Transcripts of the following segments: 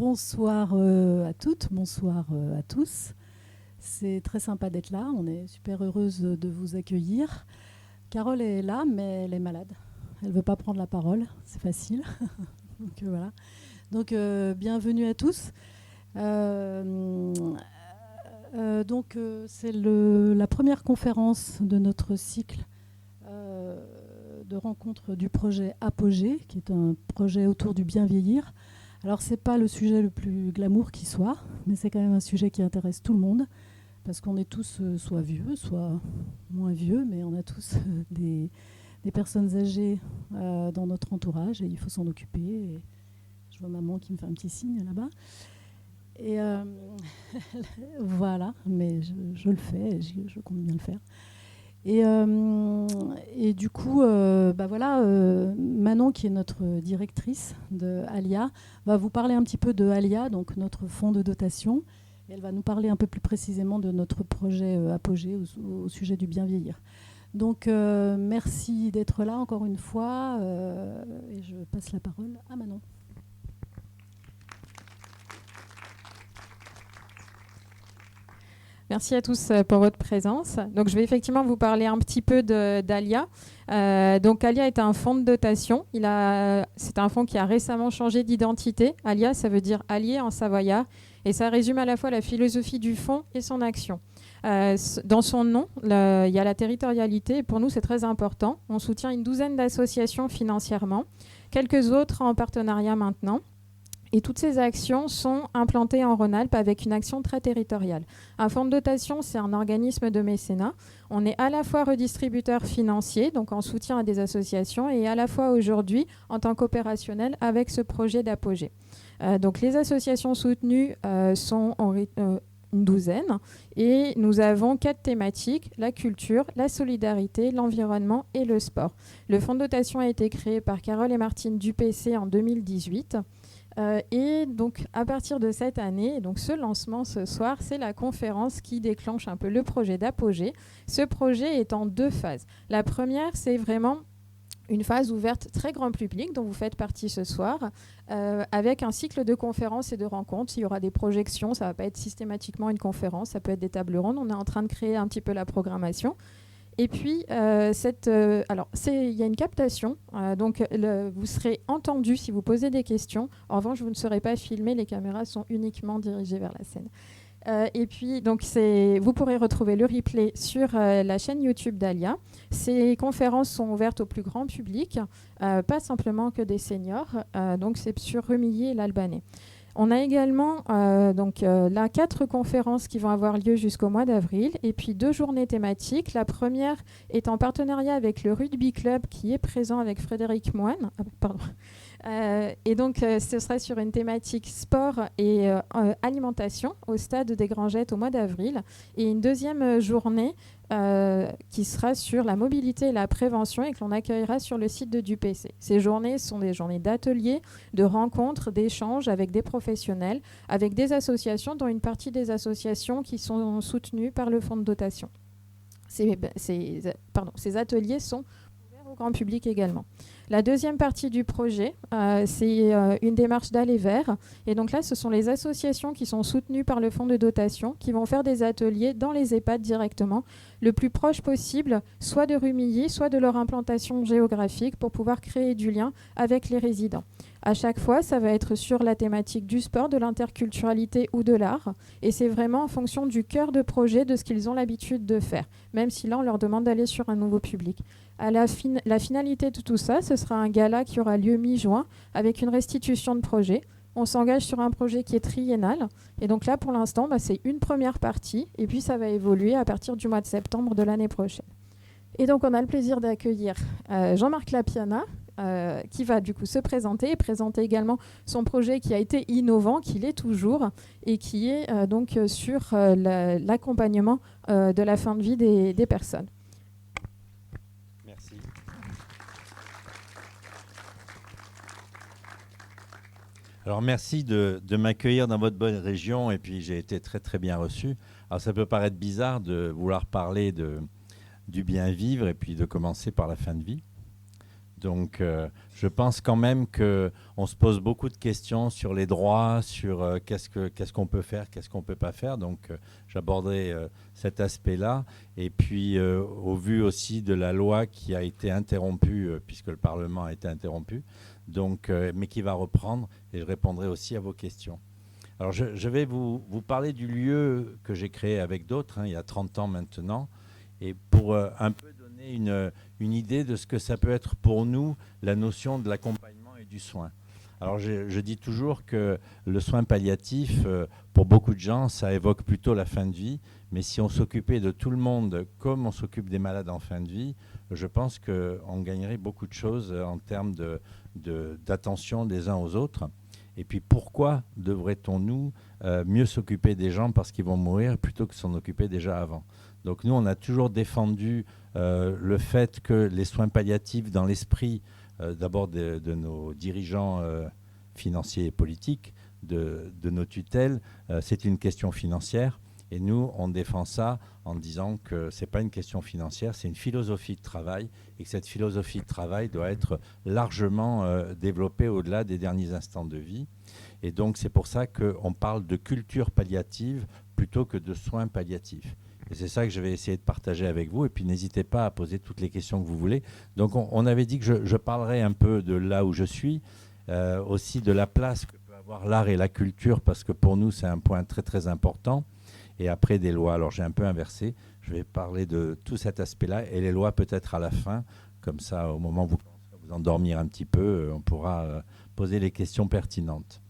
Bonsoir à toutes, bonsoir à tous. C'est très sympa d'être là, on est super heureuse de vous accueillir. Carole est là, mais elle est malade. Elle ne veut pas prendre la parole, c'est facile. Donc voilà. Donc bienvenue à tous. C'est la première conférence de notre cycle de rencontre du projet Apogée, qui est un projet autour du bien vieillir. Alors, ce n'est pas le sujet le plus glamour qui soit, mais c'est quand même un sujet qui intéresse tout le monde, parce qu'on est tous soit vieux, soit moins vieux, mais on a tous des personnes âgées dans notre entourage, et il faut s'en occuper. Et je vois maman qui me fait un petit signe là-bas. Et voilà, mais je le fais, je compte bien le faire. Et du coup, Manon, qui est notre directrice de Alia, va vous parler un petit peu de Alia, donc notre fonds de dotation. Et elle va nous parler un peu plus précisément de notre projet Apogée au sujet du bien vieillir. Donc, merci d'être là encore une fois. Et je passe la parole à Manon. Merci à tous pour votre présence. Donc, je vais effectivement vous parler un petit peu d'Alia. Donc, Alia est un fonds de dotation. C'est un fonds qui a récemment changé d'identité. Alia, ça veut dire allié en savoyard. Et ça résume à la fois la philosophie du fonds et son action. Dans son nom, il y a la territorialité. Et pour nous, c'est très important. On soutient une douzaine d'associations financièrement, quelques autres en partenariat maintenant. Et toutes ces actions sont implantées en Rhône-Alpes avec une action très territoriale. Un fonds de dotation, c'est un organisme de mécénat. On est à la fois redistributeur financier, donc en soutien à des associations, et à la fois aujourd'hui en tant qu'opérationnel avec ce projet d'Apogée. Donc les associations soutenues sont une douzaine, et nous avons 4 thématiques: la culture, la solidarité, l'environnement et le sport. Le fonds de dotation a été créé par Carole et Martine Dupessé en 2018. Et donc, à partir de cette année, donc ce lancement ce soir, c'est la conférence qui déclenche un peu le projet d'Apogée. Ce projet est en 2 phases. La première, c'est vraiment une phase ouverte très grand public dont vous faites partie ce soir, avec un cycle de conférences et de rencontres. Il y aura des projections, ça ne va pas être systématiquement une conférence, ça peut être des tables rondes. On est en train de créer un petit peu la programmation. Et puis, il y a une captation, donc vous serez entendu si vous posez des questions. En revanche, vous ne serez pas filmé, les caméras sont uniquement dirigées vers la scène. Et puis, donc, vous pourrez retrouver le replay sur la chaîne YouTube d'Alia. Ces conférences sont ouvertes au plus grand public, pas simplement que des seniors. Donc, c'est sur Remilly et l'Albanais. On a également 4 conférences qui vont avoir lieu jusqu'au mois d'avril, et puis 2 journées thématiques. La première est en partenariat avec le Rugby Club qui est présent avec Frédéric Moine. Et donc, ce sera sur une thématique sport et alimentation au stade des Grangettes au mois d'avril. Et une deuxième journée qui sera sur la mobilité et la prévention et que l'on accueillera sur le site de Dupessé. Ces journées sont des journées d'ateliers, de rencontres, d'échanges avec des professionnels, avec des associations, dont une partie des associations qui sont soutenues par le fonds de dotation. Ces ateliers sont ouverts au grand public également. La deuxième partie du projet, c'est une démarche d'aller vers. Et donc là, ce sont les associations qui sont soutenues par le fonds de dotation qui vont faire des ateliers dans les EHPAD directement, le plus proche possible, soit de Rumilly, soit de leur implantation géographique, pour pouvoir créer du lien avec les résidents. À chaque fois, ça va être sur la thématique du sport, de l'interculturalité ou de l'art. Et c'est vraiment en fonction du cœur de projet, de ce qu'ils ont l'habitude de faire, même si là, on leur demande d'aller sur un nouveau public. La finalité de tout ça, ce sera un gala qui aura lieu mi-juin avec une restitution de projet. On s'engage sur un projet qui est triennal. Et donc là, pour l'instant, c'est une première partie. Et puis, ça va évoluer à partir du mois de septembre de l'année prochaine. Et donc, on a le plaisir d'accueillir Jean-Marc Lapiana, qui va du coup se présenter et présenter également son projet qui a été innovant, qui l'est toujours, et qui est donc sur l'accompagnement de la fin de vie des personnes. Merci. Alors merci de m'accueillir dans votre bonne région, et puis j'ai été très très bien reçu. Alors ça peut paraître bizarre de vouloir parler du bien vivre et puis de commencer par la fin de vie. Donc, je pense quand même qu'on se pose beaucoup de questions sur les droits, sur qu'est-ce qu'on peut faire, qu'est-ce qu'on ne peut pas faire. Donc, j'aborderai cet aspect-là. Et puis, au vu aussi de la loi qui a été interrompue, puisque le Parlement a été interrompu, donc, mais qui va reprendre, et je répondrai aussi à vos questions. Alors, je vais vous parler du lieu que j'ai créé avec d'autres, il y a 30 ans maintenant, et pour un peu donner une idée de ce que ça peut être pour nous, la notion de l'accompagnement et du soin. Alors, je dis toujours que le soin palliatif, pour beaucoup de gens, ça évoque plutôt la fin de vie, mais si on s'occupait de tout le monde comme on s'occupe des malades en fin de vie, je pense qu'on gagnerait beaucoup de choses en termes d'attention des uns aux autres. Et puis pourquoi devrait-on mieux s'occuper des gens parce qu'ils vont mourir plutôt que s'en occuper déjà avant? Donc nous, on a toujours défendu le fait que les soins palliatifs dans l'esprit d'abord de nos dirigeants financiers et politiques, de nos tutelles, c'est une question financière. Et nous, on défend ça en disant que ce n'est pas une question financière, c'est une philosophie de travail et que cette philosophie de travail doit être largement développée au-delà des derniers instants de vie. Et donc, c'est pour ça qu'on parle de culture palliative plutôt que de soins palliatifs. Et c'est ça que je vais essayer de partager avec vous. Et puis, n'hésitez pas à poser toutes les questions que vous voulez. Donc, on avait dit que je parlerai un peu de là où je suis, aussi de la place que peut avoir l'art et la culture, parce que pour nous, c'est un point très, très important. Et après des lois. Alors j'ai un peu inversé, je vais parler de tout cet aspect-là et les lois peut-être à la fin, comme ça au moment où vous commencerez à vous endormir un petit peu, on pourra poser les questions pertinentes.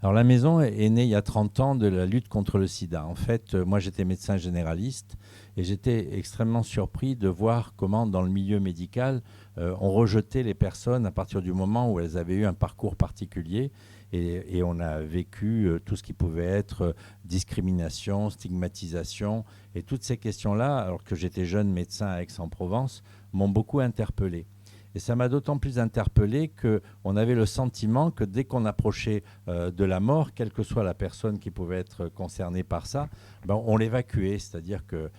Alors la maison est née il y a 30 ans de la lutte contre le sida. En fait, moi j'étais médecin généraliste et j'étais extrêmement surpris de voir comment dans le milieu médical, on rejetait les personnes à partir du moment où elles avaient eu un parcours particulier. Et on a vécu tout ce qui pouvait être discrimination, stigmatisation. Et toutes ces questions-là, alors que j'étais jeune médecin à Aix-en-Provence, m'ont beaucoup interpellé. Et ça m'a d'autant plus interpellé qu'on avait le sentiment que dès qu'on approchait de la mort, quelle que soit la personne qui pouvait être concernée par ça, ben on l'évacuait, c'est-à-dire que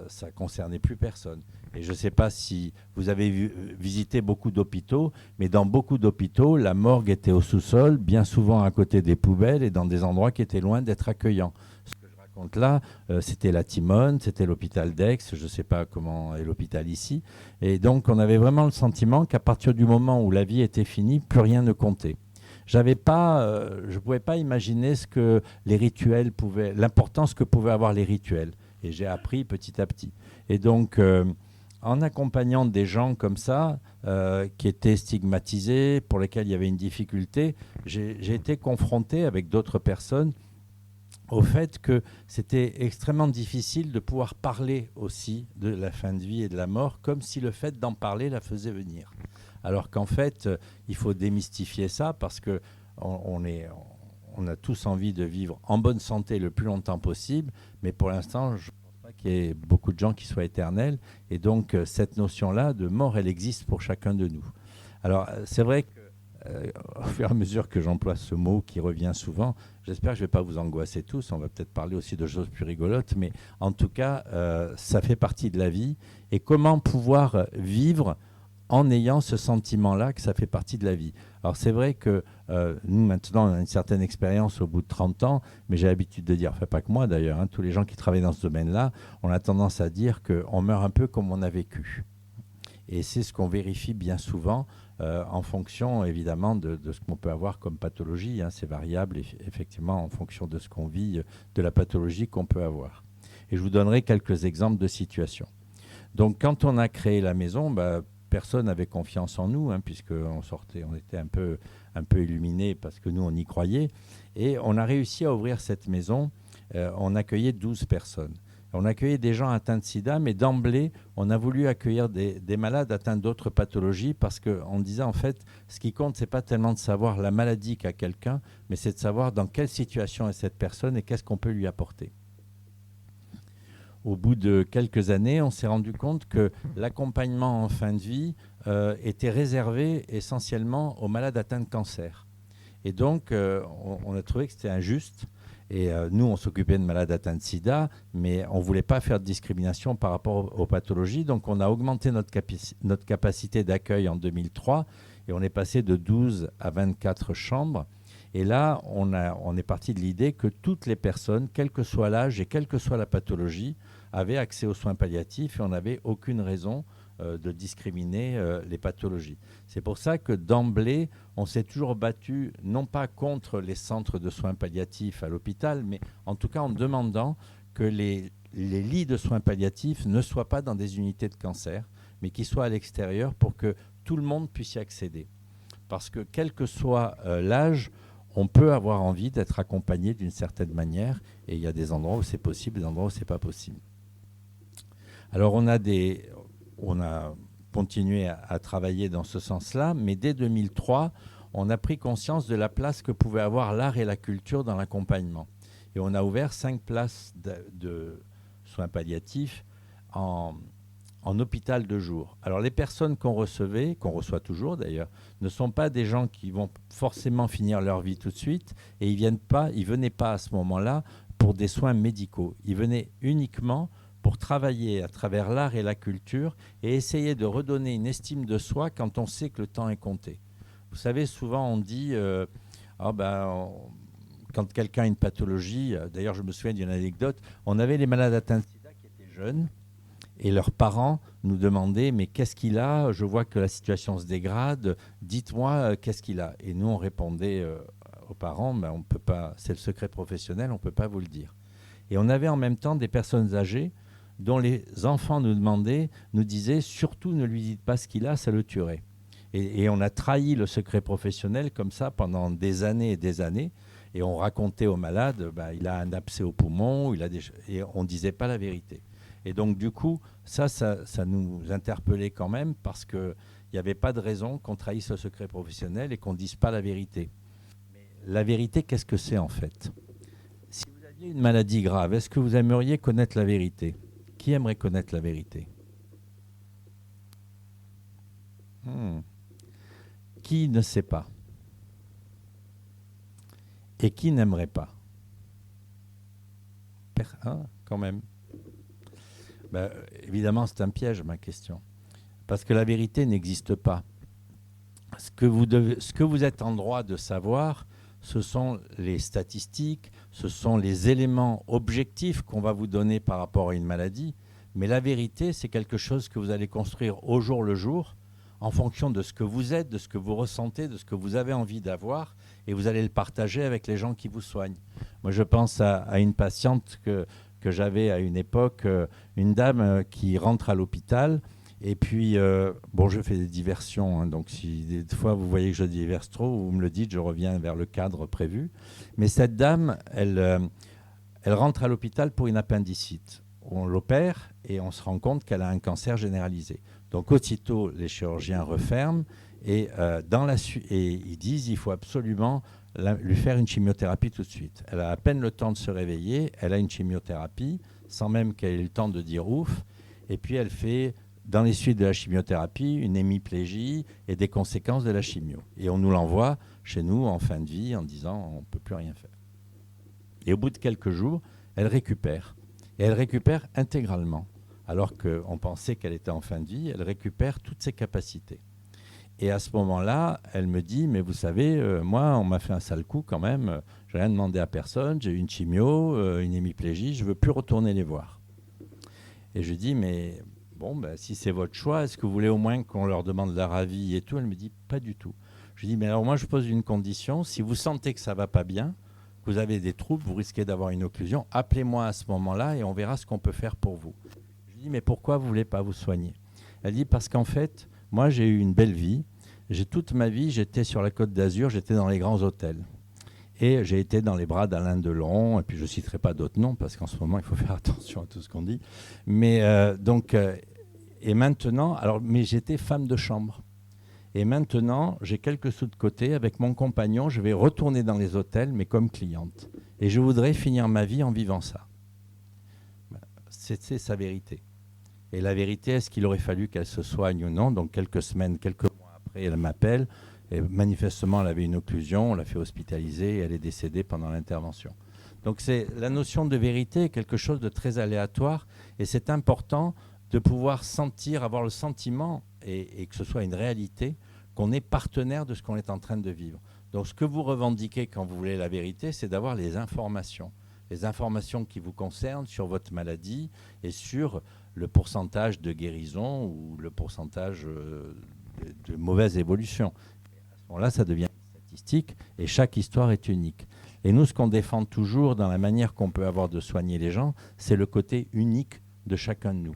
ça ne concernait plus personne. Et je ne sais pas si vous avez visité beaucoup d'hôpitaux, mais dans beaucoup d'hôpitaux, la morgue était au sous-sol, bien souvent à côté des poubelles et dans des endroits qui étaient loin d'être accueillants. Ce que je raconte là, c'était la Timone, c'était l'hôpital d'Aix, je ne sais pas comment est l'hôpital ici. Et donc, on avait vraiment le sentiment qu'à partir du moment où la vie était finie, plus rien ne comptait. Je ne pouvais pas imaginer ce que les rituels l'importance que pouvaient avoir les rituels. Et j'ai appris petit à petit. Et donc, en accompagnant des gens comme ça, qui étaient stigmatisés, pour lesquels il y avait une difficulté, j'ai été confronté avec d'autres personnes au fait que c'était extrêmement difficile de pouvoir parler aussi de la fin de vie et de la mort, comme si le fait d'en parler la faisait venir. Alors qu'en fait, il faut démystifier ça parce qu'on a tous envie de vivre en bonne santé le plus longtemps possible, mais pour l'instant, je ne pense pas qu'il y ait beaucoup de gens qui soient éternels. Et donc, cette notion-là de mort, elle existe pour chacun de nous. Alors, c'est vrai que au fur et à mesure que j'emploie ce mot qui revient souvent, j'espère que je ne vais pas vous angoisser tous, on va peut-être parler aussi de choses plus rigolotes, mais en tout cas, ça fait partie de la vie. Et comment pouvoir vivre en ayant ce sentiment-là que ça fait partie de la vie. Alors c'est vrai que nous, maintenant, on a une certaine expérience au bout de 30 ans, mais j'ai l'habitude de dire, enfin pas que moi d'ailleurs, tous les gens qui travaillent dans ce domaine-là, on a tendance à dire qu'on meurt un peu comme on a vécu. Et c'est ce qu'on vérifie bien souvent en fonction, évidemment, de ce qu'on peut avoir comme pathologie. C'est variable, effectivement, en fonction de ce qu'on vit, de la pathologie qu'on peut avoir. Et je vous donnerai quelques exemples de situations. Donc, quand on a créé la maison, personne n'avait confiance en nous, puisqu'on était un peu illuminés parce que nous, on y croyait. Et on a réussi à ouvrir cette maison. On accueillait 12 personnes. On accueillait des gens atteints de sida, mais d'emblée, on a voulu accueillir des malades atteints d'autres pathologies parce qu'on disait, en fait, ce qui compte, ce n'est pas tellement de savoir la maladie qu'a quelqu'un, mais c'est de savoir dans quelle situation est cette personne et qu'est-ce qu'on peut lui apporter. Au bout de quelques années, on s'est rendu compte que l'accompagnement en fin de vie était réservé essentiellement aux malades atteints de cancer. Et donc, on a trouvé que c'était injuste. Et nous, on s'occupait de malades atteints de sida, mais on ne voulait pas faire de discrimination par rapport aux pathologies. Donc, on a augmenté notre capacité d'accueil en 2003 et on est passé de 12 à 24 chambres. Et là, on est parti de l'idée que toutes les personnes, quel que soit l'âge et quelle que soit la pathologie, avaient accès aux soins palliatifs et on n'avait aucune raison de discriminer les pathologies. C'est pour ça que d'emblée, on s'est toujours battu, non pas contre les centres de soins palliatifs à l'hôpital, mais en tout cas en demandant que les lits de soins palliatifs ne soient pas dans des unités de cancer, mais qu'ils soient à l'extérieur pour que tout le monde puisse y accéder. Parce que quel que soit l'âge, on peut avoir envie d'être accompagné d'une certaine manière, et il y a des endroits où c'est possible, des endroits où c'est pas possible. Alors on a continué à travailler dans ce sens-là, mais dès 2003, on a pris conscience de la place que pouvaient avoir l'art et la culture dans l'accompagnement. Et on a ouvert 5 places de soins palliatifs en hôpital de jour. Alors les personnes qu'on recevait, qu'on reçoit toujours d'ailleurs, ne sont pas des gens qui vont forcément finir leur vie tout de suite, et ils venaient pas à ce moment-là pour des soins médicaux. Ils venaient uniquement pour travailler à travers l'art et la culture et essayer de redonner une estime de soi quand on sait que le temps est compté. Vous savez, souvent on dit quand quelqu'un a une pathologie, d'ailleurs je me souviens d'une anecdote, on avait les malades atteints de sida qui étaient jeunes et leurs parents nous demandaient mais qu'est-ce qu'il a ? Je vois que la situation se dégrade, dites-moi qu'est-ce qu'il a ? Et nous on répondait aux parents, on peut pas, c'est le secret professionnel, on ne peut pas vous le dire. Et on avait en même temps des personnes âgées dont les enfants nous disaient surtout ne lui dites pas ce qu'il a, ça le tuerait. Et on a trahi le secret professionnel comme ça pendant des années et des années. Et on racontait aux malades, il a un abcès au poumon, et on ne disait pas la vérité. Et donc du coup, ça nous interpellait quand même parce qu'il n'y avait pas de raison qu'on trahisse le secret professionnel et qu'on ne dise pas la vérité. Mais la vérité, qu'est-ce que c'est en fait ? Si vous aviez une maladie grave, est-ce que vous aimeriez connaître la vérité ? Qui aimerait connaître la vérité ? Qui ne sait pas ? Et qui n'aimerait pas ? Quand même. Évidemment, c'est un piège, ma question. Parce que la vérité n'existe pas. Ce que vous êtes en droit de savoir, ce sont les statistiques, ce sont les éléments objectifs qu'on va vous donner par rapport à une maladie. Mais la vérité, c'est quelque chose que vous allez construire au jour le jour, en fonction de ce que vous êtes, de ce que vous ressentez, de ce que vous avez envie d'avoir, et vous allez le partager avec les gens qui vous soignent. Moi, je pense à une patiente que j'avais à une époque, une dame qui rentre à l'hôpital, et puis, je fais des diversions, donc si des fois vous voyez que je diverse trop, vous me le dites, je reviens vers le cadre prévu. Mais cette dame, elle rentre à l'hôpital pour une appendicite. On l'opère et on se rend compte qu'elle a un cancer généralisé. Donc aussitôt, les chirurgiens referment et ils disent il faut absolument lui faire une chimiothérapie tout de suite. Elle a à peine le temps de se réveiller, elle a une chimiothérapie sans même qu'elle ait le temps de dire ouf. Et puis elle fait, dans les suites de la chimiothérapie, une hémiplégie et des conséquences de la chimio. Et on nous l'envoie chez nous en fin de vie en disant on ne peut plus rien faire. Et au bout de quelques jours, elle récupère. Et elle récupère intégralement. Alors qu'on pensait qu'elle était en fin de vie, elle récupère toutes ses capacités. Et à ce moment-là, elle me dit, mais vous savez, moi, on m'a fait un sale coup quand même, j'ai rien demandé à personne, j'ai eu une chimio, une hémiplégie, je ne veux plus retourner les voir. Et je dis, mais si c'est votre choix, est-ce que vous voulez au moins qu'on leur demande leur avis et tout ? Elle me dit, pas du tout. Je dis, mais alors moi, je pose une condition, si vous sentez que ça ne va pas bien, que vous avez des troubles, vous risquez d'avoir une occlusion, appelez-moi à ce moment-là et on verra ce qu'on peut faire pour vous. Je dis, mais pourquoi vous ne voulez pas vous soigner ? Elle dit, parce qu'en fait, moi, j'ai eu une belle vie. Toute ma vie, j'étais sur la Côte d'Azur, j'étais dans les grands hôtels. Et j'ai été dans les bras d'Alain Delon, et puis je ne citerai pas d'autres noms, parce qu'en ce moment, il faut faire attention à tout ce qu'on dit. Mais et maintenant, mais j'étais femme de chambre. Et maintenant, j'ai quelques sous de côté. Avec mon compagnon, je vais retourner dans les hôtels, mais comme cliente. Et je voudrais finir ma vie en vivant ça. C'est sa vérité. Et la vérité, est-ce qu'il aurait fallu qu'elle se soigne ou non ? Donc quelques semaines, quelques mois après, elle m'appelle. Et manifestement, elle avait une occlusion. On l'a fait hospitaliser et elle est décédée pendant l'intervention. Donc la notion de vérité est quelque chose de très aléatoire et c'est important de pouvoir sentir, avoir le sentiment et que ce soit une réalité, qu'on est partenaire de ce qu'on est en train de vivre. Donc ce que vous revendiquez quand vous voulez la vérité, c'est d'avoir les informations qui vous concernent sur votre maladie et sur le pourcentage de guérison ou le pourcentage de mauvaise évolution. À ce moment-là, ça devient une statistique et chaque histoire est unique. Et nous, ce qu'on défend toujours dans la manière qu'on peut avoir de soigner les gens, c'est le côté unique de chacun de nous.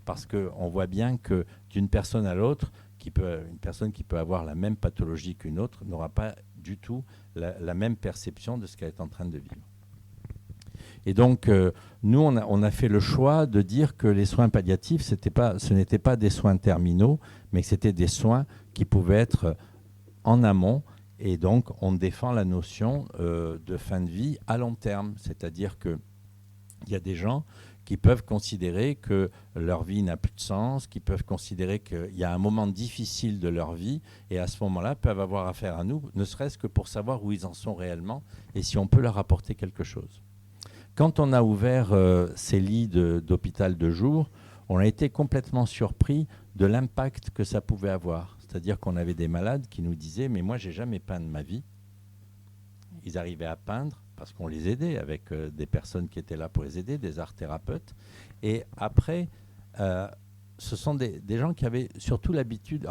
Parce qu'on voit bien que d'une personne à l'autre, une personne qui peut avoir la même pathologie qu'une autre n'aura pas du tout la même perception de ce qu'elle est en train de vivre. Et donc, nous, on a fait le choix de dire que les soins palliatifs, ce n'étaient pas des soins terminaux, mais que c'était des soins qui pouvaient être en amont. Et donc, on défend la notion de fin de vie à long terme. C'est-à-dire qu'il y a des gens qui peuvent considérer que leur vie n'a plus de sens, qui peuvent considérer qu'il y a un moment difficile de leur vie, et à ce moment-là, peuvent avoir affaire à nous, ne serait-ce que pour savoir où ils en sont réellement et si on peut leur apporter quelque chose. Quand on a ouvert ces lits d'hôpital de jour, on a été complètement surpris de l'impact que ça pouvait avoir. C'est-à-dire qu'on avait des malades qui nous disaient « mais moi, j'ai jamais peint de ma vie ». Ils arrivaient à peindre parce qu'on les aidait avec des personnes qui étaient là pour les aider, des art-thérapeutes. Et après, ce sont des gens qui avaient surtout l'habitude,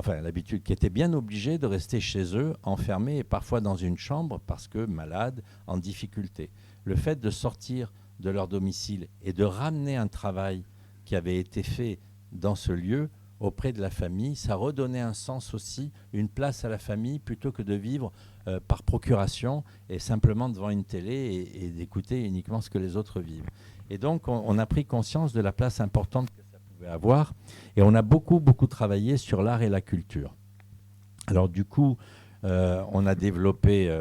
qui étaient bien obligés de rester chez eux, enfermés et parfois dans une chambre parce que malades, en difficulté. Le fait de sortir de leur domicile et de ramener un travail qui avait été fait dans ce lieu auprès de la famille, ça redonnait un sens aussi, une place à la famille plutôt que de vivre par procuration et simplement devant une télé et d'écouter uniquement ce que les autres vivent. Et donc, on a pris conscience de la place importante que ça pouvait avoir et on a beaucoup travaillé sur l'art et la culture. Alors du coup, on a développé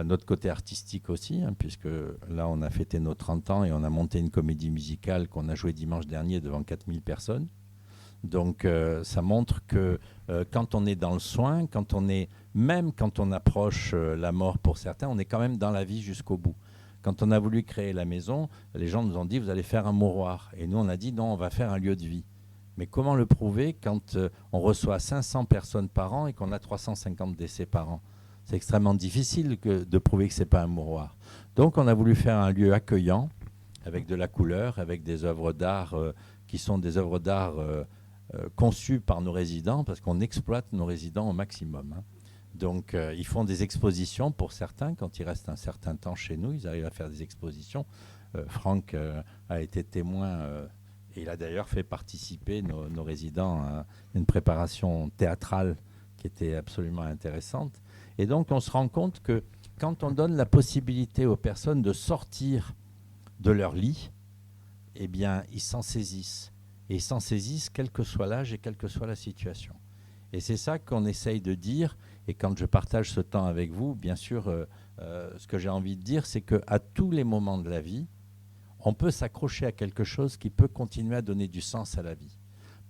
notre côté artistique aussi, puisque là, on a fêté nos 30 ans et on a monté une comédie musicale qu'on a jouée dimanche dernier devant 4000 personnes. Donc, ça montre que quand on est dans le soin, même quand on approche la mort pour certains, on est quand même dans la vie jusqu'au bout. Quand on a voulu créer la maison, les gens nous ont dit « vous allez faire un mouroir ». Et nous, on a dit « non, on va faire un lieu de vie ». Mais comment le prouver quand on reçoit 500 personnes par an et qu'on a 350 décès par an? C'est extrêmement difficile de prouver que ce n'est pas un mouroir. Donc, on a voulu faire un lieu accueillant, avec de la couleur, avec des œuvres d'art qui sont des œuvres d'art conçues par nos résidents, parce qu'on exploite nos résidents au maximum. Donc, ils font des expositions pour certains. Quand ils restent un certain temps chez nous, ils arrivent à faire des expositions. Franck a été témoin, et il a d'ailleurs fait participer nos résidents à une préparation théâtrale qui était absolument intéressante. Et donc, on se rend compte que quand on donne la possibilité aux personnes de sortir de leur lit, eh bien, ils s'en saisissent. Et ils s'en saisissent quel que soit l'âge et quelle que soit la situation. Et c'est ça qu'on essaye de dire. Et quand je partage ce temps avec vous, bien sûr, ce que j'ai envie de dire, c'est qu'à tous les moments de la vie, on peut s'accrocher à quelque chose qui peut continuer à donner du sens à la vie.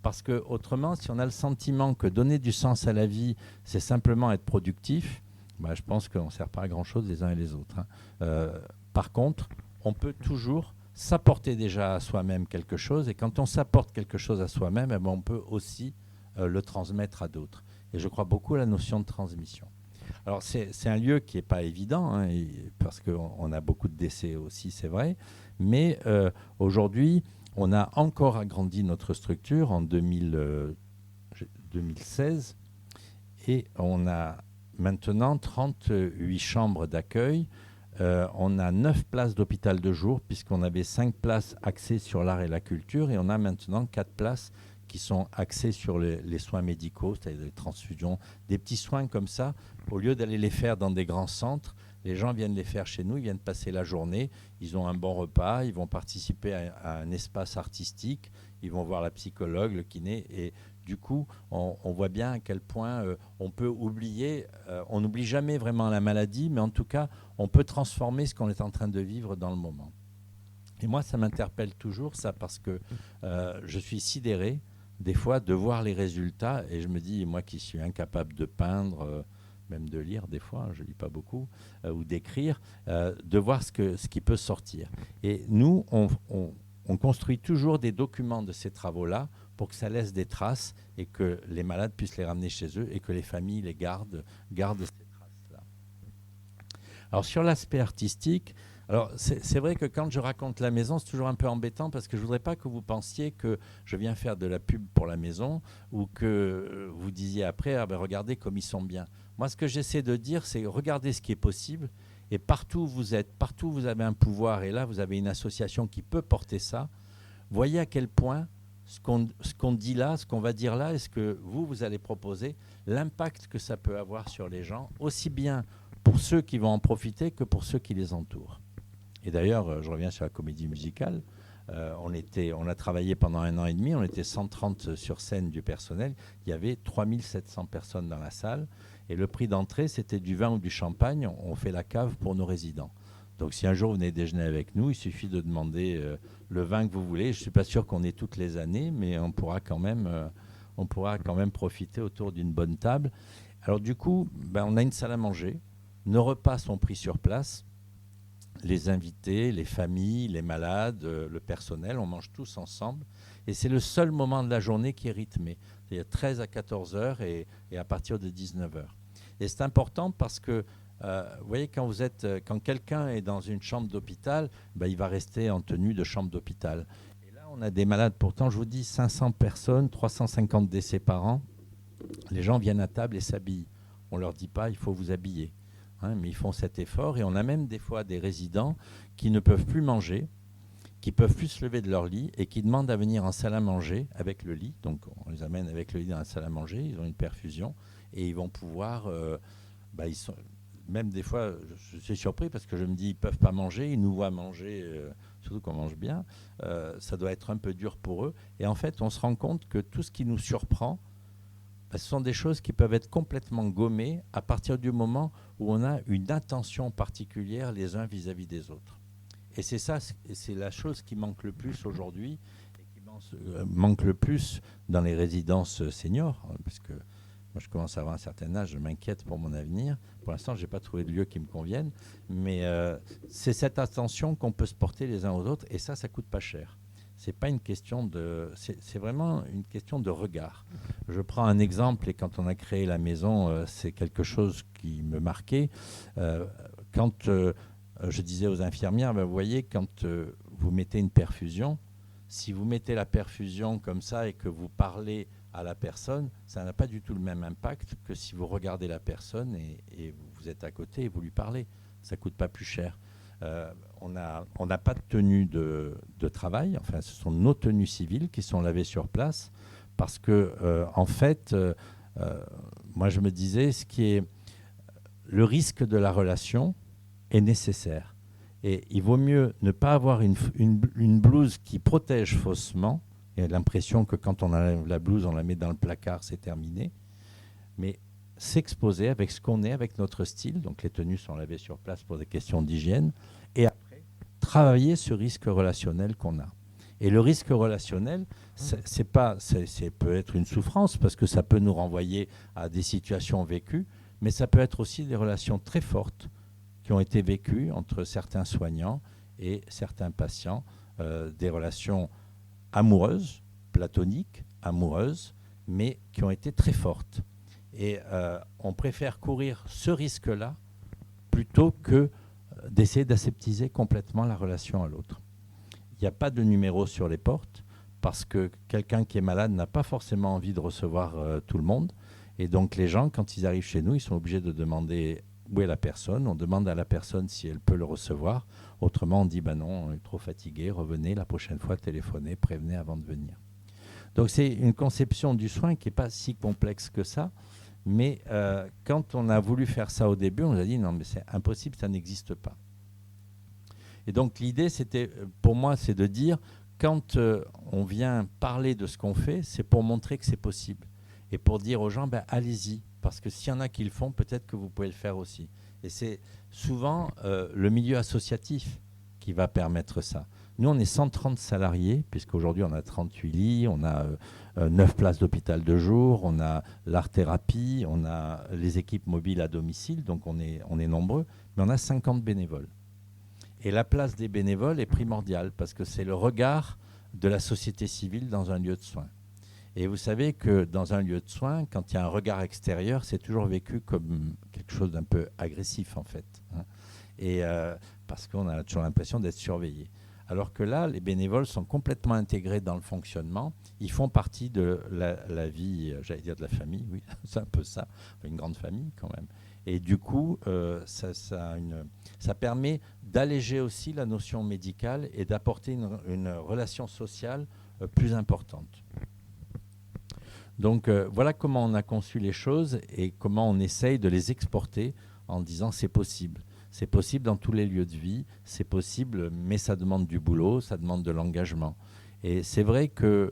Parce que autrement, si on a le sentiment que donner du sens à la vie, c'est simplement être productif, je pense qu'on ne sert pas à grand-chose les uns et les autres. Par contre, on peut toujours s'apporter déjà à soi-même quelque chose. Et quand on s'apporte quelque chose à soi-même, on peut aussi le transmettre à d'autres. Et je crois beaucoup à la notion de transmission. Alors, c'est un lieu qui n'est pas évident, parce qu'on a beaucoup de décès aussi, c'est vrai. Mais aujourd'hui, on a encore agrandi notre structure en 2016 et on a maintenant 38 chambres d'accueil. On a 9 places d'hôpital de jour puisqu'on avait 5 places axées sur l'art et la culture et on a maintenant 4 places qui sont axées sur les soins médicaux, c'est-à-dire les transfusions, des petits soins comme ça. Au lieu d'aller les faire dans des grands centres, les gens viennent les faire chez nous, ils viennent passer la journée, ils ont un bon repas, ils vont participer à un espace artistique, ils vont voir la psychologue, le kiné, et du coup, on voit bien à quel point on peut oublier, on n'oublie jamais vraiment la maladie, mais en tout cas, on peut transformer ce qu'on est en train de vivre dans le moment. Et moi, ça m'interpelle toujours, ça, parce que je suis sidéré, des fois, de voir les résultats, et je me dis, moi qui suis incapable de peindre, même de lire des fois, je ne lis pas beaucoup, ou d'écrire, de voir ce qui peut sortir. Et nous, on construit toujours des documents de ces travaux-là pour que ça laisse des traces et que les malades puissent les ramener chez eux et que les familles les gardent ces traces-là. Alors sur l'aspect artistique, alors c'est vrai que quand je raconte la maison, c'est toujours un peu embêtant parce que je ne voudrais pas que vous pensiez que je viens faire de la pub pour la maison ou que vous disiez après, ah ben regardez comme ils sont bien. Moi, ce que j'essaie de dire, c'est regardez ce qui est possible et partout où vous êtes, partout où vous avez un pouvoir et là, vous avez une association qui peut porter ça, voyez à quel point ce qu'on dit là, ce qu'on va dire là et ce que vous allez proposer, l'impact que ça peut avoir sur les gens, aussi bien pour ceux qui vont en profiter que pour ceux qui les entourent. Et d'ailleurs, je reviens sur la comédie musicale. On a travaillé pendant 1 an et demi, on était 130 sur scène du personnel. Il y avait 3700 personnes dans la salle. Et le prix d'entrée, c'était du vin ou du champagne. On fait la cave pour nos résidents. Donc si un jour vous venez déjeuner avec nous, il suffit de demander le vin que vous voulez. Je ne suis pas sûr qu'on ait toutes les années, mais on pourra quand même profiter autour d'une bonne table. Alors du coup, on a une salle à manger. Nos repas sont pris sur place. Les invités, les familles, les malades, le personnel, on mange tous ensemble. Et c'est le seul moment de la journée qui est rythmé. C'est-à-dire 13 à 14 heures et à partir de 19 heures. Et c'est important parce que, vous voyez, quand quelqu'un est dans une chambre d'hôpital, il va rester en tenue de chambre d'hôpital. Et là, on a des malades, pourtant, je vous dis, 500 personnes, 350 décès par an. Les gens viennent à table et s'habillent. On ne leur dit pas, il faut vous habiller. Mais ils font cet effort et on a même des fois des résidents qui ne peuvent plus manger, qui ne peuvent plus se lever de leur lit et qui demandent à venir en salle à manger avec le lit. Donc on les amène avec le lit dans la salle à manger, ils ont une perfusion et ils vont pouvoir... même des fois, je suis surpris parce que je me dis, ils ne peuvent pas manger, ils nous voient manger, surtout qu'on mange bien, ça doit être un peu dur pour eux. Et en fait, on se rend compte que tout ce qui nous surprend, ce sont des choses qui peuvent être complètement gommées à partir du moment où on a une attention particulière les uns vis-à-vis des autres. Et c'est ça, c'est la chose qui manque le plus aujourd'hui et qui manque le plus dans les résidences seniors, parce que moi je commence à avoir un certain âge, je m'inquiète pour mon avenir. Pour l'instant, je n'ai pas trouvé de lieu qui me convienne, mais c'est cette attention qu'on peut se porter les uns aux autres, et ça coûte pas cher. C'est pas une question c'est vraiment une question de regard. Je prends un exemple et quand on a créé la maison, c'est quelque chose qui me marquait. Quand je disais aux infirmières, vous voyez, quand vous mettez une perfusion, si vous mettez la perfusion comme ça et que vous parlez à la personne, ça n'a pas du tout le même impact que si vous regardez la personne et vous êtes à côté et vous lui parlez. Ça coûte pas plus cher. On n'a pas de tenue de travail, enfin ce sont nos tenues civiles qui sont lavées sur place parce que en fait, moi je me disais, le risque de la relation est nécessaire et il vaut mieux ne pas avoir une blouse qui protège faussement. Il y a l'impression que quand on enlève la blouse, on la met dans le placard, c'est terminé, mais s'exposer avec ce qu'on est, avec notre style, donc les tenues sont lavées sur place pour des questions d'hygiène, et après, travailler ce risque relationnel qu'on a. Et le risque relationnel, c'est peut être une souffrance, parce que ça peut nous renvoyer à des situations vécues, mais ça peut être aussi des relations très fortes qui ont été vécues entre certains soignants et certains patients, des relations amoureuses, platoniques, amoureuses, mais qui ont été très fortes. Et on préfère courir ce risque-là plutôt que d'essayer d'aseptiser complètement la relation à l'autre. Il n'y a pas de numéro sur les portes parce que quelqu'un qui est malade n'a pas forcément envie de recevoir tout le monde. Et donc les gens, quand ils arrivent chez nous, ils sont obligés de demander où est la personne. On demande à la personne si elle peut le recevoir. Autrement, on dit non, on est trop fatigué, revenez la prochaine fois, téléphonez, prévenez avant de venir. Donc c'est une conception du soin qui n'est pas si complexe que ça. Mais quand on a voulu faire ça au début, on nous a dit non, mais c'est impossible, ça n'existe pas. Et donc l'idée, pour moi, c'est de dire, quand on vient parler de ce qu'on fait, c'est pour montrer que c'est possible. Et pour dire aux gens, allez-y, parce que s'il y en a qui le font, peut-être que vous pouvez le faire aussi. Et c'est souvent le milieu associatif qui va permettre ça. Nous, on est 130 salariés, puisqu'aujourd'hui, on a 38 lits, on a 9 places d'hôpital de jour, on a l'art-thérapie, on a les équipes mobiles à domicile, donc on est nombreux, mais on a 50 bénévoles. Et la place des bénévoles est primordiale, parce que c'est le regard de la société civile dans un lieu de soins. Et vous savez que dans un lieu de soins, quand il y a un regard extérieur, c'est toujours vécu comme quelque chose d'un peu agressif, en fait. Et parce qu'on a toujours l'impression d'être surveillé. Alors que là, les bénévoles sont complètement intégrés dans le fonctionnement. Ils font partie de la vie, j'allais dire de la famille, oui, c'est un peu ça, une grande famille quand même. Et du coup, ça permet d'alléger aussi la notion médicale et d'apporter une relation sociale plus importante. Donc voilà comment on a conçu les choses et comment on essaye de les exporter en disant c'est possible. C'est possible dans tous les lieux de vie, c'est possible, mais ça demande du boulot, ça demande de l'engagement. Et c'est vrai que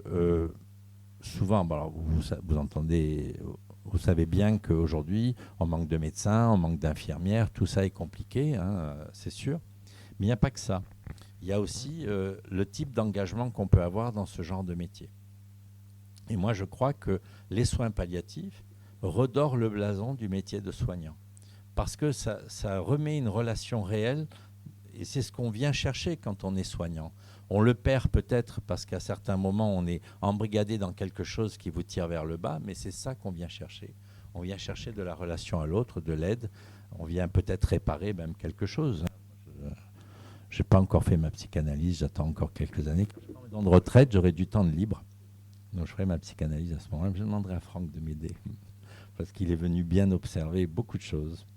souvent, bon, alors vous entendez, vous savez bien qu'aujourd'hui, on manque de médecins, on manque d'infirmières, tout ça est compliqué, hein, c'est sûr. Mais il n'y a pas que ça. Il y a aussi le type d'engagement qu'on peut avoir dans ce genre de métier. Et moi, je crois que les soins palliatifs redorent le blason du métier de soignant. Parce que ça remet une relation réelle, et c'est ce qu'on vient chercher quand on est soignant. On le perd peut-être parce qu'à certains moments, on est embrigadé dans quelque chose qui vous tire vers le bas, mais c'est ça qu'on vient chercher. On vient chercher de la relation à l'autre, de l'aide. On vient peut-être réparer même quelque chose. Je n'ai pas encore fait ma psychanalyse, j'attends encore quelques années. Quand je suis en maison de retraite, j'aurai du temps de libre. Donc je ferai ma psychanalyse à ce moment-là. Je demanderai à Franck de m'aider, parce qu'il est venu bien observer beaucoup de choses.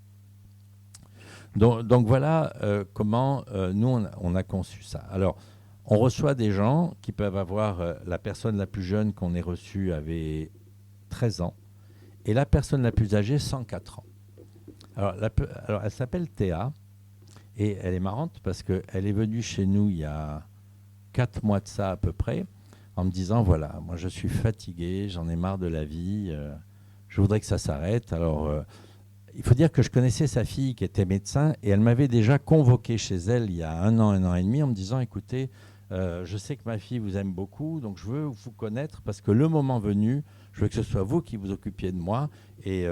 Donc voilà comment nous, on a conçu ça. Alors, on reçoit des gens qui peuvent avoir... la personne la plus jeune qu'on ait reçue avait 13 ans et la personne la plus âgée, 104 ans. Alors elle s'appelle Théa et elle est marrante parce qu'elle est venue chez nous il y a 4 mois de ça à peu près en me disant, voilà, moi je suis fatiguée, j'en ai marre de la vie, je voudrais que ça s'arrête. Alors... il faut dire que je connaissais sa fille qui était médecin et elle m'avait déjà convoqué chez elle il y a un an et demi en me disant, écoutez, je sais que ma fille vous aime beaucoup, donc je veux vous connaître parce que le moment venu, je veux que ce soit vous qui vous occupiez de moi et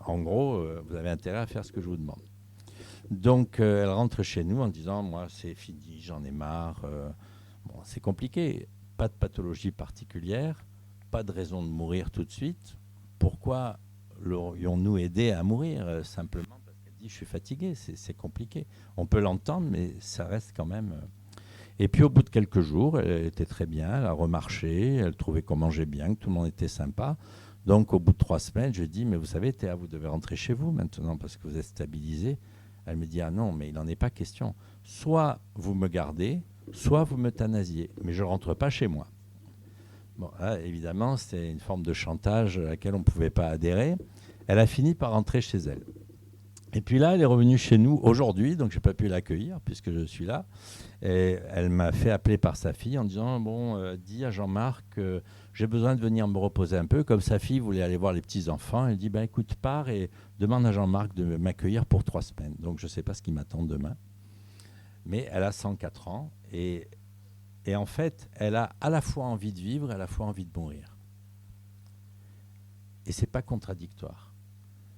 en gros, vous avez intérêt à faire ce que je vous demande. Donc elle rentre chez nous en disant, moi c'est fini, j'en ai marre, bon, c'est compliqué, pas de pathologie particulière, pas de raison de mourir tout de suite, pourquoi l'aurions-nous aidé à mourir simplement parce qu'elle dit je suis fatiguée, c'est compliqué. On peut l'entendre, mais ça reste quand même... Et puis au bout de quelques jours, elle était très bien, elle a remarché, elle trouvait qu'on mangeait bien, que tout le monde était sympa. Donc au bout de 3 semaines, je dis, mais vous savez Théa, vous devez rentrer chez vous maintenant parce que vous êtes stabilisée. Elle me dit, ah non, mais il n'en est pas question. Soit vous me gardez, soit vous m'euthanasiez, mais je ne rentre pas chez moi. Bon, là, évidemment, c'était une forme de chantage à laquelle on ne pouvait pas adhérer. Elle a fini par rentrer chez elle. Et puis là, elle est revenue chez nous aujourd'hui, donc je n'ai pas pu l'accueillir puisque je suis là. Et elle m'a fait appeler par sa fille en disant, bon, dis à Jean-Marc, j'ai besoin de venir me reposer un peu. Comme sa fille voulait aller voir les petits-enfants, elle dit, ben, écoute, pars et demande à Jean-Marc de m'accueillir pour 3 semaines. Donc je ne sais pas ce qui m'attend demain. Mais elle a 104 ans et en fait, elle a à la fois envie de vivre et à la fois envie de mourir. Et ce n'est pas contradictoire.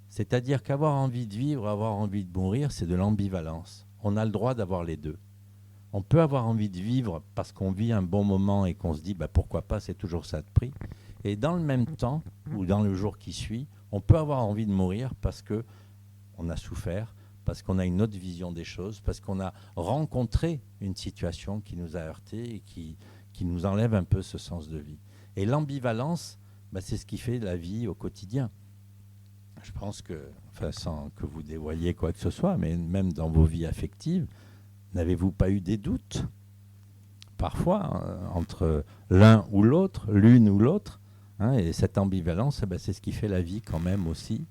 C'est-à-dire qu'avoir envie de vivre, avoir envie de mourir, c'est de l'ambivalence. On a le droit d'avoir les deux. On peut avoir envie de vivre parce qu'on vit un bon moment et qu'on se dit bah, pourquoi pas, c'est toujours ça de prix. Et dans le même temps, ou dans le jour qui suit, on peut avoir envie de mourir parce qu'on a souffert, parce qu'on a une autre vision des choses, parce qu'on a rencontré une situation qui nous a heurtés et qui nous enlève un peu ce sens de vie. Et l'ambivalence, bah, c'est ce qui fait la vie au quotidien. Je pense que, enfin, sans que vous dévoiliez quoi que ce soit, mais même dans vos vies affectives, n'avez-vous pas eu des doutes parfois entre l'un ou l'autre, l'une ou l'autre, hein, et cette ambivalence, bah, c'est ce qui fait la vie quand même aussi.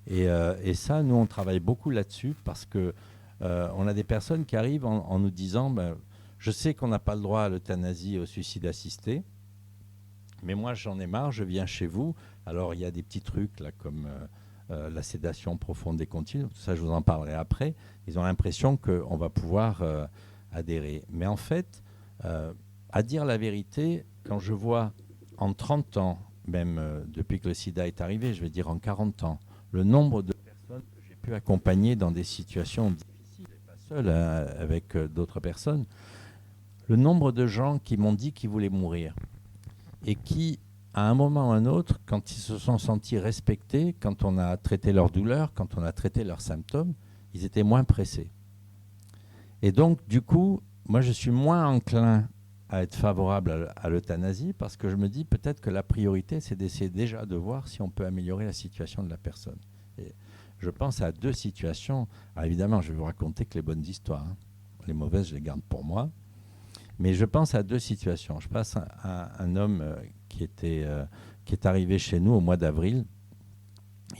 Et ça, nous, on travaille beaucoup là-dessus parce que on a des personnes qui arrivent en nous disant ben, je sais qu'on n'a pas le droit à l'euthanasie et au suicide assisté, mais moi, j'en ai marre, je viens chez vous. Alors, il y a des petits trucs là, comme la sédation profonde et continue. Tout ça, je vous en parlerai après. Ils ont l'impression qu'on va pouvoir adhérer. Mais en fait, à dire la vérité, quand je vois en 30 ans, même depuis que le sida est arrivé, je vais dire en 40 ans, le nombre de personnes que j'ai pu accompagner dans des situations difficiles, et pas seul, avec d'autres personnes, le nombre de gens qui m'ont dit qu'ils voulaient mourir et qui, à un moment ou un autre, quand ils se sont sentis respectés, quand on a traité leur douleur, quand on a traité leurs symptômes, ils étaient moins pressés. Et donc, du coup, moi, je suis moins enclin à être favorable à l'euthanasie parce que je me dis peut-être que la priorité, c'est d'essayer déjà de voir si on peut améliorer la situation de la personne. Et je pense à 2 situations. Alors évidemment, je vais vous raconter que les bonnes histoires. Hein. Les mauvaises, je les garde pour moi. Mais je pense à 2 situations. Je pense à un homme qui est arrivé chez nous au mois d'avril.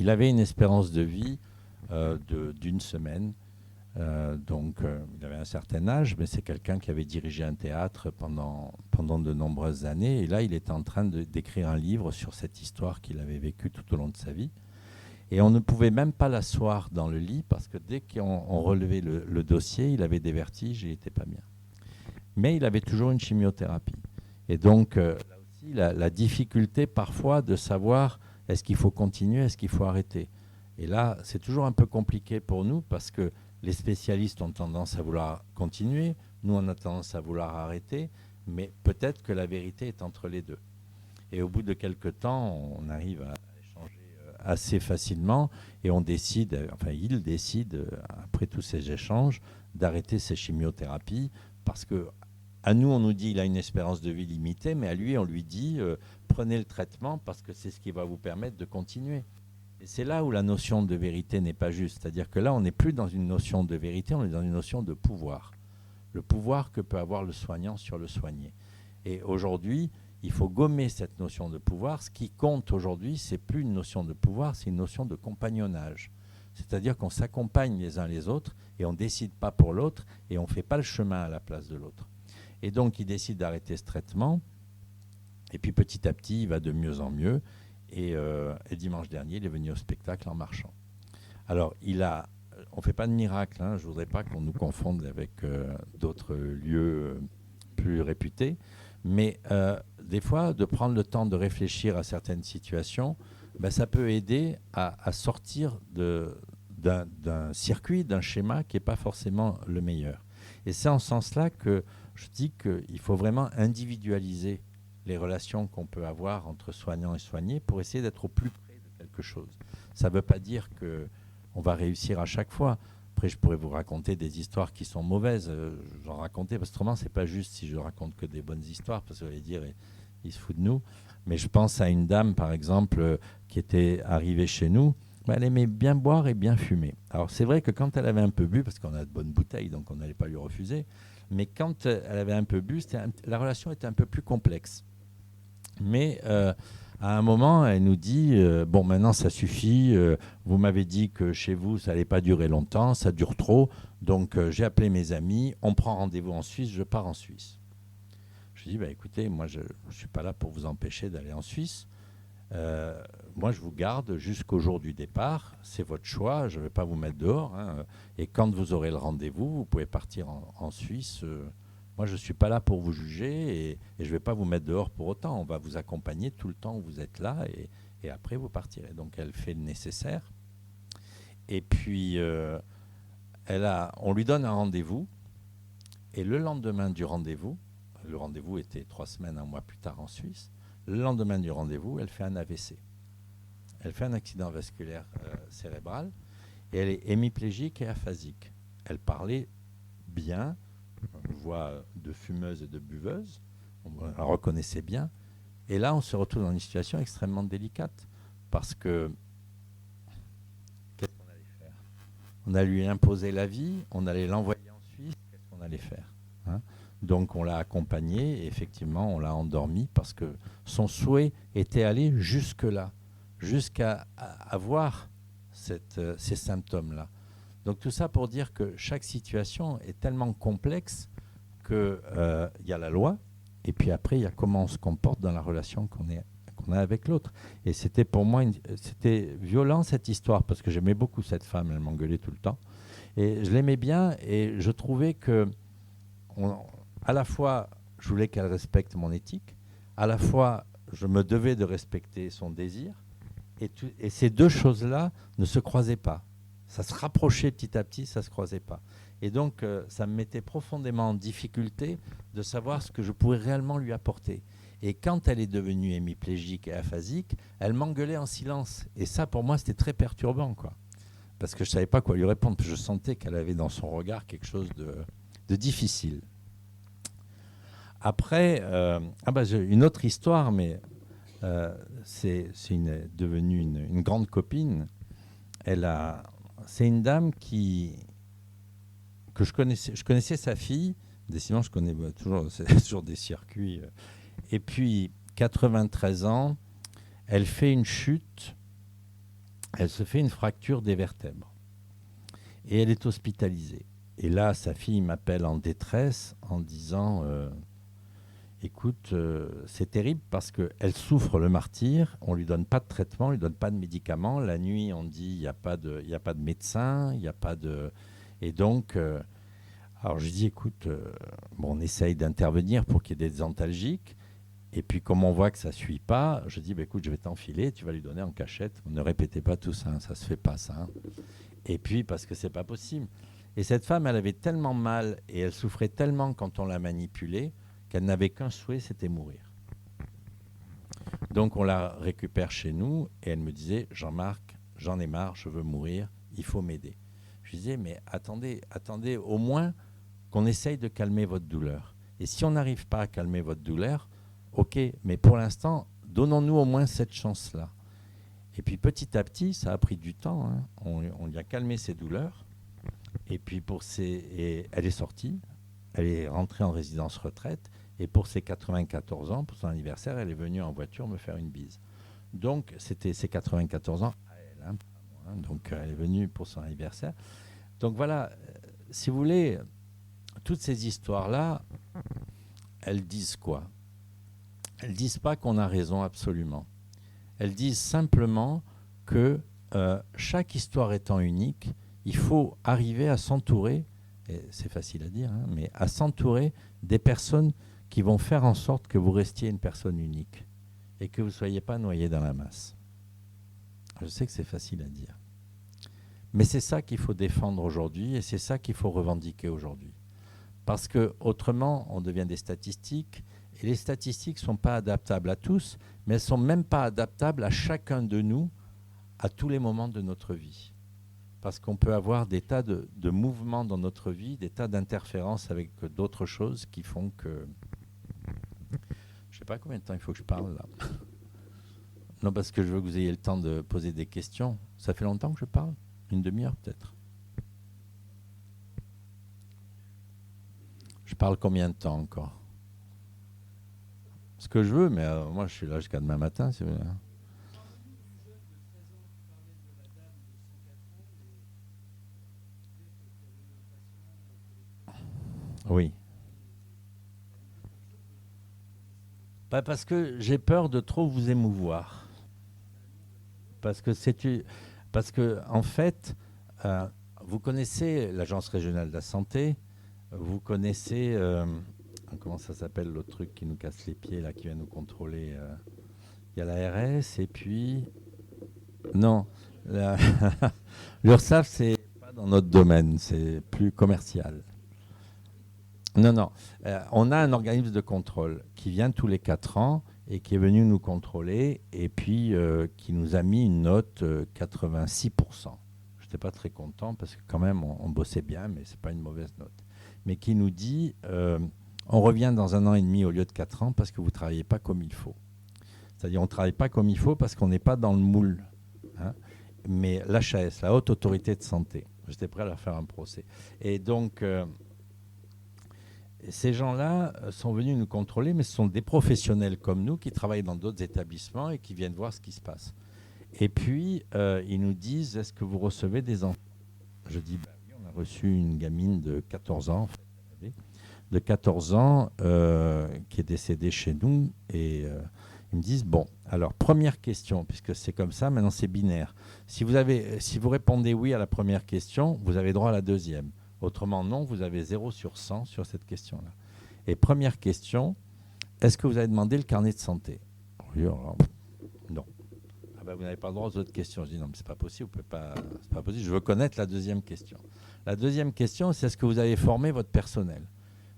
Il avait une espérance de vie d'une semaine. Il avait un certain âge, mais c'est quelqu'un qui avait dirigé un théâtre pendant de nombreuses années. Et là, il était en train d'écrire un livre sur cette histoire qu'il avait vécue tout au long de sa vie. Et on ne pouvait même pas l'asseoir dans le lit parce que dès qu'on relevait le dossier, il avait des vertiges et il n'était pas bien. Mais il avait toujours une chimiothérapie. Et donc, là aussi, la difficulté parfois de savoir est-ce qu'il faut continuer, est-ce qu'il faut arrêter. Et là, c'est toujours un peu compliqué pour nous parce que les spécialistes ont tendance à vouloir continuer, nous on a tendance à vouloir arrêter, mais peut-être que la vérité est entre les deux. Et au bout de quelques temps, on arrive à échanger assez facilement et il décide, après tous ces échanges, d'arrêter ses chimiothérapies parce que à nous, on nous dit qu'il a une espérance de vie limitée, mais à lui, on lui dit prenez le traitement parce que c'est ce qui va vous permettre de continuer. Et c'est là où la notion de vérité n'est pas juste. C'est-à-dire que là, on n'est plus dans une notion de vérité, on est dans une notion de pouvoir. Le pouvoir que peut avoir le soignant sur le soigné. Et aujourd'hui, il faut gommer cette notion de pouvoir. Ce qui compte aujourd'hui, c'est plus une notion de pouvoir, c'est une notion de compagnonnage. C'est-à-dire qu'on s'accompagne les uns les autres et on ne décide pas pour l'autre et on ne fait pas le chemin à la place de l'autre. Et donc, il décide d'arrêter ce traitement. Et puis, petit à petit, il va de mieux en mieux. Et dimanche dernier, il est venu au spectacle en marchant. Alors, on ne fait pas de miracle. Hein, je ne voudrais pas qu'on nous confonde avec d'autres lieux plus réputés. Mais des fois, de prendre le temps de réfléchir à certaines situations, ça peut aider à sortir d'un circuit, d'un schéma qui n'est pas forcément le meilleur. Et c'est en ce sens-là que je dis qu'il faut vraiment individualiser les relations qu'on peut avoir entre soignants et soignés pour essayer d'être au plus près de quelque chose. Ça ne veut pas dire qu'on va réussir à chaque fois. Après, je pourrais vous raconter des histoires qui sont mauvaises. J'en racontais, parce que autrement, ce n'est pas juste si je raconte que des bonnes histoires, parce que vous allez dire, il se fout de nous. Mais je pense à une dame, par exemple, qui était arrivée chez nous. Elle aimait bien boire et bien fumer. Alors, c'est vrai que quand elle avait un peu bu, parce qu'on a de bonnes bouteilles, donc on n'allait pas lui refuser, mais quand elle avait un peu bu, la relation était un peu plus complexe. Mais à un moment, elle nous dit bon, maintenant ça suffit. Vous m'avez dit que chez vous, ça n'allait pas durer longtemps, ça dure trop. Donc j'ai appelé mes amis, on prend rendez-vous en Suisse, je pars en Suisse. Je dis écoutez, moi je ne suis pas là pour vous empêcher d'aller en Suisse. Moi, je vous garde jusqu'au jour du départ. C'est votre choix. Je ne vais pas vous mettre dehors. Hein. Et quand vous aurez le rendez-vous, vous pouvez partir en Suisse. Moi, je ne suis pas là pour vous juger et je ne vais pas vous mettre dehors pour autant. On va vous accompagner tout le temps où vous êtes là et après, vous partirez. Donc, elle fait le nécessaire. Et puis, on lui donne un rendez-vous. Et le lendemain du rendez-vous, le rendez-vous était 3 semaines, 1 mois plus tard en Suisse, le lendemain du rendez-vous, elle fait un AVC. Elle fait un accident vasculaire cérébral et elle est hémiplégique et aphasique. Elle parlait bien, une voix de fumeuse et de buveuse, on la reconnaissait bien. Et là, on se retrouve dans une situation extrêmement délicate parce que qu'est-ce qu'on allait faire ? On allait lui imposer la vie, on allait l'envoyer en Suisse, qu'est-ce qu'on allait faire, hein ? Donc on l'a accompagné et effectivement on l'a endormi parce que son souhait était aller jusque-là, jusqu'à avoir ces symptômes-là. Donc tout ça pour dire que chaque situation est tellement complexe qu'il y a la loi et puis après il y a comment on se comporte dans la relation qu'on a avec l'autre. Et c'était pour moi, c'était violent cette histoire parce que j'aimais beaucoup cette femme, elle m'engueulait tout le temps. Et je l'aimais bien et je trouvais que à la fois, je voulais qu'elle respecte mon éthique, à la fois, je me devais de respecter son désir, et ces deux choses-là ne se croisaient pas. Ça se rapprochait petit à petit, ça ne se croisait pas. Et donc, ça me mettait profondément en difficulté de savoir ce que je pourrais réellement lui apporter. Et quand elle est devenue hémiplégique et aphasique, elle m'engueulait en silence. Et ça, pour moi, c'était très perturbant, quoi. Parce que je ne savais pas quoi lui répondre. Je sentais qu'elle avait dans son regard quelque chose de difficile. Après, j'ai une autre histoire, mais c'est devenue une grande copine. C'est une dame que je connaissais sa fille. Décidément, je connais c'est toujours des circuits. Et puis, 93 ans, elle fait une chute. Elle se fait une fracture des vertèbres. Et elle est hospitalisée. Et là, sa fille m'appelle en détresse en disant écoute, c'est terrible parce qu'elle souffre le martyre, on ne lui donne pas de traitement, on ne lui donne pas de médicaments. La nuit, on dit il n'y a pas de médecin, il n'y a pas de... Et donc, alors je dis écoute, on essaye d'intervenir pour qu'il y ait des antalgiques. Et puis, comme on voit que ça ne suit pas, je dis écoute, je vais t'enfiler, tu vas lui donner en cachette. Ne répétez pas tout ça, ça ne se fait pas ça. Et puis, parce que ce n'est pas possible. Et cette femme, elle avait tellement mal et elle souffrait tellement quand on la manipulait qu'elle n'avait qu'un souhait, c'était mourir. Donc, on la récupère chez nous et elle me disait Jean-Marc, j'en ai marre, je veux mourir, il faut m'aider. Je disais mais attendez, au moins qu'on essaye de calmer votre douleur. Et si on n'arrive pas à calmer votre douleur, ok, mais pour l'instant, donnons-nous au moins cette chance-là. Et puis petit à petit, ça a pris du temps. On lui a calmé ses douleurs. Et puis elle est sortie, elle est rentrée en résidence retraite. Et pour ses 94 ans, pour son anniversaire, elle est venue en voiture me faire une bise. Donc c'était ses 94 ans à elle. Donc elle est venue pour son anniversaire. Donc voilà, si vous voulez, toutes ces histoires-là, elles disent quoi ? Elles ne disent pas qu'on a raison absolument. Elles disent simplement que chaque histoire étant unique, il faut arriver à s'entourer, et c'est facile à dire, mais à s'entourer des personnes qui vont faire en sorte que vous restiez une personne unique et que vous ne soyez pas noyé dans la masse. Je sais que c'est facile à dire. Mais c'est ça qu'il faut défendre aujourd'hui et c'est ça qu'il faut revendiquer aujourd'hui. Parce qu'autrement, on devient des statistiques. Et les statistiques ne sont pas adaptables à tous, mais elles ne sont même pas adaptables à chacun de nous à tous les moments de notre vie. Parce qu'on peut avoir des tas de mouvements dans notre vie, des tas d'interférences avec d'autres choses qui font que... Je ne sais pas combien de temps il faut que je parle là. Non, parce que je veux que vous ayez le temps de poser des questions. Ça fait longtemps que je parle ? Une demi-heure peut-être ? Je parle combien de temps encore ? Ce que je veux, mais moi je suis là jusqu'à demain matin. Si vous voulez. Oui. Pas parce que j'ai peur de trop vous émouvoir. Parce que en fait, vous connaissez l'Agence régionale de la santé, vous connaissez... comment ça s'appelle l'autre truc qui nous casse les pieds, là, qui vient nous contrôler il y a l'ARS et puis... Non, l'URSSAF, c'est pas dans notre domaine, c'est plus commercial. Non. On a un organisme de contrôle qui vient tous les 4 ans et qui est venu nous contrôler et puis qui nous a mis une note 86%. Je n'étais pas très content parce que quand même, on bossait bien, mais ce n'est pas une mauvaise note. Mais qui nous dit... on revient dans 1 an et demi au lieu de 4 ans parce que vous ne travaillez pas comme il faut. C'est-à-dire on ne travaille pas comme il faut parce qu'on n'est pas dans le moule. Mais l'HAS, la Haute Autorité de Santé, j'étais prêt à leur faire un procès. Et donc, ces gens-là sont venus nous contrôler, mais ce sont des professionnels comme nous qui travaillent dans d'autres établissements et qui viennent voir ce qui se passe. Et puis, ils nous disent, est-ce que vous recevez des enfants ? Je dis, oui, on a reçu une gamine de 14 ans, en fait. De 14 ans qui est décédé chez nous et ils me disent bon, alors première question, puisque c'est comme ça, maintenant c'est binaire. Si vous répondez oui à la première question, vous avez droit à la deuxième. Autrement, non, vous avez 0 sur 100 sur cette question-là. Et première question, est-ce que vous avez demandé le carnet de santé? Oui, alors, non. Ah ben, vous n'avez pas le droit aux autres questions. Je dis non, mais c'est pas possible, vous pouvez pas, c'est pas possible. Je veux connaître la deuxième question. La deuxième question, c'est est-ce que vous avez formé votre personnel?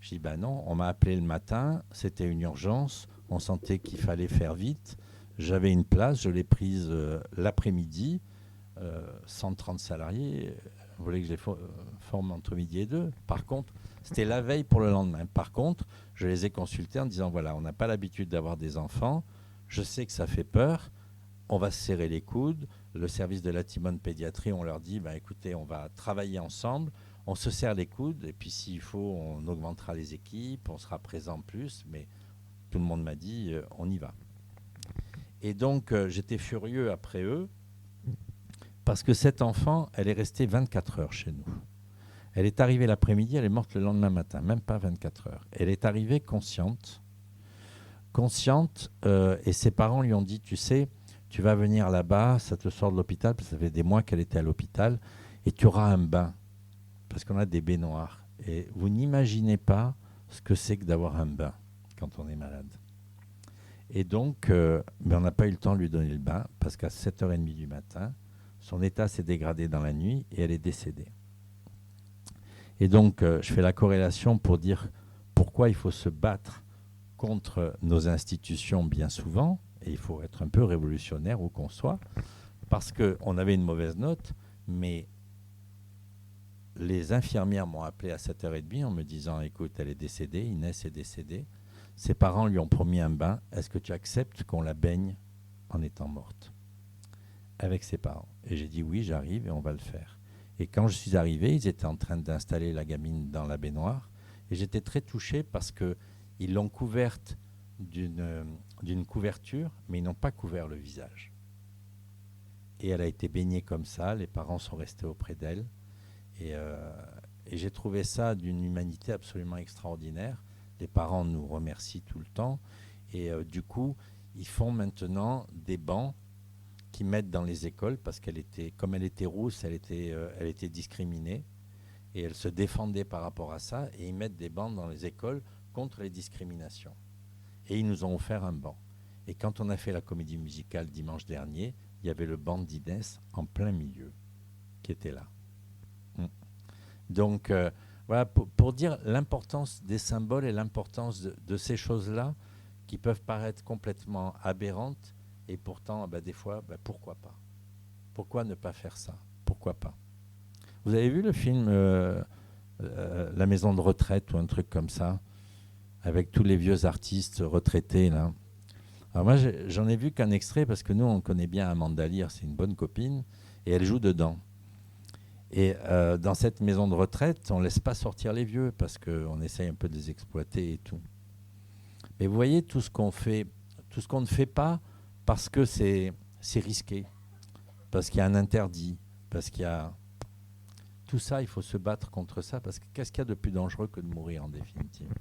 Je dis ben non, on m'a appelé le matin, c'était une urgence, on sentait qu'il fallait faire vite. J'avais une place, je l'ai prise l'après-midi, 130 salariés. Vous voulez que je les forme entre midi et 2? Par contre, c'était la veille pour le lendemain. Par contre, je les ai consultés en disant, voilà, on n'a pas l'habitude d'avoir des enfants, je sais que ça fait peur, on va se serrer les coudes. Le service de la Timone Pédiatrie, on leur dit, ben, écoutez, on va travailler ensemble, on se serre les coudes, et puis s'il faut, on augmentera les équipes, on sera présent plus, mais tout le monde m'a dit, on y va. Et donc, j'étais furieux après eux, parce que cette enfant, elle est restée 24 heures chez nous. Elle est arrivée l'après-midi, elle est morte le lendemain matin, même pas 24 heures. Elle est arrivée consciente, et ses parents lui ont dit, tu sais, tu vas venir là-bas, ça te sort de l'hôpital, parce que ça fait des mois qu'elle était à l'hôpital, et tu auras un bain, parce qu'on a des baignoires. Et vous n'imaginez pas ce que c'est que d'avoir un bain quand on est malade. Et donc, on n'a pas eu le temps de lui donner le bain, parce qu'à 7h30 du matin, son état s'est dégradé dans la nuit et elle est décédée. Et donc, je fais la corrélation pour dire pourquoi il faut se battre contre nos institutions bien souvent, et il faut être un peu révolutionnaire où qu'on soit, parce qu'on avait une mauvaise note, mais les infirmières m'ont appelé à 7h30 en me disant, écoute, elle est décédée, Inès est décédée, ses parents lui ont promis un bain, est-ce que tu acceptes qu'on la baigne en étant morte? Avec ses parents. Et j'ai dit oui, j'arrive et on va le faire. Et quand je suis arrivé, ils étaient en train d'installer la gamine dans la baignoire. Et j'étais très touché parce qu'ils l'ont couverte d'une couverture, mais ils n'ont pas couvert le visage. Et elle a été baignée comme ça, les parents sont restés auprès d'elle. Et j'ai trouvé ça d'une humanité absolument extraordinaire. Les parents nous remercient tout le temps. Et du coup, ils font maintenant des bancs qui mettent dans les écoles parce comme elle était rousse, elle était discriminée et elle se défendait par rapport à ça, et ils mettent des bancs dans les écoles contre les discriminations. Et ils nous ont offert un banc. Et quand on a fait la comédie musicale dimanche dernier, il y avait le banc d'Inès en plein milieu qui était là. Donc voilà, pour dire l'importance des symboles et l'importance de ces choses-là qui peuvent paraître complètement aberrantes. Et pourtant, des fois, pourquoi pas? Pourquoi ne pas faire ça? Pourquoi pas? Vous avez vu le film La maison de retraite ou un truc comme ça, avec tous les vieux artistes retraités là? Alors moi, j'en ai vu qu'un extrait parce que nous, on connaît bien Amanda Lear, c'est une bonne copine, et elle joue dedans. Et dans cette maison de retraite, on ne laisse pas sortir les vieux parce qu'on essaye un peu de les exploiter et tout. Mais vous voyez, tout ce qu'on ne fait pas, parce que c'est risqué, parce qu'il y a un interdit, parce qu'il y a... Tout ça, il faut se battre contre ça, parce que qu'est-ce qu'il y a de plus dangereux que de mourir en définitive?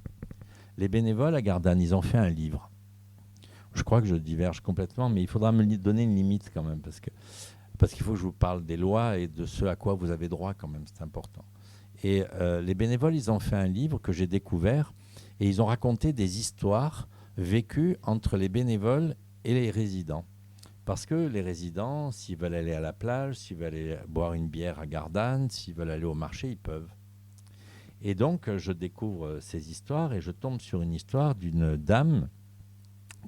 Les bénévoles à Gardanne, ils ont fait un livre. Je crois que je diverge complètement, mais il faudra me donner une limite quand même, parce qu'il faut que je vous parle des lois et de ce à quoi vous avez droit quand même, c'est important. Et les bénévoles, ils ont fait un livre que j'ai découvert, et ils ont raconté des histoires vécues entre les bénévoles et les résidents. Parce que les résidents, s'ils veulent aller à la plage, s'ils veulent aller boire une bière à Gardanne, s'ils veulent aller au marché, ils peuvent. Et donc, je découvre ces histoires et je tombe sur une histoire d'une dame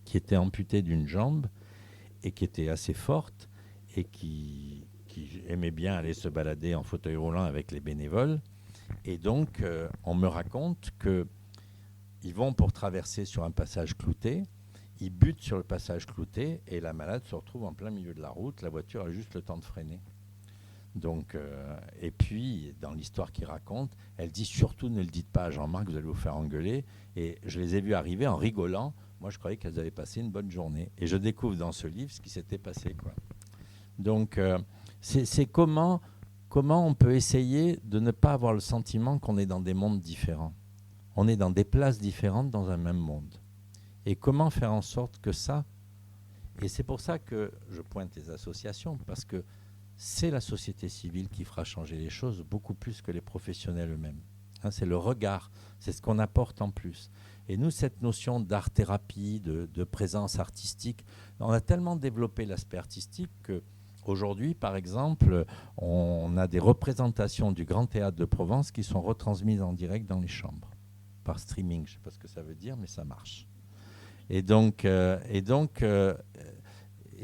qui était amputée d'une jambe et qui était assez forte et qui aimait bien aller se balader en fauteuil roulant avec les bénévoles. Et donc, on me raconte qu'ils vont pour traverser sur un passage clouté. Ils butent sur le passage clouté et la malade se retrouve en plein milieu de la route. La voiture a juste le temps de freiner. Donc, et puis, dans l'histoire qu'il raconte, elle dit surtout ne le dites pas à Jean-Marc, vous allez vous faire engueuler. Et je les ai vus arriver en rigolant. Moi, je croyais qu'elles avaient passé une bonne journée. Et je découvre dans ce livre ce qui s'était passé, quoi. Donc, c'est comment on peut essayer de ne pas avoir le sentiment qu'on est dans des mondes différents. On est dans des places différentes dans un même monde. Et comment faire en sorte que ça... Et c'est pour ça que je pointe les associations, parce que c'est la société civile qui fera changer les choses beaucoup plus que les professionnels eux-mêmes. Hein, c'est le regard, c'est ce qu'on apporte en plus. Et nous, cette notion d'art-thérapie, de présence artistique, on a tellement développé l'aspect artistique qu'aujourd'hui, par exemple, on a des représentations du Grand Théâtre de Provence qui sont retransmises en direct dans les chambres, par streaming. Je ne sais pas ce que ça veut dire, mais ça marche. Et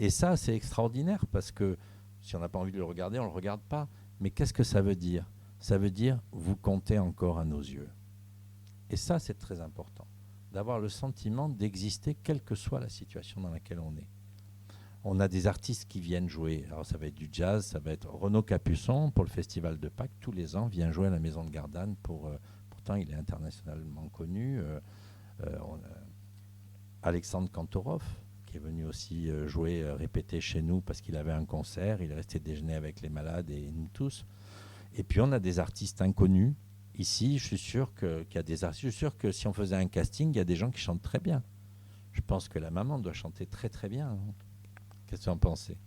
ça, c'est extraordinaire parce que si on n'a pas envie de le regarder, on ne le regarde pas. Mais qu'est-ce que ça veut dire ? Ça veut dire vous comptez encore à nos yeux. Et ça, c'est très important, d'avoir le sentiment d'exister quelle que soit la situation dans laquelle on est. On a des artistes qui viennent jouer. Alors ça va être du jazz, ça va être Renaud Capuçon pour le Festival de Pâques. Tous les ans, vient jouer à la Maison de Gardanne. Pourtant, il est internationalement connu. Alexandre Kantorov, qui est venu aussi répéter chez nous parce qu'il avait un concert. Il est resté déjeuner avec les malades et nous tous. Et puis, on a des artistes inconnus. Ici, je suis sûr qu'il y a des artistes. Je suis sûr que si on faisait un casting, il y a des gens qui chantent très bien. Je pense que la maman doit chanter très, très bien. Qu'est-ce que vous en pensez ?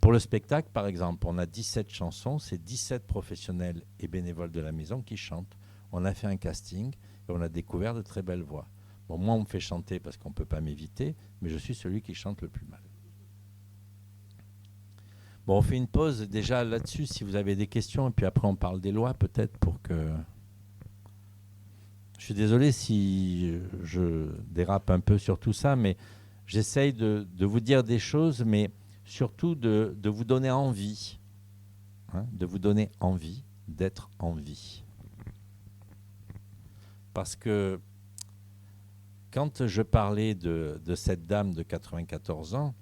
Pour le spectacle, par exemple, on a 17 chansons. C'est 17 professionnels et bénévoles de la maison qui chantent. On a fait un casting et on a découvert de très belles voix. Bon, moi, on me fait chanter parce qu'on ne peut pas m'éviter, mais je suis celui qui chante le plus mal. Bon, on fait une pause déjà là-dessus, si vous avez des questions, et puis après on parle des lois, peut-être, pour que... Je suis désolé si je dérape un peu sur tout ça, mais j'essaye de vous dire des choses, mais surtout de vous donner envie, hein, de vous donner envie d'être en vie. Parce que quand je parlais de cette dame de 94 ans,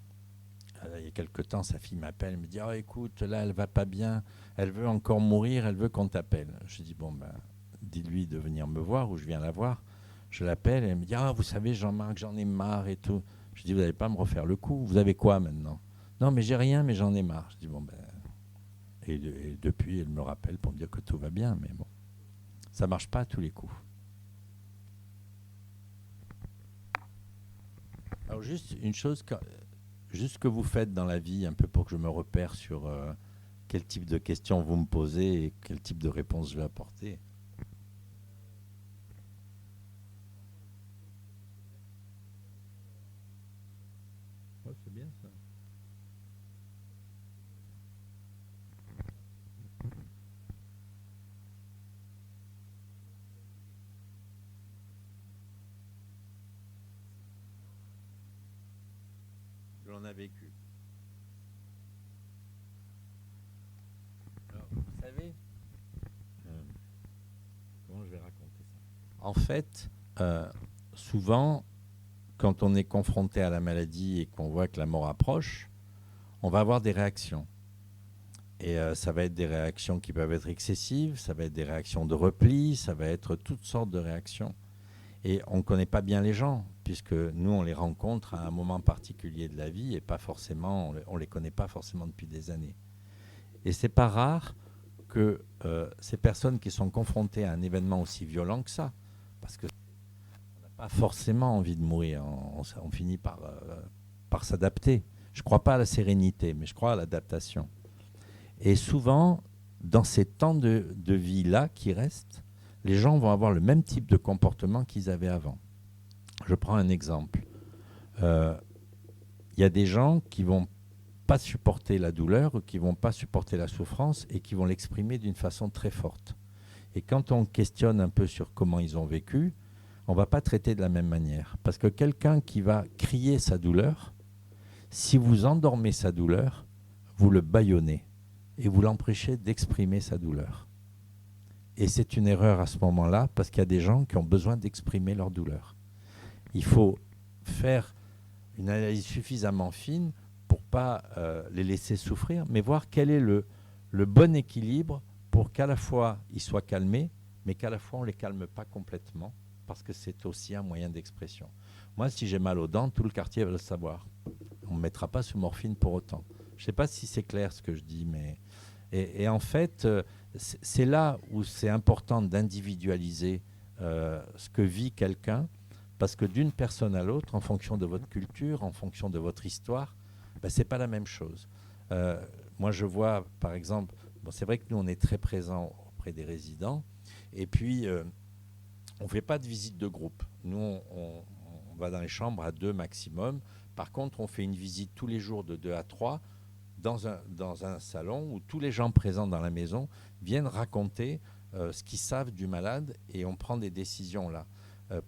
il y a quelque temps, sa fille m'appelle, elle me dit « Oh, écoute, là, elle va pas bien, elle veut encore mourir, elle veut qu'on t'appelle. » Je dis « Bon, ben, dis-lui de venir me voir ou je viens la voir. » Je l'appelle et elle me dit « Ah, vous savez, Jean-Marc, j'en ai marre et tout. » Je dis « Vous n'allez pas me refaire le coup, vous avez quoi maintenant ?»« Non, mais j'ai rien, mais j'en ai marre. » Je dis « Bon, ben... » Et depuis, elle me rappelle pour me dire que tout va bien, mais bon, ça ne marche pas à tous les coups. Alors, juste une chose... Juste ce que vous faites dans la vie, un peu pour que je me repère sur quel type de questions vous me posez et quel type de réponse je vais apporter. Ouais, c'est bien ça. On a vécu. Alors, vous savez, comment je vais raconter ça ? En fait, souvent, quand on est confronté à la maladie et qu'on voit que la mort approche, on va avoir des réactions. Et ça va être des réactions qui peuvent être excessives, ça va être des réactions de repli, ça va être toutes sortes de réactions. Et on ne connaît pas bien les gens, puisque nous, on les rencontre à un moment particulier de la vie et pas forcément, on ne les connaît pas forcément depuis des années. Et ce n'est pas rare que ces personnes qui sont confrontées à un événement aussi violent que ça, parce qu'on n'a pas forcément envie de mourir, on finit par s'adapter. Je ne crois pas à la sérénité, mais je crois à l'adaptation. Et souvent, dans ces temps de vie-là qui restent, les gens vont avoir le même type de comportement qu'ils avaient avant. Je prends un exemple. Il y a des gens qui ne vont pas supporter la douleur, qui ne vont pas supporter la souffrance et qui vont l'exprimer d'une façon très forte. Et quand on questionne un peu sur comment ils ont vécu, on ne va pas traiter de la même manière. Parce que quelqu'un qui va crier sa douleur, si vous endormez sa douleur, vous le bâillonnez et vous l'empêchez d'exprimer sa douleur. Et c'est une erreur à ce moment-là, parce qu'il y a des gens qui ont besoin d'exprimer leur douleur. Il faut faire une analyse suffisamment fine pour ne pas les laisser souffrir, mais voir quel est le bon équilibre pour qu'à la fois ils soient calmés, mais qu'à la fois on ne les calme pas complètement, parce que c'est aussi un moyen d'expression. Moi, si j'ai mal aux dents, tout le quartier va le savoir. On ne me mettra pas sous morphine pour autant. Je ne sais pas si c'est clair ce que je dis, mais... Et en fait, c'est là où c'est important d'individualiser ce que vit quelqu'un, parce que d'une personne à l'autre, en fonction de votre culture, en fonction de votre histoire, ben, ce n'est pas la même chose. moi, je vois, par exemple, bon, c'est vrai que nous, on est très présents auprès des résidents. Et puis, on ne fait pas de visite de groupe. Nous, on va dans les chambres à 2 maximum. Par contre, on fait une visite tous les jours de 2 à 3 dans un salon où tous les gens présents dans la maison viennent raconter ce qu'ils savent du malade et on prend des décisions là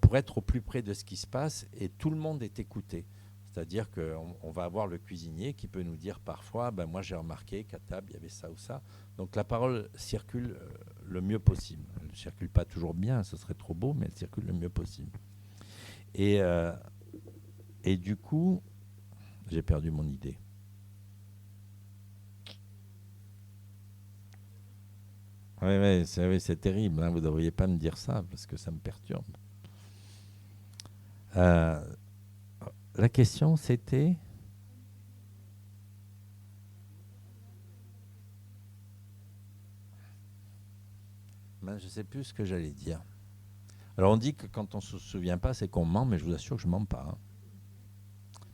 pour être au plus près de ce qui se passe et tout le monde est écouté. C'est-à-dire qu'on va avoir le cuisinier qui peut nous dire parfois, ben moi j'ai remarqué qu'à table il y avait ça ou ça. Donc la parole circule le mieux possible. Elle ne circule pas toujours bien, ce serait trop beau, mais elle circule le mieux possible. Et du coup, j'ai perdu mon idée. Oui, c'est terrible, hein, vous ne devriez pas me dire ça parce que ça me perturbe. La question, c'était... Ben, je ne sais plus ce que j'allais dire. Alors, on dit que quand on ne se souvient pas, c'est qu'on ment, mais je vous assure que je ne mens pas. Hein.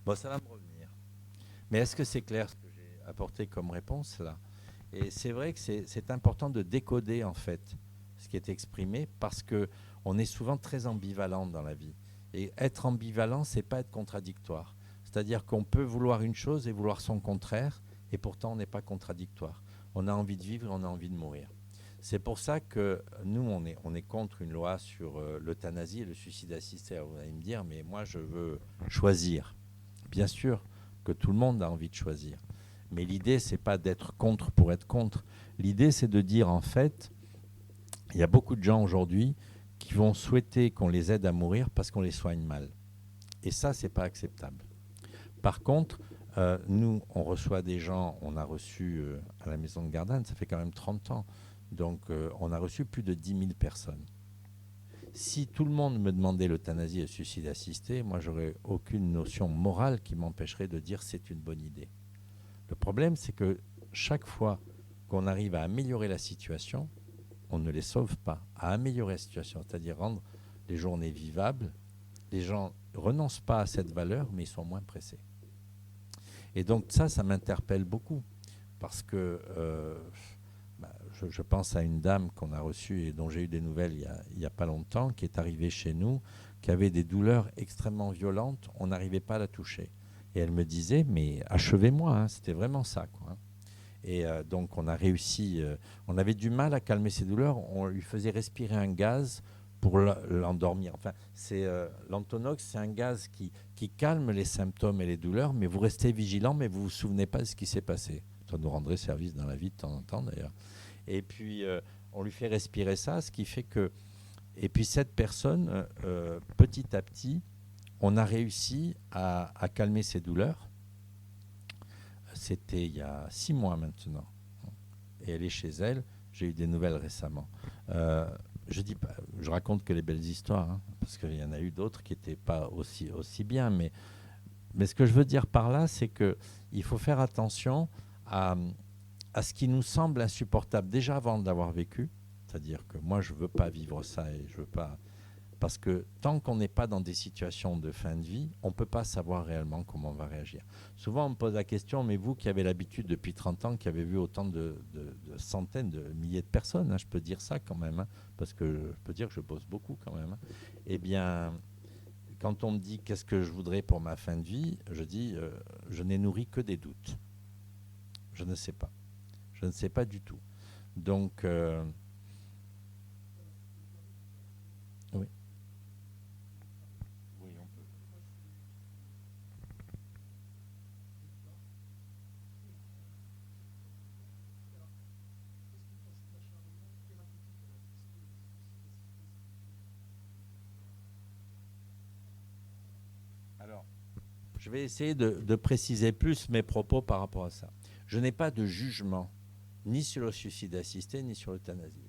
Bon, ça va me revenir. Mais est-ce que c'est clair ce que j'ai apporté comme réponse là? Et c'est vrai que c'est important de décoder, en fait, ce qui est exprimé, parce qu'on est souvent très ambivalent dans la vie. Et être ambivalent, c'est pas être contradictoire. C'est-à-dire qu'on peut vouloir une chose et vouloir son contraire, et pourtant on n'est pas contradictoire. On a envie de vivre et on a envie de mourir. C'est pour ça que nous, on est contre une loi sur l'euthanasie et le suicide assisté. Alors vous allez me dire, mais moi, je veux choisir. Bien sûr que tout le monde a envie de choisir. Mais l'idée, c'est pas d'être contre pour être contre. L'idée, c'est de dire, en fait, il y a beaucoup de gens aujourd'hui qui vont souhaiter qu'on les aide à mourir parce qu'on les soigne mal. Et ça, c'est pas acceptable. Par contre, nous, on reçoit des gens, on a reçu à la maison de Gardanne, ça fait quand même 30 ans, donc on a reçu plus de 10 000 personnes. Si tout le monde me demandait l'euthanasie et le suicide assisté, moi, j'aurais aucune notion morale qui m'empêcherait de dire c'est une bonne idée. Le problème, c'est que chaque fois qu'on arrive à améliorer la situation, on ne les sauve pas. À améliorer la situation, c'est-à-dire rendre les journées vivables, les gens ne renoncent pas à cette valeur, mais ils sont moins pressés. Et donc ça m'interpelle beaucoup, parce que je pense à une dame qu'on a reçue et dont j'ai eu des nouvelles il n'y a pas longtemps, qui est arrivée chez nous, qui avait des douleurs extrêmement violentes, on n'arrivait pas à la toucher. Et elle me disait, mais achevez-moi, hein, c'était vraiment ça, quoi. Et donc on a réussi, on avait du mal à calmer ses douleurs, on lui faisait respirer un gaz pour l'endormir. Enfin, l'Antonox, c'est un gaz qui calme les symptômes et les douleurs, mais vous restez vigilant, mais vous ne vous souvenez pas de ce qui s'est passé. Ça nous rendrait service dans la vie de temps en temps, d'ailleurs. Et puis, on lui fait respirer ça, ce qui fait que... Et puis, cette personne, petit à petit, on a réussi à calmer ses douleurs. C'était il y a 6 mois maintenant. Et elle est chez elle. J'ai eu des nouvelles récemment. Je raconte que les belles histoires, hein, parce qu'il y en a eu d'autres qui n'étaient pas aussi bien. Mais ce que je veux dire par là, c'est qu'il faut faire attention à ce qui nous semble insupportable déjà avant d'avoir vécu. C'est-à-dire que moi, je ne veux pas vivre ça et je veux pas... Parce que tant qu'on n'est pas dans des situations de fin de vie, on ne peut pas savoir réellement comment on va réagir. Souvent, on me pose la question, mais vous qui avez l'habitude depuis 30 ans, qui avez vu autant de centaines, de milliers de personnes, hein, je peux dire ça quand même, hein, parce que je peux dire que je bosse beaucoup quand même. Hein, eh bien, quand on me dit qu'est-ce que je voudrais pour ma fin de vie, je dis, je n'ai nourri que des doutes. Je ne sais pas. Je ne sais pas du tout. Donc... oui. Alors, je vais essayer de préciser plus mes propos par rapport à ça. Je n'ai pas de jugement ni sur le suicide assisté, ni sur l'euthanasie.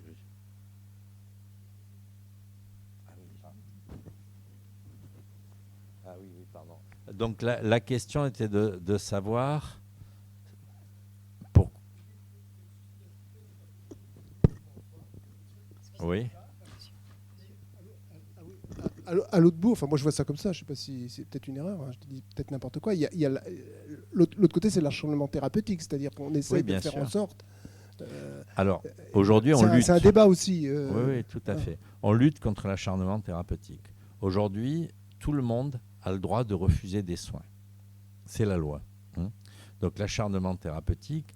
Ah oui, pardon. Donc la question était de savoir... Pour... Oui. à l'autre bout, enfin moi je vois ça comme ça, je ne sais pas si c'est peut-être une erreur, hein, je te dis peut-être n'importe quoi. Il y a l'autre côté, c'est l'acharnement thérapeutique, c'est-à-dire qu'on essaie de faire en sorte. Alors, aujourd'hui, on lutte. C'est un débat aussi. Oui, tout à fait. On lutte contre l'acharnement thérapeutique. Aujourd'hui, tout le monde a le droit de refuser des soins. C'est la loi. Donc l'acharnement thérapeutique,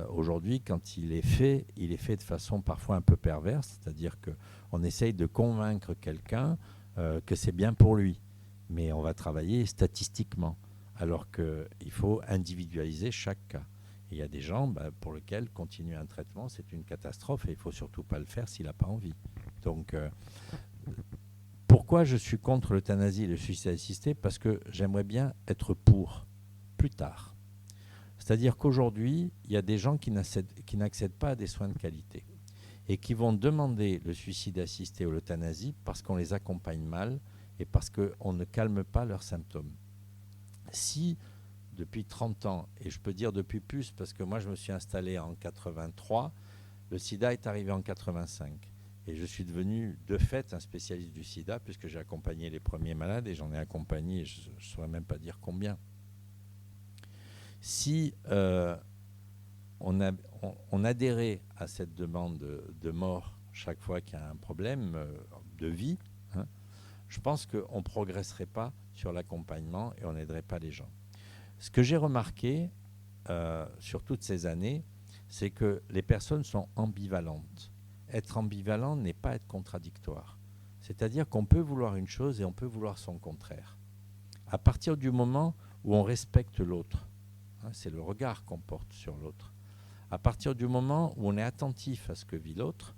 aujourd'hui, quand il est fait de façon parfois un peu perverse, c'est-à-dire qu'on essaye de convaincre quelqu'un que c'est bien pour lui. Mais on va travailler statistiquement, alors qu'il faut individualiser chaque cas. Et il y a des gens pour lesquels continuer un traitement, c'est une catastrophe et il ne faut surtout pas le faire s'il n'a pas envie. Donc, pourquoi je suis contre l'euthanasie et le suicide assisté ? Parce que j'aimerais bien être pour, plus tard. C'est-à-dire qu'aujourd'hui, il y a des gens qui n'accèdent pas à des soins de qualité et qui vont demander le suicide assisté ou l'euthanasie parce qu'on les accompagne mal et parce qu'on ne calme pas leurs symptômes. Si, depuis 30 ans, et je peux dire depuis plus parce que moi je me suis installé en 83, le sida est arrivé en 85. Et je suis devenu de fait un spécialiste du sida puisque j'ai accompagné les premiers malades et j'en ai accompagné, je ne saurais même pas dire combien. Si on adhérait à cette demande de mort chaque fois qu'il y a un problème de vie, je pense qu'on ne progresserait pas sur l'accompagnement et on n'aiderait pas les gens. Ce que j'ai remarqué sur toutes ces années, c'est que les personnes sont ambivalentes. Être ambivalent n'est pas être contradictoire. C'est-à-dire qu'on peut vouloir une chose et on peut vouloir son contraire. À partir du moment où on respecte l'autre, c'est le regard qu'on porte sur l'autre. À partir du moment où on est attentif à ce que vit l'autre,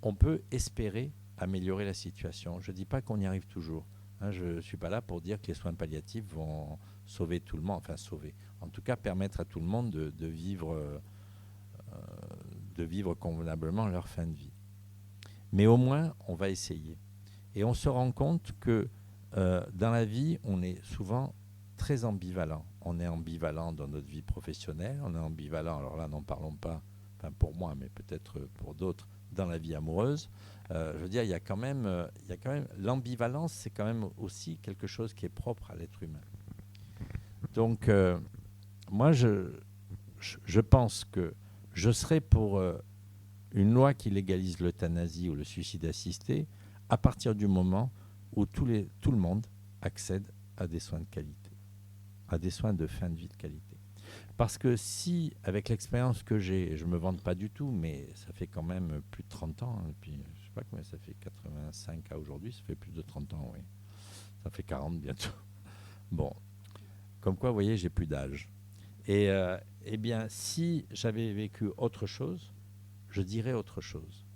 on peut espérer améliorer la situation. Je ne dis pas qu'on y arrive toujours. Je ne suis pas là pour dire que les soins palliatifs vont sauver tout le monde, enfin sauver, en tout cas permettre à tout le monde de vivre convenablement leur fin de vie. Mais au moins, on va essayer. Et on se rend compte que dans la vie, on est souvent très ambivalent. On est ambivalent dans notre vie professionnelle, on est ambivalent, alors là, n'en parlons pas, enfin pour moi, mais peut-être pour d'autres, dans la vie amoureuse. Je veux dire, il y a quand même l'ambivalence, c'est quand même aussi quelque chose qui est propre à l'être humain. Donc, moi, je pense que je serais pour une loi qui légalise l'euthanasie ou le suicide assisté à partir du moment où tout le monde accède à des soins de qualité, à des soins de fin de vie de qualité. Parce que si, avec l'expérience que j'ai, je ne me vante pas du tout, mais ça fait quand même plus de 30 ans, et puis je ne sais pas combien ça fait, 85 à aujourd'hui, ça fait plus de 30 ans, oui. Ça fait 40 bientôt. Bon, comme quoi, vous voyez, j'ai plus d'âge. Et eh bien, si j'avais vécu autre chose, je dirais autre chose.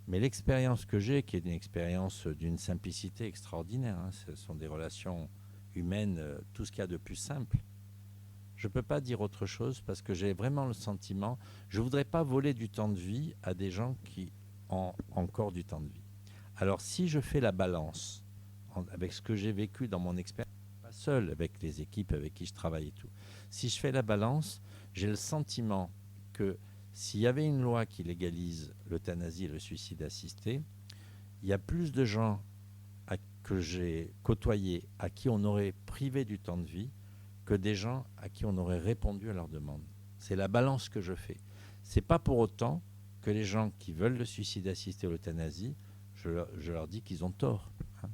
Mais l'expérience que j'ai, qui est une expérience d'une simplicité extraordinaire, ce sont des relations humaines, tout ce qu'il y a de plus simple, je ne peux pas dire autre chose parce que j'ai vraiment le sentiment, je ne voudrais pas voler du temps de vie à des gens qui ont encore du temps de vie. Alors si je fais la balance avec ce que j'ai vécu dans mon expérience, pas seul, avec les équipes avec qui je travaille et tout, si je fais la balance, j'ai le sentiment que s'il y avait une loi qui légalise l'euthanasie et le suicide assisté, il y a plus de gens que j'ai côtoyés, à qui on aurait privé du temps de vie, que des gens à qui on aurait répondu à leurs demandes. C'est la balance que je fais. Ce n'est pas pour autant que les gens qui veulent le suicide assisté ou l'euthanasie, je leur dis qu'ils ont tort.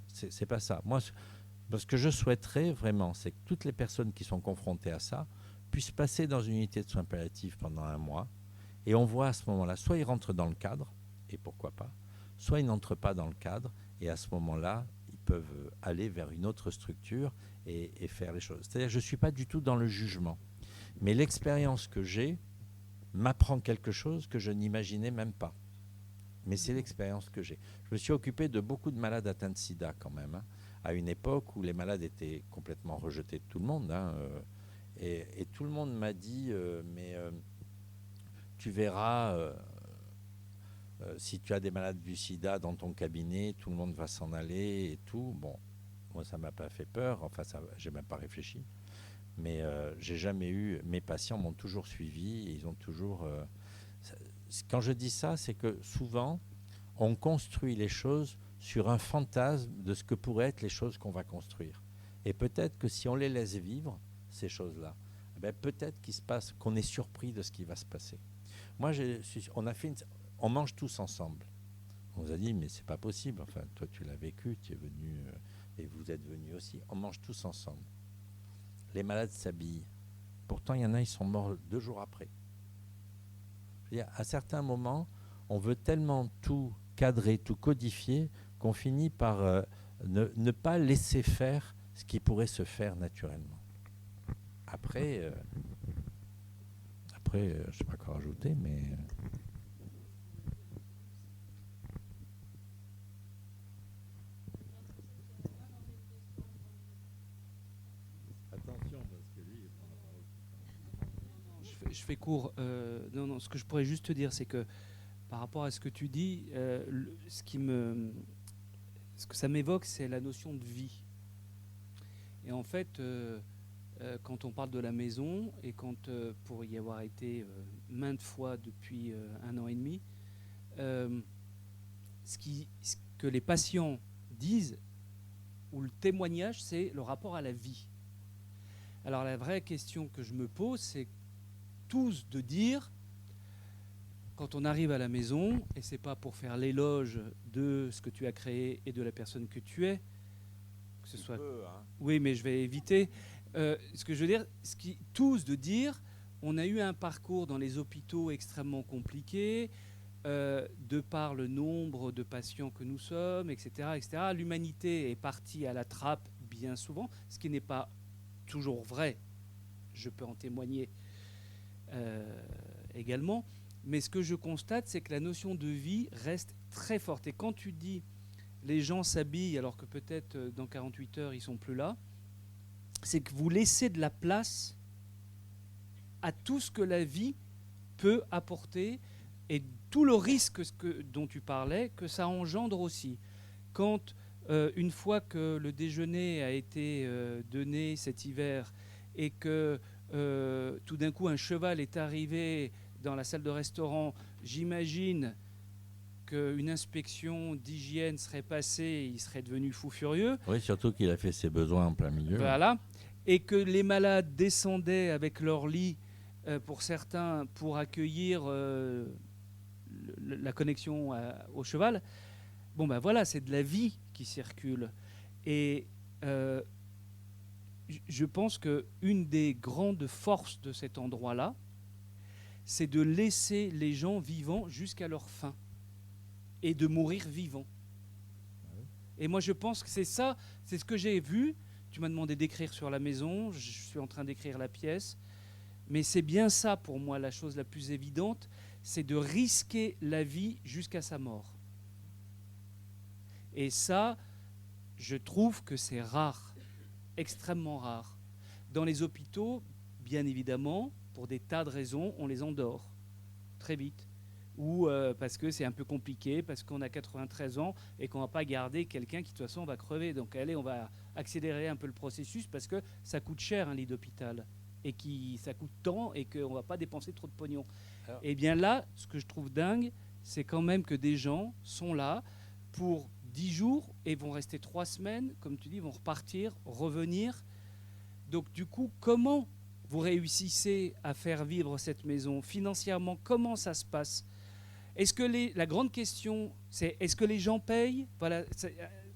C'est pas ça. Moi, ce que je souhaiterais vraiment, c'est que toutes les personnes qui sont confrontées à ça puissent passer dans une unité de soins palliatifs pendant 1 mois, et on voit à ce moment-là, soit ils rentrent dans le cadre, et pourquoi pas, soit ils n'entrent pas dans le cadre, et à ce moment-là, ils peuvent aller vers une autre structure et faire les choses. C'est-à-dire que je ne suis pas du tout dans le jugement. Mais l'expérience que j'ai m'apprend quelque chose que je n'imaginais même pas. Mais c'est l'expérience que j'ai. Je me suis occupé de beaucoup de malades atteints de sida quand même, à une époque où les malades étaient complètement rejetés de tout le monde. Et tout le monde m'a dit, tu verras, si tu as des malades du sida dans ton cabinet, tout le monde va s'en aller et tout. Bon, moi, ça ne m'a pas fait peur. Enfin, je n'ai même pas réfléchi. Mais j'ai jamais eu... Mes patients m'ont toujours suivi. Et ils ont toujours... quand je dis ça, c'est que souvent, on construit les choses sur un fantasme de ce que pourraient être les choses qu'on va construire. Et peut-être que si on les laisse vivre, ces choses-là, peut-être qu'on est surpris de ce qui va se passer. Moi, on mange tous ensemble. On nous a dit, mais c'est pas possible. Enfin, toi, tu l'as vécu, tu es venu, et vous êtes venus aussi. On mange tous ensemble. Les malades s'habillent. Pourtant, il y en a, ils sont morts 2 jours après. Je veux dire, à certains moments, on veut tellement tout cadrer, tout codifier, qu'on finit par ne pas laisser faire ce qui pourrait se faire naturellement. Après, je ne sais pas quoi rajouter, mais... Attention, parce que lui, il prend la parole. Je fais court. Non, ce que je pourrais juste te dire, c'est que par rapport à ce que tu dis, ce que ça m'évoque, c'est la notion de vie. Et en fait, quand on parle de la maison, et quand, pour y avoir été maintes fois depuis 1 an et demi, ce que les patients disent, ou le témoignage, c'est le rapport à la vie. Alors la vraie question que je me pose, c'est tous de dire, quand on arrive à la maison, et c'est pas pour faire l'éloge de ce que tu as créé et de la personne que tu es, que ce soit... Oui, mais je vais éviter. Ce que je veux dire, tous de dire, on a eu un parcours dans les hôpitaux extrêmement compliqué, de par le nombre de patients que nous sommes, etc., etc. L'humanité est partie à la trappe bien souvent, ce qui n'est pas toujours vrai. Je peux en témoigner également. Mais ce que je constate, c'est que la notion de vie reste très forte. Et quand tu dis les gens s'habillent alors que peut-être dans 48 heures ils ne sont plus là, c'est que vous laissez de la place à tout ce que la vie peut apporter et tout le risque dont tu parlais, que ça engendre aussi. Quand, une fois que le déjeuner a été donné cet hiver et que tout d'un coup un cheval est arrivé dans la salle de restaurant, j'imagine qu'une inspection d'hygiène serait passée, il serait devenu fou furieux. Oui, surtout qu'il a fait ses besoins en plein milieu. Voilà. Et que les malades descendaient avec leur lit, pour certains, pour accueillir la connexion au cheval. Bon, ben voilà, c'est de la vie qui circule. Et je pense qu'une des grandes forces de cet endroit-là, c'est de laisser les gens vivants jusqu'à leur fin et de mourir vivants. Et moi, je pense que c'est ça, c'est ce que j'ai vu. Tu m'as demandé d'écrire sur la maison, je suis en train d'écrire la pièce. Mais c'est bien ça, pour moi, la chose la plus évidente, c'est de risquer la vie jusqu'à sa mort. Et ça, je trouve que c'est rare, extrêmement rare. Dans les hôpitaux, bien évidemment, pour des tas de raisons, on les endort très vite. Ou parce que c'est un peu compliqué, parce qu'on a 93 ans et qu'on ne va pas garder quelqu'un qui de toute façon va crever. Donc allez, on va accélérer un peu le processus parce que ça coûte cher un lit d'hôpital et ça coûte tant et qu'on ne va pas dépenser trop de pognon. Et bien là, ce que je trouve dingue, c'est quand même que des gens sont là pour 10 jours et vont rester 3 semaines, comme tu dis, vont repartir, revenir. Donc du coup, comment vous réussissez à faire vivre cette maison financièrement? Comment ça se passe? Est-ce que la grande question, c'est est-ce que les gens payent? Voilà,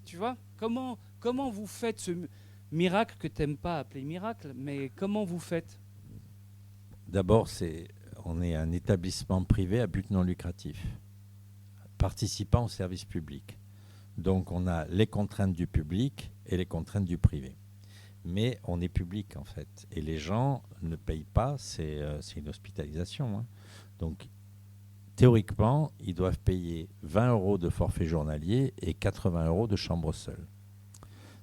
tu vois, comment vous faites ce miracle que tu n'aimes pas appeler miracle, mais comment vous faites? D'abord, on est un établissement privé à but non lucratif, participant au service public. Donc, on a les contraintes du public et les contraintes du privé. Mais on est public, en fait. Et les gens ne payent pas, c'est une hospitalisation. Hein. Donc, théoriquement, ils doivent payer 20 € de forfait journalier et 80 € de chambre seule.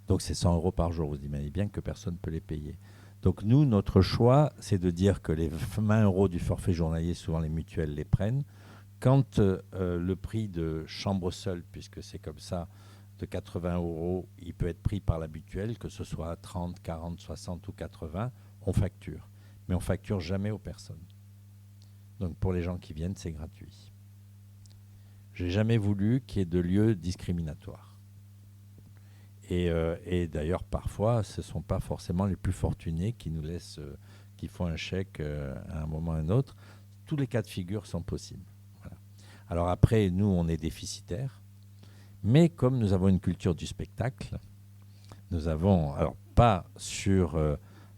Donc, c'est 100 € par jour. Vous imaginez bien que personne ne peut les payer. Donc, nous, notre choix, c'est de dire que les 20 € du forfait journalier, souvent les mutuelles les prennent. Quand le prix de chambre seule, puisque c'est comme ça, de 80 €, il peut être pris par la mutuelle, que ce soit 30, 40, 60 ou 80, on facture. Mais on ne facture jamais aux personnes. Donc pour les gens qui viennent, c'est gratuit. Je n'ai jamais voulu qu'il y ait de lieu discriminatoire. Et d'ailleurs, parfois, ce ne sont pas forcément les plus fortunés qui nous laissent, qui font un chèque à un moment ou à un autre. Tous les cas de figure sont possibles. Voilà. Alors après, nous, on est déficitaires. Mais comme nous avons une culture du spectacle, nous avons, alors pas sur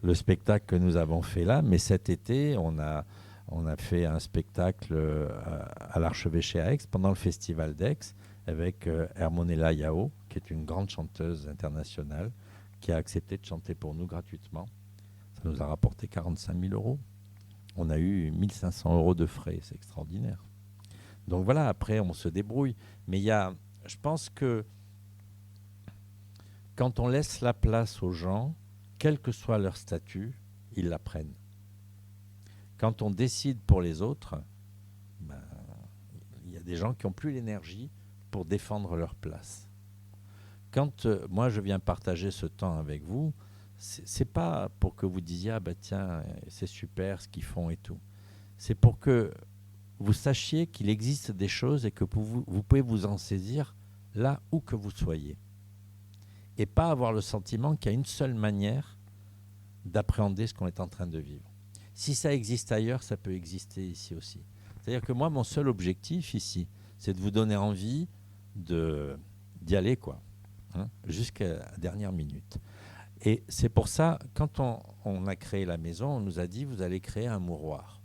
le spectacle que nous avons fait là, mais cet été, on a fait un spectacle à l'Archevêché à Aix, pendant le festival d'Aix, avec Hermonella Yao, qui est une grande chanteuse internationale, qui a accepté de chanter pour nous gratuitement. Ça nous a rapporté 45 000 €. On a eu 1 500 € de frais, c'est extraordinaire. Donc voilà, après, on se débrouille. Mais je pense que quand on laisse la place aux gens, quel que soit leur statut, ils la prennent. Quand on décide pour les autres, il y a des gens qui n'ont plus l'énergie pour défendre leur place. Quand moi je viens partager ce temps avec vous, c'est pas pour que vous disiez ah ben tiens c'est super ce qu'ils font et tout. C'est pour que vous sachiez qu'il existe des choses et que vous pouvez vous en saisir là où que vous soyez. Et pas avoir le sentiment qu'il y a une seule manière d'appréhender ce qu'on est en train de vivre. Si ça existe ailleurs, ça peut exister ici aussi. C'est-à-dire que moi, mon seul objectif ici, c'est de vous donner envie d'y aller, quoi, hein, jusqu'à la dernière minute. Et c'est pour ça, quand on a créé la maison, on nous a dit, vous allez créer un mouroir.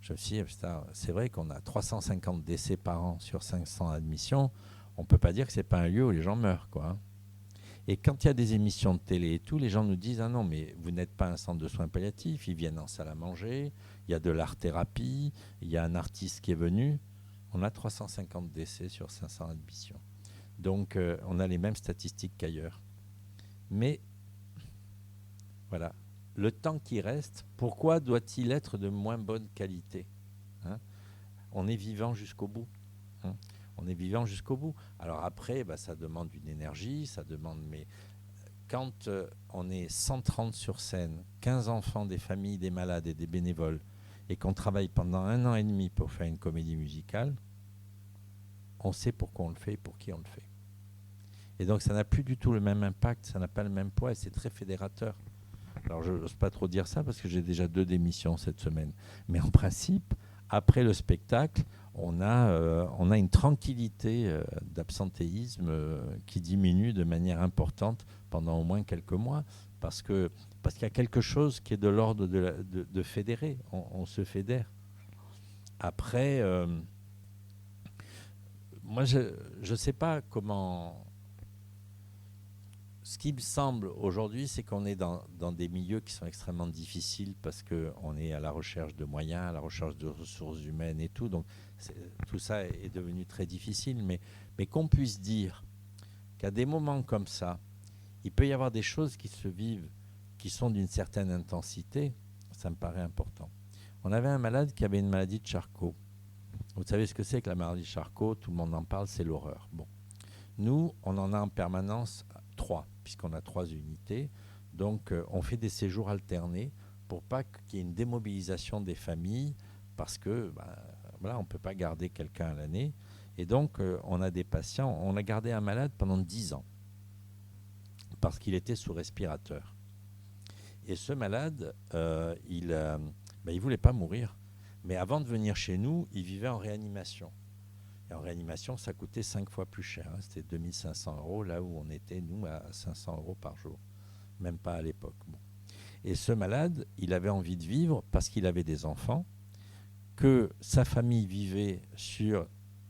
Je me suis dit, c'est vrai qu'on a 350 décès par an sur 500 admissions. On ne peut pas dire que ce n'est pas un lieu où les gens meurent, quoi, hein. Et quand il y a des émissions de télé et tout, les gens nous disent « Ah non, mais vous n'êtes pas un centre de soins palliatifs, ils viennent en salle à manger, il y a de l'art-thérapie, il y a un artiste qui est venu. » On a 350 décès sur 500 admissions. Donc, on a les mêmes statistiques qu'ailleurs. Mais, voilà, le temps qui reste, pourquoi doit-il être de moins bonne qualité, hein? On est vivant jusqu'au bout, hein. On est vivant jusqu'au bout. Alors après, ça demande une énergie, ça demande... Mais quand on est 130 sur scène, 15 enfants, des familles, des malades et des bénévoles, et qu'on travaille pendant 1 an et demi pour faire une comédie musicale, on sait pourquoi on le fait et pour qui on le fait. Et donc ça n'a plus du tout le même impact, ça n'a pas le même poids et c'est très fédérateur. Alors je n'ose pas trop dire ça parce que j'ai déjà 2 démissions cette semaine. Mais en principe, après le spectacle, on a une tranquillité d'absentéisme qui diminue de manière importante pendant au moins quelques mois parce qu'il y a quelque chose qui est de l'ordre de fédérer. On se fédère. Après, moi, je ne sais pas comment... Ce qui me semble aujourd'hui, c'est qu'on est dans des milieux qui sont extrêmement difficiles parce qu'on est à la recherche de moyens, à la recherche de ressources humaines et tout. Donc, tout ça est devenu très difficile. Mais qu'on puisse dire qu'à des moments comme ça, il peut y avoir des choses qui se vivent, qui sont d'une certaine intensité, ça me paraît important. On avait un malade qui avait une maladie de Charcot. Vous savez ce que c'est que la maladie de Charcot? Tout le monde en parle, c'est l'horreur. Bon. Nous, on en a en permanence 3, puisqu'on a 3 unités. Donc, on fait des séjours alternés pour pas qu'il y ait une démobilisation des familles, parce que voilà, on ne peut pas garder quelqu'un à l'année. Et donc, on a des patients. On a gardé un malade pendant 10 ans, parce qu'il était sous respirateur. Et ce malade, il ne voulait pas mourir. Mais avant de venir chez nous, il vivait en réanimation. Et en réanimation, ça coûtait 5 fois plus cher, hein. C'était 2 500 €, là où on était, nous, à 500 € par jour. Même pas à l'époque. Bon. Et ce malade, il avait envie de vivre parce qu'il avait des enfants, que sa famille vivait sur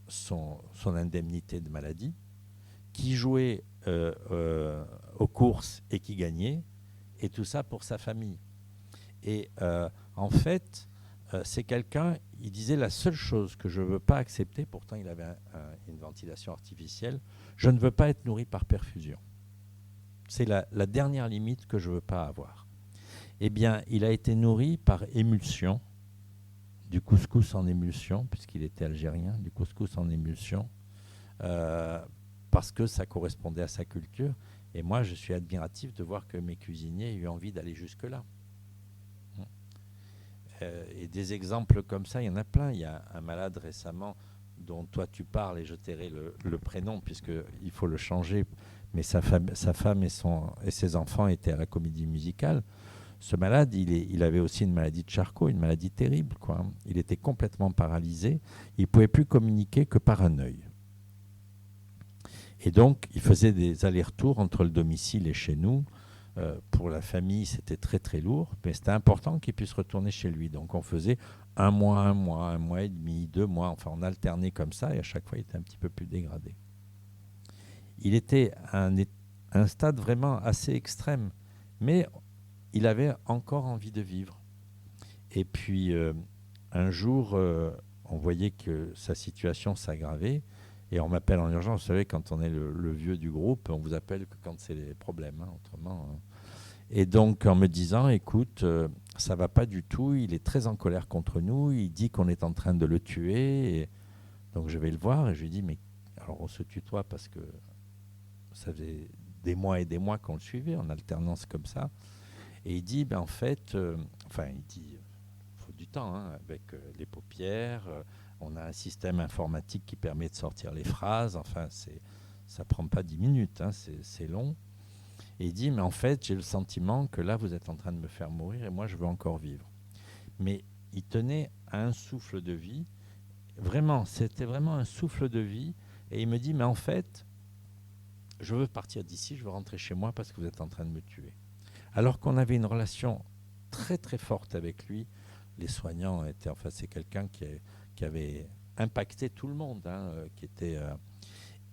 son indemnité de maladie, qui jouait aux courses et qui gagnait, et tout ça pour sa famille. Et en fait... c'est quelqu'un, il disait la seule chose que je ne veux pas accepter, pourtant il avait une ventilation artificielle, je ne veux pas être nourri par perfusion. C'est la dernière limite que je ne veux pas avoir. Eh bien, il a été nourri par émulsion, du couscous en émulsion, puisqu'il était algérien, du couscous en émulsion, parce que ça correspondait à sa culture. Et moi, je suis admiratif de voir que mes cuisiniers aient eu envie d'aller jusque-là. Et des exemples comme ça, il y en a plein. Il y a un malade récemment dont toi tu parles et je tairai le prénom puisqu'il faut le changer. mais sa femme et ses enfants étaient à la comédie musicale. Ce malade, il avait aussi une maladie de Charcot, une maladie terrible, quoi. Il était complètement paralysé. Il ne pouvait plus communiquer que par un œil. Et donc, il faisait des allers-retours entre le domicile et chez nous. Pour la famille, c'était très très lourd, mais c'était important qu'il puisse retourner chez lui. Donc, on faisait un mois et demi, 2 mois. Enfin, on alternait comme ça, et à chaque fois, il était un petit peu plus dégradé. Il était à un stade vraiment assez extrême, mais il avait encore envie de vivre. Et puis, un jour, on voyait que sa situation s'aggravait, et on m'appelle en urgence. Vous savez, quand on est le vieux du groupe, on vous appelle que quand c'est les problèmes, hein, autrement. Hein. Et donc, en me disant, écoute, ça ne va pas du tout, il est très en colère contre nous, il dit qu'on est en train de le tuer. Et donc, je vais le voir, et je lui dis, mais alors on se tutoie parce que ça faisait des mois et des mois qu'on le suivait, en alternance comme ça. Et il dit, en fait, il dit, il faut du temps, hein, avec les paupières, on a un système informatique qui permet de sortir les phrases, enfin, ça ne prend pas 10 minutes, hein, c'est long. Et il dit, mais en fait, j'ai le sentiment que là, vous êtes en train de me faire mourir et moi, je veux encore vivre. Mais il tenait à un souffle de vie, vraiment, c'était vraiment un souffle de vie. Et il me dit, mais en fait, je veux partir d'ici, je veux rentrer chez moi parce que vous êtes en train de me tuer. Alors qu'on avait une relation très très forte avec lui, les soignants étaient, enfin c'est quelqu'un qui avait impacté tout le monde, hein, qui était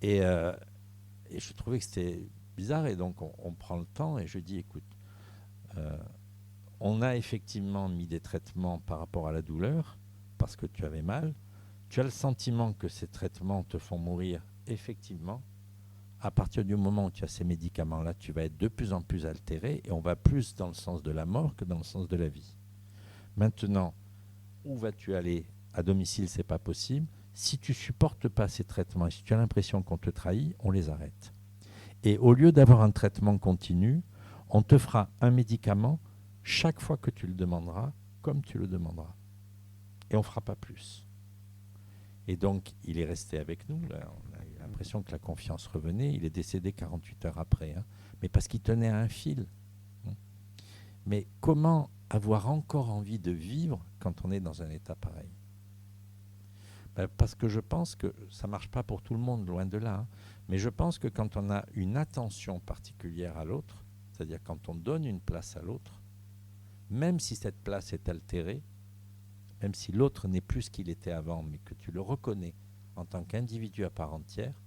et je trouvais que c'était bizarre, et donc on prend le temps et je dis, écoute, on a effectivement mis des traitements par rapport à la douleur parce que tu avais mal, tu as le sentiment que ces traitements te font mourir effectivement. À partir du moment où tu as ces médicaments-là, tu vas être de plus en plus altéré et on va plus dans le sens de la mort que dans le sens de la vie. Maintenant, où vas-tu aller? À domicile, ce n'est pas possible. Si tu ne supportes pas ces traitements et si tu as l'impression qu'on te trahit, on les arrête. Et au lieu d'avoir un traitement continu, on te fera un médicament chaque fois que tu le demanderas, comme tu le demanderas. Et on ne fera pas plus. Et donc, il est resté avec nous. Là, on a eu l'impression que la confiance revenait. Il est décédé 48 heures après, hein, mais parce qu'il tenait à un fil. Mais comment avoir encore envie de vivre quand on est dans un état pareil? Parce que je pense que ça ne marche pas pour tout le monde, loin de là. Hein, mais je pense que quand on a une attention particulière à l'autre, c'est-à-dire quand on donne une place à l'autre, même si cette place est altérée, même si l'autre n'est plus ce qu'il était avant, mais que tu le reconnais en tant qu'individu à part entière,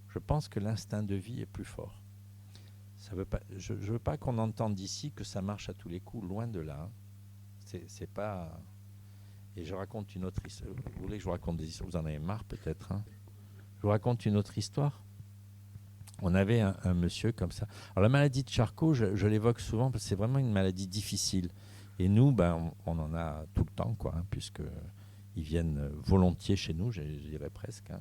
je pense que l'instinct de vie est plus fort. Ça veut pas, je ne veux pas qu'on entende d'ici que ça marche à tous les coups, loin de là. C'est pas... Et je raconte une autre histoire. Vous voulez que je vous raconte des histoires? Vous en avez marre peut-être, hein? Je vous raconte une autre histoire. On avait un monsieur comme ça. Alors la maladie de Charcot, je l'évoque souvent parce que c'est vraiment une maladie difficile. Et nous, on en a tout le temps, quoi, hein, puisqu'ils viennent volontiers chez nous, je dirais presque. Hein.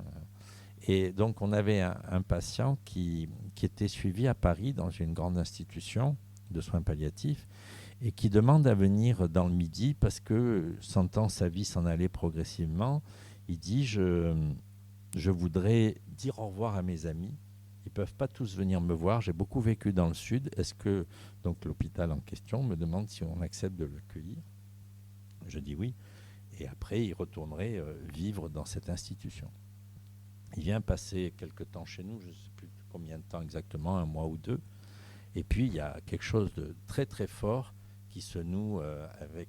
Et donc, on avait un patient qui était suivi à Paris dans une grande institution de soins palliatifs et qui demande à venir dans le Midi parce que, sentant sa vie s'en aller progressivement, il dit, je voudrais dire au revoir à mes amis. Ils ne peuvent pas tous venir me voir. J'ai beaucoup vécu dans le Sud. Est-ce que donc l'hôpital en question me demande si on accepte de l'accueillir? Je dis oui. Et après, il retournerait vivre dans cette institution. Il vient passer quelque temps chez nous, je ne sais plus combien de temps exactement, 1 mois ou 2. Et puis, il y a quelque chose de très, très fort qui se noue avec...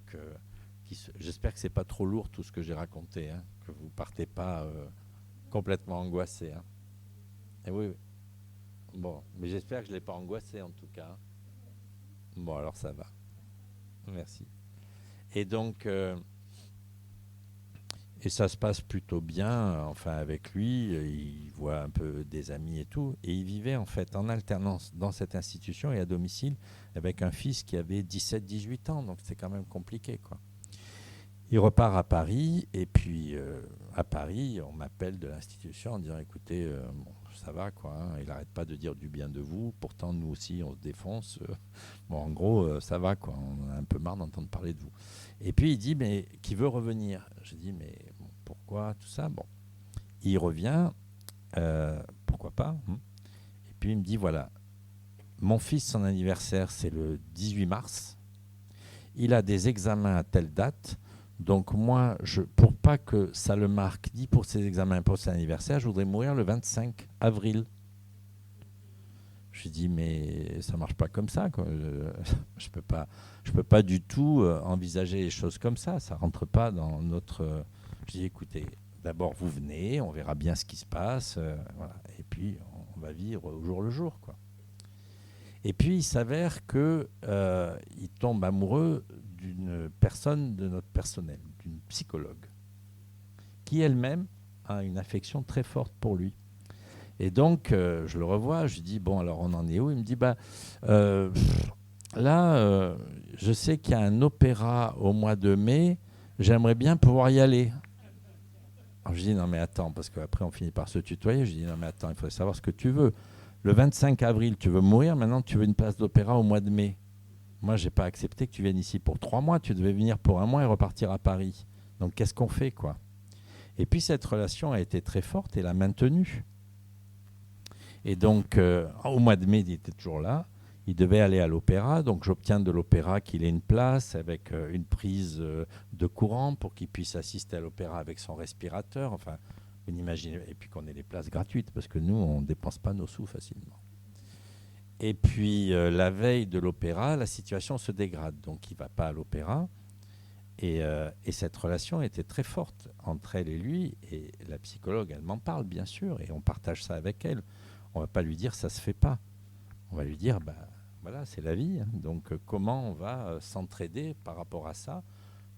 j'espère que ce n'est pas trop lourd tout ce que j'ai raconté, hein, que vous ne partez pas complètement angoissé. Hein. Et oui, oui. Bon, mais j'espère que je ne l'ai pas angoissé en tout cas. Bon, alors ça va. Merci. Et donc, et ça se passe plutôt bien, enfin avec lui, il voit un peu des amis et tout. Et il vivait en fait en alternance dans cette institution et à domicile avec un fils qui avait 17-18 ans, donc c'est quand même compliqué, quoi. Il repart à Paris, et puis à Paris, on m'appelle de l'institution en disant, écoutez, bon, ça va, quoi, hein, il n'arrête pas de dire du bien de vous, pourtant nous aussi on se défonce. Bon, en gros, ça va, quoi, on a un peu marre d'entendre parler de vous. Et puis il dit, mais qui veut revenir? Je dis, mais bon, pourquoi tout ça? Bon, il revient, pourquoi pas? Et puis il me dit, voilà, mon fils, son anniversaire, c'est le 18 mars. Il a des examens à telle date. Donc moi, pour pas que ça le marque ni pour ses examens, ni pour son anniversaire, je voudrais mourir le 25 avril. Je lui dis, mais ça marche pas comme ça, quoi. Je peux pas du tout envisager les choses comme ça. Ça rentre pas dans notre... Je dis, écoutez, d'abord vous venez, on verra bien ce qui se passe, voilà. Et puis on va vivre au jour le jour, quoi. Et puis il s'avère que il tombe amoureux d'une personne de notre personnel, d'une psychologue, qui elle-même a une affection très forte pour lui. Et donc, je le revois, je lui dis, bon, alors on en est où? Il me dit, je sais qu'il y a un opéra au mois de mai, j'aimerais bien pouvoir y aller. Alors je dis, non mais attends, parce qu'après on finit par se tutoyer, je dis, non mais attends, il faudrait savoir ce que tu veux. Le 25 avril, tu veux mourir, maintenant tu veux une place d'opéra au mois de mai. Moi, je n'ai pas accepté que tu viennes ici pour 3 mois, tu devais venir pour 1 mois et repartir à Paris. Donc qu'est-ce qu'on fait, quoi? Et puis cette relation a été très forte et l'a maintenue. Et donc, au mois de mai, il était toujours là. Il devait aller à l'opéra. Donc, j'obtiens de l'opéra qu'il ait une place avec une prise de courant pour qu'il puisse assister à l'opéra avec son respirateur. Enfin, vous imaginez. Et puis qu'on ait les places gratuites parce que nous, on ne dépense pas nos sous facilement. Et puis, la veille de l'opéra, la situation se dégrade. Donc, il ne va pas à l'opéra. Et cette relation était très forte entre elle et lui. Et la psychologue, elle m'en parle, bien sûr. Et on partage ça avec elle. On ne va pas lui dire ça ne se fait pas. On va lui dire, voilà, c'est la vie. Hein. Donc, comment on va s'entraider par rapport à ça?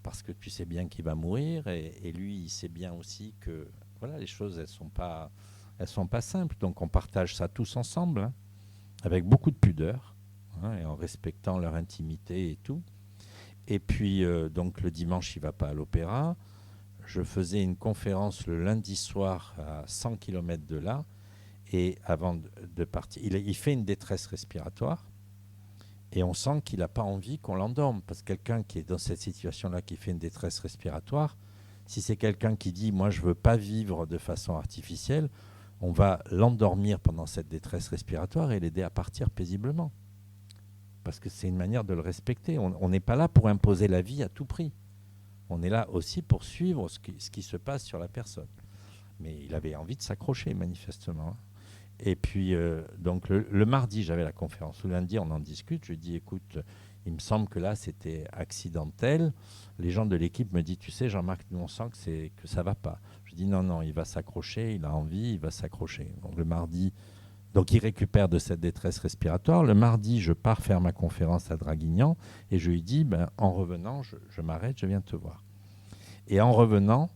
Parce que tu sais bien qu'il va mourir et lui, il sait bien aussi que voilà, les choses, elles sont pas simples. Donc, on partage ça tous ensemble, hein, avec beaucoup de pudeur, hein, et en respectant leur intimité et tout. Et puis, donc, le dimanche, il ne va pas à l'opéra. Je faisais une conférence le lundi soir à 100 km de là. Et avant de partir, il fait une détresse respiratoire et on sent qu'il n'a pas envie qu'on l'endorme. Parce que quelqu'un qui est dans cette situation-là, qui fait une détresse respiratoire, si c'est quelqu'un qui dit « moi, je ne veux pas vivre de façon artificielle », on va l'endormir pendant cette détresse respiratoire et l'aider à partir paisiblement. Parce que c'est une manière de le respecter. On n'est pas là pour imposer la vie à tout prix. On est là aussi pour suivre ce qui se passe sur la personne. Mais il avait envie de s'accrocher, manifestement. Et puis, donc le mardi, j'avais la conférence. Le lundi, on en discute. Je lui dis, écoute, il me semble que là, c'était accidentel. Les gens de l'équipe me disent, tu sais, Jean-Marc, nous, on sent que ça ne va pas. Je dis, non, il va s'accrocher, il a envie, il va s'accrocher. Donc, le mardi, donc il récupère de cette détresse respiratoire. Le mardi, je pars faire ma conférence à Draguignan et je lui dis, en revenant, je m'arrête, je viens te voir. Et en revenant,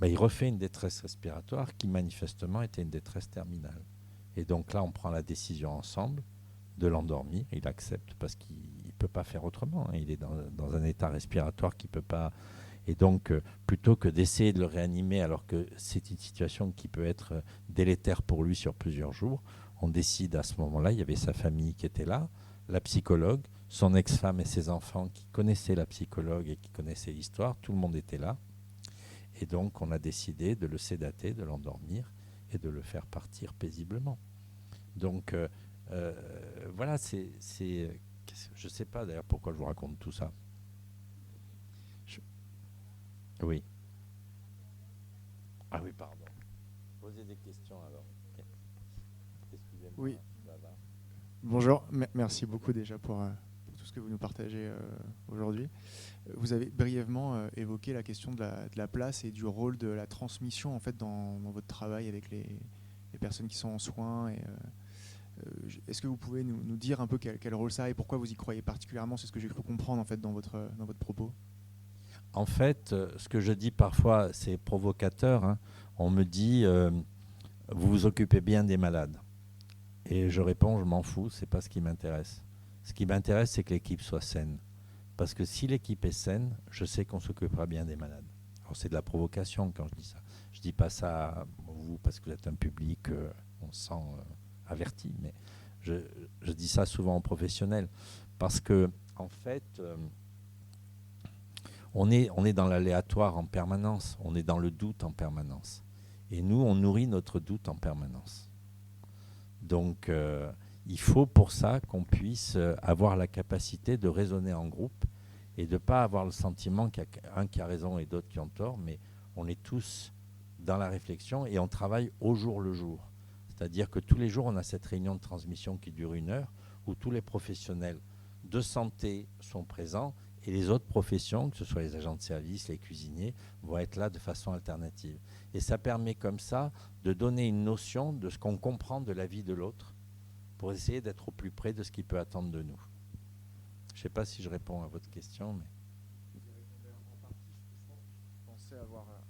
il refait une détresse respiratoire qui, manifestement, était une détresse terminale. Et donc là, on prend la décision ensemble de l'endormir. Il accepte parce qu'il ne peut pas faire autrement. Il est dans un état respiratoire qui ne peut pas... Et donc, plutôt que d'essayer de le réanimer alors que c'est une situation qui peut être délétère pour lui sur plusieurs jours, on décide à ce moment-là, il y avait sa famille qui était là, la psychologue, son ex-femme et ses enfants qui connaissaient la psychologue et qui connaissaient l'histoire, tout le monde était là. Et donc, on a décidé de le sédater, de l'endormir et de le faire partir paisiblement. Donc, voilà, je ne sais pas d'ailleurs pourquoi je vous raconte tout ça. Oui. Ah oui, pardon. Posez des questions alors. Excusez-moi. Oui. Bonjour, merci beaucoup déjà pour tout ce que vous nous partagez aujourd'hui. Vous avez brièvement évoqué la question de la place et du rôle de la transmission en fait dans votre travail avec les personnes qui sont en soins. Est-ce que vous pouvez nous dire un peu quel rôle ça a et pourquoi vous y croyez particulièrement? C'est ce que j'ai cru comprendre en fait dans votre propos. En fait, ce que je dis parfois, c'est provocateur. Hein. On me dit, vous vous occupez bien des malades. Et je réponds, je m'en fous, c'est pas ce qui m'intéresse. Ce qui m'intéresse, c'est que l'équipe soit saine. Parce que si l'équipe est saine, je sais qu'on s'occupera bien des malades. Alors c'est de la provocation quand je dis ça. Je dis pas ça à vous parce que vous êtes un public, on se sent averti, mais je dis ça souvent aux professionnels. Parce que, en fait, on est dans l'aléatoire en permanence, on est dans le doute en permanence. Et nous, on nourrit notre doute en permanence. Donc, il faut pour ça qu'on puisse avoir la capacité de raisonner en groupe et de ne pas avoir le sentiment qu'il y a un qui a raison et d'autres qui ont tort, mais on est tous dans la réflexion et on travaille au jour le jour. C'est-à-dire que tous les jours, on a cette réunion de transmission qui dure 1 heure, où tous les professionnels de santé sont présents et les autres professions, que ce soit les agents de service, les cuisiniers, vont être là de façon alternative. Et ça permet comme ça de donner une notion de ce qu'on comprend de la vie de l'autre pour essayer d'être au plus près de ce qu'il peut attendre de nous. Je ne sais pas si je réponds à votre question, mais... Je pensais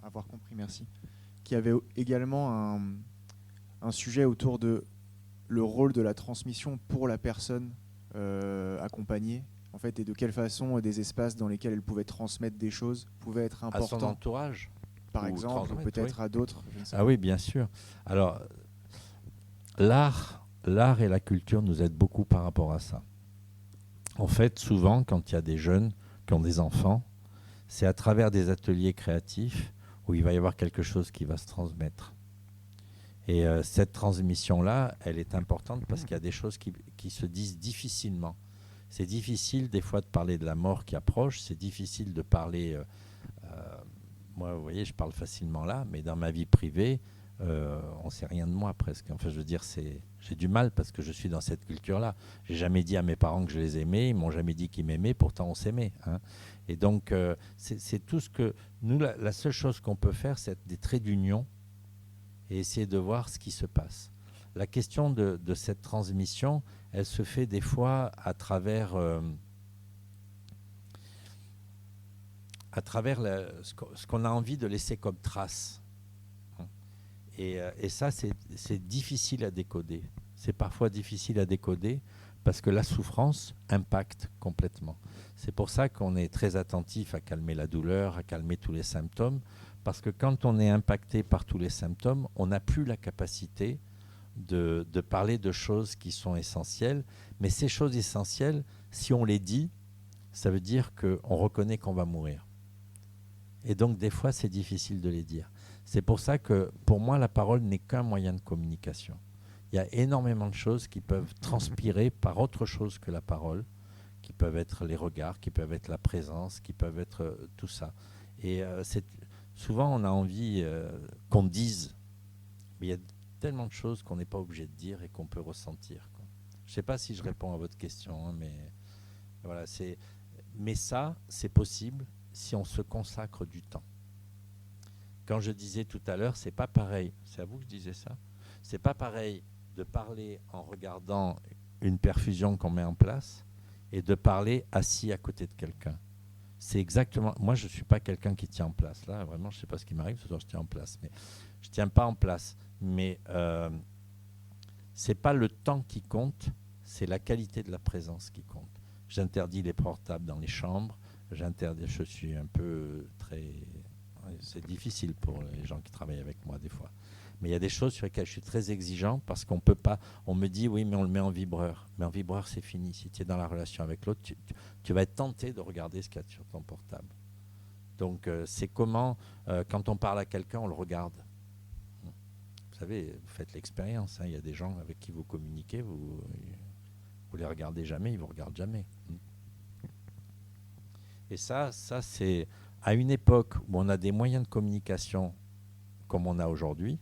avoir compris, merci. Qu'il y avait également un sujet autour de le rôle de la transmission pour la personne accompagnée, en fait, et de quelle façon des espaces dans lesquels elle pouvait transmettre des choses pouvaient être importants. À son entourage, par exemple, ou peut-être à d'autres. Ah oui, bien sûr. Alors, l'art et la culture nous aident beaucoup par rapport à ça. En fait, souvent, quand il y a des jeunes qui ont des enfants, c'est à travers des ateliers créatifs où il va y avoir quelque chose qui va se transmettre. Et cette transmission-là, elle est importante parce qu'il y a des choses qui se disent difficilement. C'est difficile des fois de parler de la mort qui approche, c'est difficile de parler... moi, vous voyez, je parle facilement là, mais dans ma vie privée, on ne sait rien de moi presque. Enfin, je veux dire, j'ai du mal parce que je suis dans cette culture-là. J'ai jamais dit à mes parents que je les aimais, ils m'ont jamais dit qu'ils m'aimaient, pourtant on s'aimait. Hein. Et donc, c'est tout ce que... Nous, la seule chose qu'on peut faire, c'est des traits d'union et essayer de voir ce qui se passe. La question de cette transmission, elle se fait des fois à travers ce qu'on a envie de laisser comme trace. Et ça, c'est difficile à décoder. C'est parfois difficile à décoder parce que la souffrance impacte complètement. C'est pour ça qu'on est très attentif à calmer la douleur, à calmer tous les symptômes, parce que quand on est impacté par tous les symptômes, on n'a plus la capacité de parler de choses qui sont essentielles. Mais ces choses essentielles, si on les dit, ça veut dire qu'on reconnaît qu'on va mourir. Et donc, des fois, c'est difficile de les dire. C'est pour ça que, pour moi, la parole n'est qu'un moyen de communication. Il y a énormément de choses qui peuvent transpirer par autre chose que la parole, qui peuvent être les regards, qui peuvent être la présence, qui peuvent être tout ça. Et souvent, on a envie qu'on dise, mais il y a tellement de choses qu'on n'est pas obligé de dire et qu'on peut ressentir, quoi. Je ne sais pas si je réponds à votre question, hein, mais voilà, mais ça, c'est possible si on se consacre du temps. Quand je disais tout à l'heure, c'est pas pareil, c'est à vous que je disais ça, c'est pas pareil de parler en regardant une perfusion qu'on met en place et de parler assis à côté de quelqu'un. C'est exactement... Moi, je ne suis pas quelqu'un qui tient en place. Là, vraiment, je ne sais pas ce qui m'arrive, ce soir, je tiens en place. Mais je ne tiens pas en place. Mais ce n'est pas le temps qui compte, c'est la qualité de la présence qui compte. J'interdis les portables dans les chambres. Je suis un peu très... C'est difficile pour les gens qui travaillent avec moi, des fois. Mais il y a des choses sur lesquelles je suis très exigeant parce qu'on peut pas... On me dit, oui, mais on le met en vibreur. Mais en vibreur, c'est fini. Si tu es dans la relation avec l'autre, tu vas être tenté de regarder ce qu'il y a sur ton portable. Donc, c'est comment, quand on parle à quelqu'un, on le regarde. Vous savez, vous faites l'expérience. Hein, il y a des gens avec qui vous communiquez, vous les regardez jamais, ils vous regardent jamais. Et ça c'est à une époque où on a des moyens de communication comme on a aujourd'hui.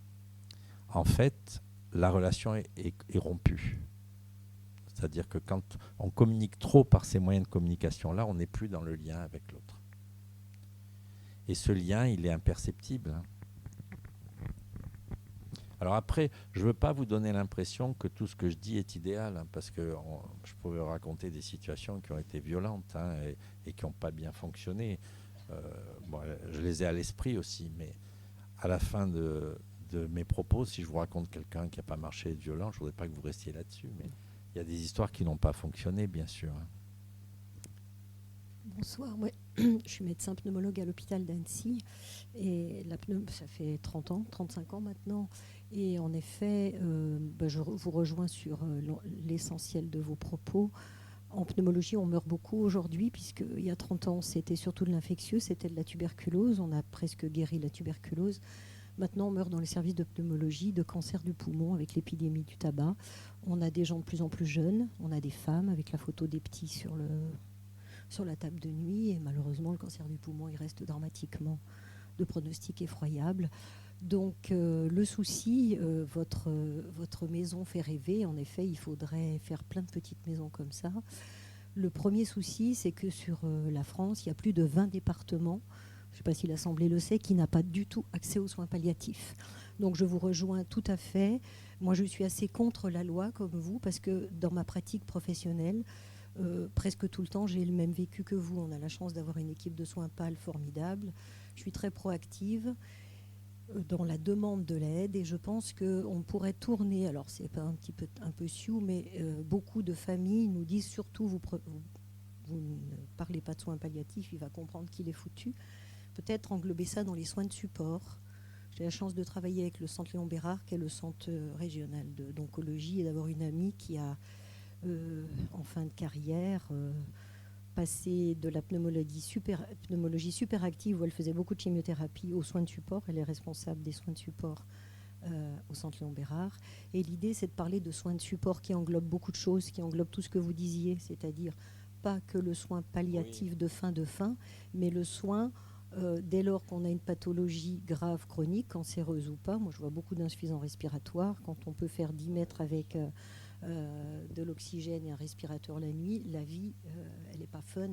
En fait, la relation est rompue. C'est-à-dire que quand on communique trop par ces moyens de communication-là, on n'est plus dans le lien avec l'autre. Et ce lien, il est imperceptible. Hein. Alors après, je ne veux pas vous donner l'impression que tout ce que je dis est idéal, hein, parce que je pourrais raconter des situations qui ont été violentes, hein, et qui n'ont pas bien fonctionné. Bon, je les ai à l'esprit aussi, mais à la fin de mes propos, si je vous raconte quelqu'un qui n'a pas marché de violent, je ne voudrais pas que vous restiez là-dessus, mais il y a des histoires qui n'ont pas fonctionné, bien sûr. Bonsoir, moi, je suis médecin pneumologue à l'hôpital d'Annecy, et la pneum, ça fait 30 ans, 35 ans maintenant, et en effet, je vous rejoins sur l'essentiel de vos propos. En pneumologie, on meurt beaucoup aujourd'hui, puisqu'il y a 30 ans, c'était surtout de l'infectieux, c'était de la tuberculose, on a presque guéri la tuberculose. Maintenant, on meurt dans les services de pneumologie de cancer du poumon avec l'épidémie du tabac. On a des gens de plus en plus jeunes, on a des femmes avec la photo des petits sur la table de nuit. Et malheureusement, le cancer du poumon, il reste dramatiquement de pronostic effroyable. Donc le souci, votre maison fait rêver. En effet, il faudrait faire plein de petites maisons comme ça. Le premier souci, c'est que sur la France, il y a plus de 20 départements, je ne sais pas si l'Assemblée le sait, qui n'a pas du tout accès aux soins palliatifs. Donc je vous rejoins tout à fait. Moi, je suis assez contre la loi, comme vous, parce que dans ma pratique professionnelle, presque tout le temps, j'ai le même vécu que vous. On a la chance d'avoir une équipe de soins PAL formidable. Je suis très proactive dans la demande de l'aide et je pense qu'on pourrait tourner, alors c'est pas un peu sioux, mais beaucoup de familles nous disent surtout vous ne parlez pas de soins palliatifs, il va comprendre qu'il est foutu. Peut-être englober ça dans les soins de support. J'ai la chance de travailler avec le centre Léon Bérard, qui est le centre régional d'oncologie, et d'avoir une amie qui a, en fin de carrière, passé de la pneumologie super active, où elle faisait beaucoup de chimiothérapie, aux soins de support. Elle est responsable des soins de support au centre Léon Bérard. Et l'idée, c'est de parler de soins de support qui englobent beaucoup de choses, qui englobent tout ce que vous disiez, c'est-à-dire pas que le soin palliatif de fin, mais le soin dès lors qu'on a une pathologie grave, chronique, cancéreuse ou pas. Moi, je vois beaucoup d'insuffisants respiratoires. Quand on peut faire 10 mètres avec de l'oxygène et un respirateur la nuit, la vie, elle n'est pas fun.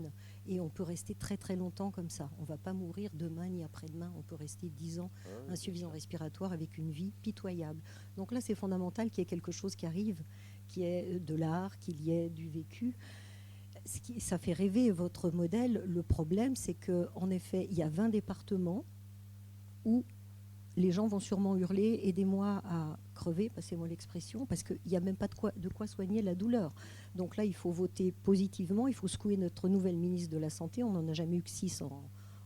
Et on peut rester très très longtemps comme ça. On ne va pas mourir demain ni après-demain. On peut rester 10 ans insuffisant respiratoire avec une vie pitoyable. Donc là, c'est fondamental qu'il y ait quelque chose qui arrive, qu'il y ait de l'art, qu'il y ait du vécu. Ça fait rêver votre modèle. Le problème, c'est qu'en effet, il y a 20 départements où les gens vont sûrement hurler « aidez-moi à crever », passez-moi l'expression, parce qu'il n'y a même pas de quoi soigner la douleur. Donc là, il faut voter positivement, il faut secouer notre nouvelle ministre de la Santé. On n'en a jamais eu que 6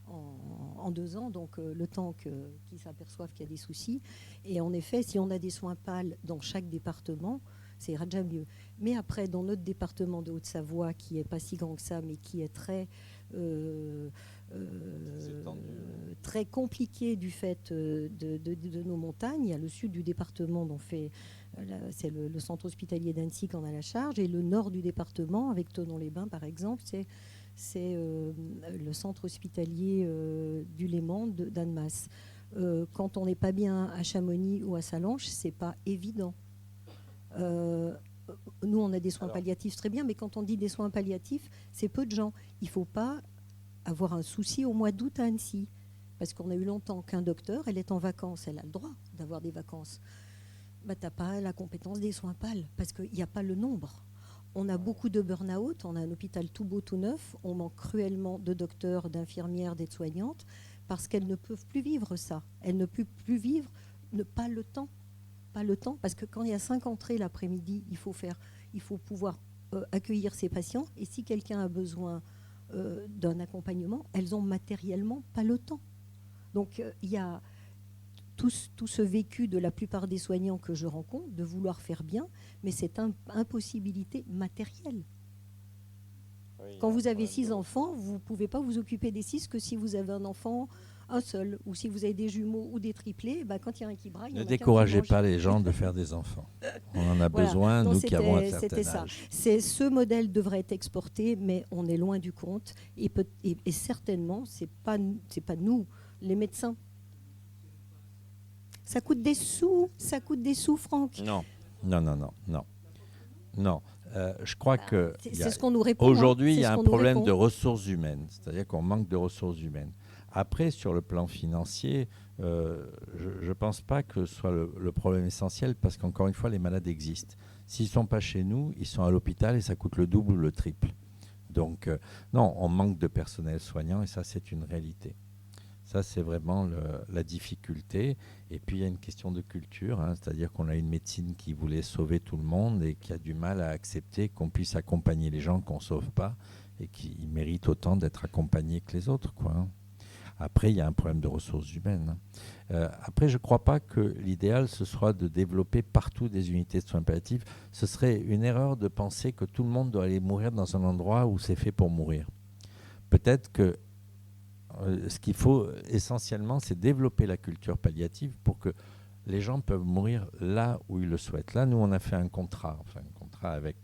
en 2 ans, donc le temps qu'ils s'aperçoivent qu'il y a des soucis. Et en effet, si on a des soins PAL dans chaque département, ça ira déjà mieux. Mais après, dans notre département de Haute-Savoie, qui n'est pas si grand que ça, mais qui est très compliqué du fait de nos montagnes, il y a le sud du département dont c'est le centre hospitalier d'Annecy qui en a la charge, et le nord du département, avec Thonon-les-Bains par exemple, c'est le centre hospitalier du Léman d'Annemasse. Quand on n'est pas bien à Chamonix ou à Sallanches, c'est pas évident. Nous, on a des soins palliatifs très bien, mais quand on dit des soins palliatifs, c'est peu de gens. Il ne faut pas avoir un souci au mois d'août à Annecy, parce qu'on a eu longtemps qu'un docteur, elle est en vacances, elle a le droit d'avoir des vacances. Tu n'as pas la compétence des soins PAL, parce qu'il n'y a pas le nombre. On a beaucoup de burn-out, on a un hôpital tout beau, tout neuf, on manque cruellement de docteurs, d'infirmières, d'aides-soignantes, parce qu'elles ne peuvent plus vivre ça. Elles ne peuvent plus vivre, pas le temps, parce que quand il y a 5 entrées l'après-midi, il faut pouvoir accueillir ces patients, et si quelqu'un a besoin d'un accompagnement, elles ont matériellement pas le temps. Donc il y a tout ce vécu de la plupart des soignants que je rencontre, de vouloir faire bien, mais c'est une impossibilité matérielle. Oui, quand vous avez 6 enfants, vous ne pouvez pas vous occuper des 6 que si vous avez un enfant, un seul, ou si vous avez des jumeaux ou des triplés, quand il y a un qui braille... Ne découragez pas les gens de faire des enfants. On en a besoin, nous qui avons un certain âge. Ce modèle devrait être exporté, mais on est loin du compte. Et certainement, ce n'est pas nous, les médecins. Ça coûte des sous, Franck. Non. Je crois que c'est ce qu'on nous répond. Aujourd'hui, il y a un problème de ressources humaines, c'est-à-dire qu'on manque de ressources humaines. Après, sur le plan financier, je ne pense pas que ce soit le problème essentiel, parce qu'encore une fois, les malades existent. S'ils ne sont pas chez nous, ils sont à l'hôpital et ça coûte le double ou le triple. Donc, non, on manque de personnel soignant et ça, c'est une réalité. Ça, c'est vraiment la difficulté. Et puis, il y a une question de culture, c'est-à-dire qu'on a une médecine qui voulait sauver tout le monde et qui a du mal à accepter qu'on puisse accompagner les gens qu'on ne sauve pas et qui méritent autant d'être accompagnés que les autres, quoi. Après, il y a un problème de ressources humaines. Après, je ne crois pas que l'idéal, ce soit de développer partout des unités de soins palliatifs. Ce serait une erreur de penser que tout le monde doit aller mourir dans un endroit où c'est fait pour mourir. Peut-être que ce qu'il faut essentiellement, c'est développer la culture palliative pour que les gens peuvent mourir là où ils le souhaitent. Là, nous, on a fait un contrat avec,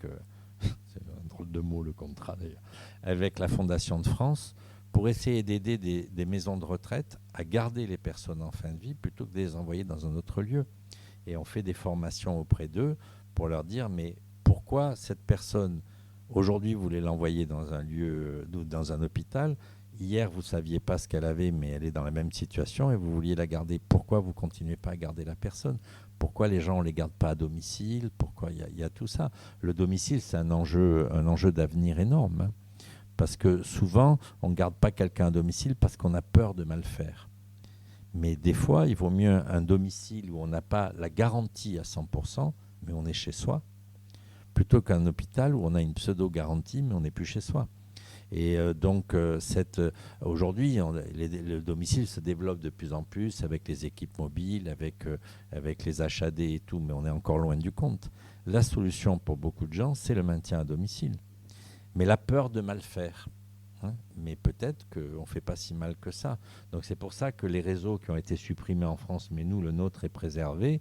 c'est un drôle de mot le contrat d'ailleurs, avec la Fondation de France pour essayer d'aider des maisons de retraite à garder les personnes en fin de vie plutôt que de les envoyer dans un autre lieu. Et on fait des formations auprès d'eux pour leur dire, mais pourquoi cette personne, aujourd'hui, vous voulez l'envoyer dans un lieu, dans un hôpital. Hier, vous ne saviez pas ce qu'elle avait, mais elle est dans la même situation et vous vouliez la garder. Pourquoi vous ne continuez pas à garder la personne? Pourquoi les gens ne les gardent pas à domicile? Pourquoi il y a tout ça? Le domicile, c'est un enjeu d'avenir énorme. Hein, parce que souvent, on ne garde pas quelqu'un à domicile parce qu'on a peur de mal faire. Mais des fois, il vaut mieux un domicile où on n'a pas la garantie à 100%, mais on est chez soi, plutôt qu'un hôpital où on a une pseudo-garantie, mais on n'est plus chez soi. Et donc, aujourd'hui, le domicile se développe de plus en plus avec les équipes mobiles, avec les HAD et tout, mais on est encore loin du compte. La solution pour beaucoup de gens, c'est le maintien à domicile. Mais la peur de mal faire. Hein, mais peut-être qu'on ne fait pas si mal que ça. Donc c'est pour ça que les réseaux qui ont été supprimés en France, mais nous, le nôtre est préservé,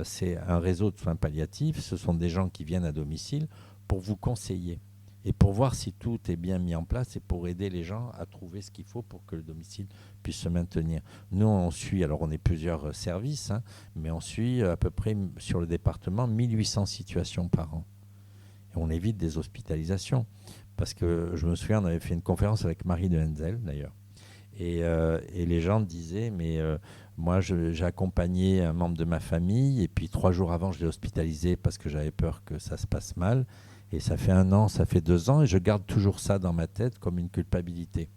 c'est un réseau de soins palliatifs. Ce sont des gens qui viennent à domicile pour vous conseiller. Et pour voir si tout est bien mis en place et pour aider les gens à trouver ce qu'il faut pour que le domicile puisse se maintenir. Nous, on suit, alors on est plusieurs services, hein, mais on suit à peu près sur le département 1800 situations par an. Et on évite des hospitalisations. Parce que je me souviens, on avait fait une conférence avec Marie de Henzel, d'ailleurs. Et les gens disaient, mais moi, j'ai accompagné un membre de ma famille, et puis 3 jours avant, je l'ai hospitalisé parce que j'avais peur que ça se passe mal. Et ça fait 1 an, ça fait 2 ans, et je garde toujours ça dans ma tête comme une culpabilité.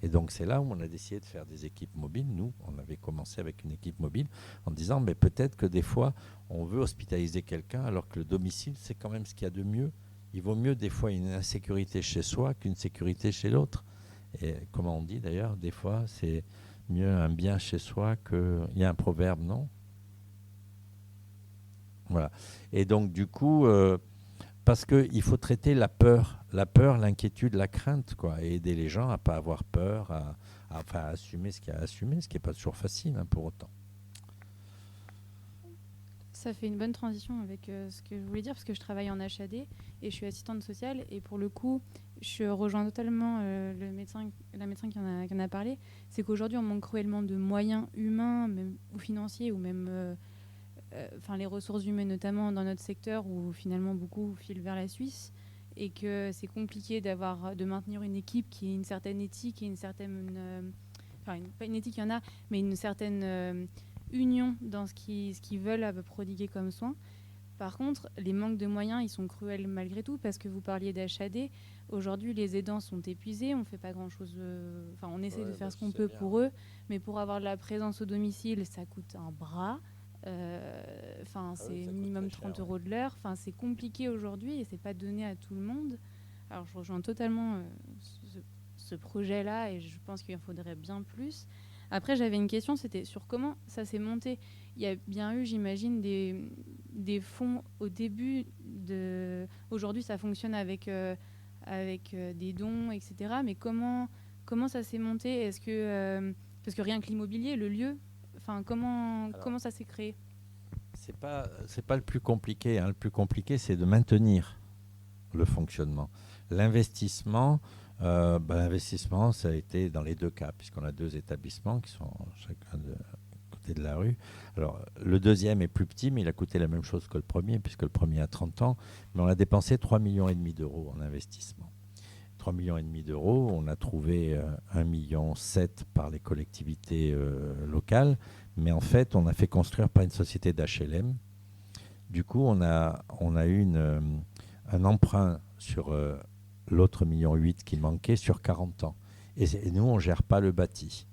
Et donc, c'est là où on a décidé de faire des équipes mobiles. Nous, on avait commencé avec une équipe mobile en disant, mais peut-être que des fois, on veut hospitaliser quelqu'un, alors que le domicile, c'est quand même ce qu'il y a de mieux. Il vaut mieux des fois une insécurité chez soi qu'une sécurité chez l'autre. Et comment on dit d'ailleurs, des fois, c'est mieux un bien chez soi que... Il y a un proverbe, non? Voilà. Et donc, du coup... parce qu'il faut traiter la peur, l'inquiétude, la crainte, quoi, et aider les gens à ne pas avoir peur, à assumer ce qu'il y a à assumer, ce qui n'est pas toujours facile, hein, pour autant. Ça fait une bonne transition avec ce que je voulais dire, parce que je travaille en HAD et je suis assistante sociale, et pour le coup, je rejoins totalement la médecin qui en a parlé. C'est qu'aujourd'hui, on manque cruellement de moyens humains même, ou financiers, ou même... les ressources humaines notamment dans notre secteur où finalement beaucoup filent vers la Suisse, et que c'est compliqué de maintenir une équipe qui ait une certaine éthique et une certaine pas une éthique, il y en a, mais une certaine union dans ce qu'ils veulent prodiguer comme soins. Par contre, les manques de moyens, ils sont cruels malgré tout, parce que vous parliez d'HAD. Aujourd'hui, les aidants sont épuisés, on fait pas grand-chose. On essaie de faire ce qu'on peut pour eux, mais pour avoir de la présence au domicile, ça coûte un bras. C'est minimum 30 € de l'heure. C'est compliqué aujourd'hui et c'est pas donné à tout le monde. Alors je rejoins totalement ce projet-là, et je pense qu'il en faudrait bien plus. Après, j'avais une question, c'était sur comment ça s'est monté. Il y a bien eu, j'imagine, des fonds au début. Aujourd'hui, ça fonctionne avec des dons, etc. Mais comment ça s'est monté? Est-ce que parce que rien que l'immobilier, le lieu, comment ça s'est créé? C'est pas le plus compliqué. Hein. Le plus compliqué, c'est de maintenir le fonctionnement. L'investissement, ça a été dans les 2 cas, puisqu'on a 2 établissements qui sont chacun de côté de la rue. Alors, le deuxième est plus petit, mais il a coûté la même chose que le premier, puisque le premier a 30 ans. Mais on a dépensé 3,5 millions d'euros en investissement. 3,5 millions d'euros, on a trouvé 1,7 million par les collectivités locales, mais en fait, on a fait construire par une société d'HLM. Du coup, on a eu un emprunt sur l'autre 1,8 million qui manquait sur 40 ans. Et nous, on ne gère pas le bâti,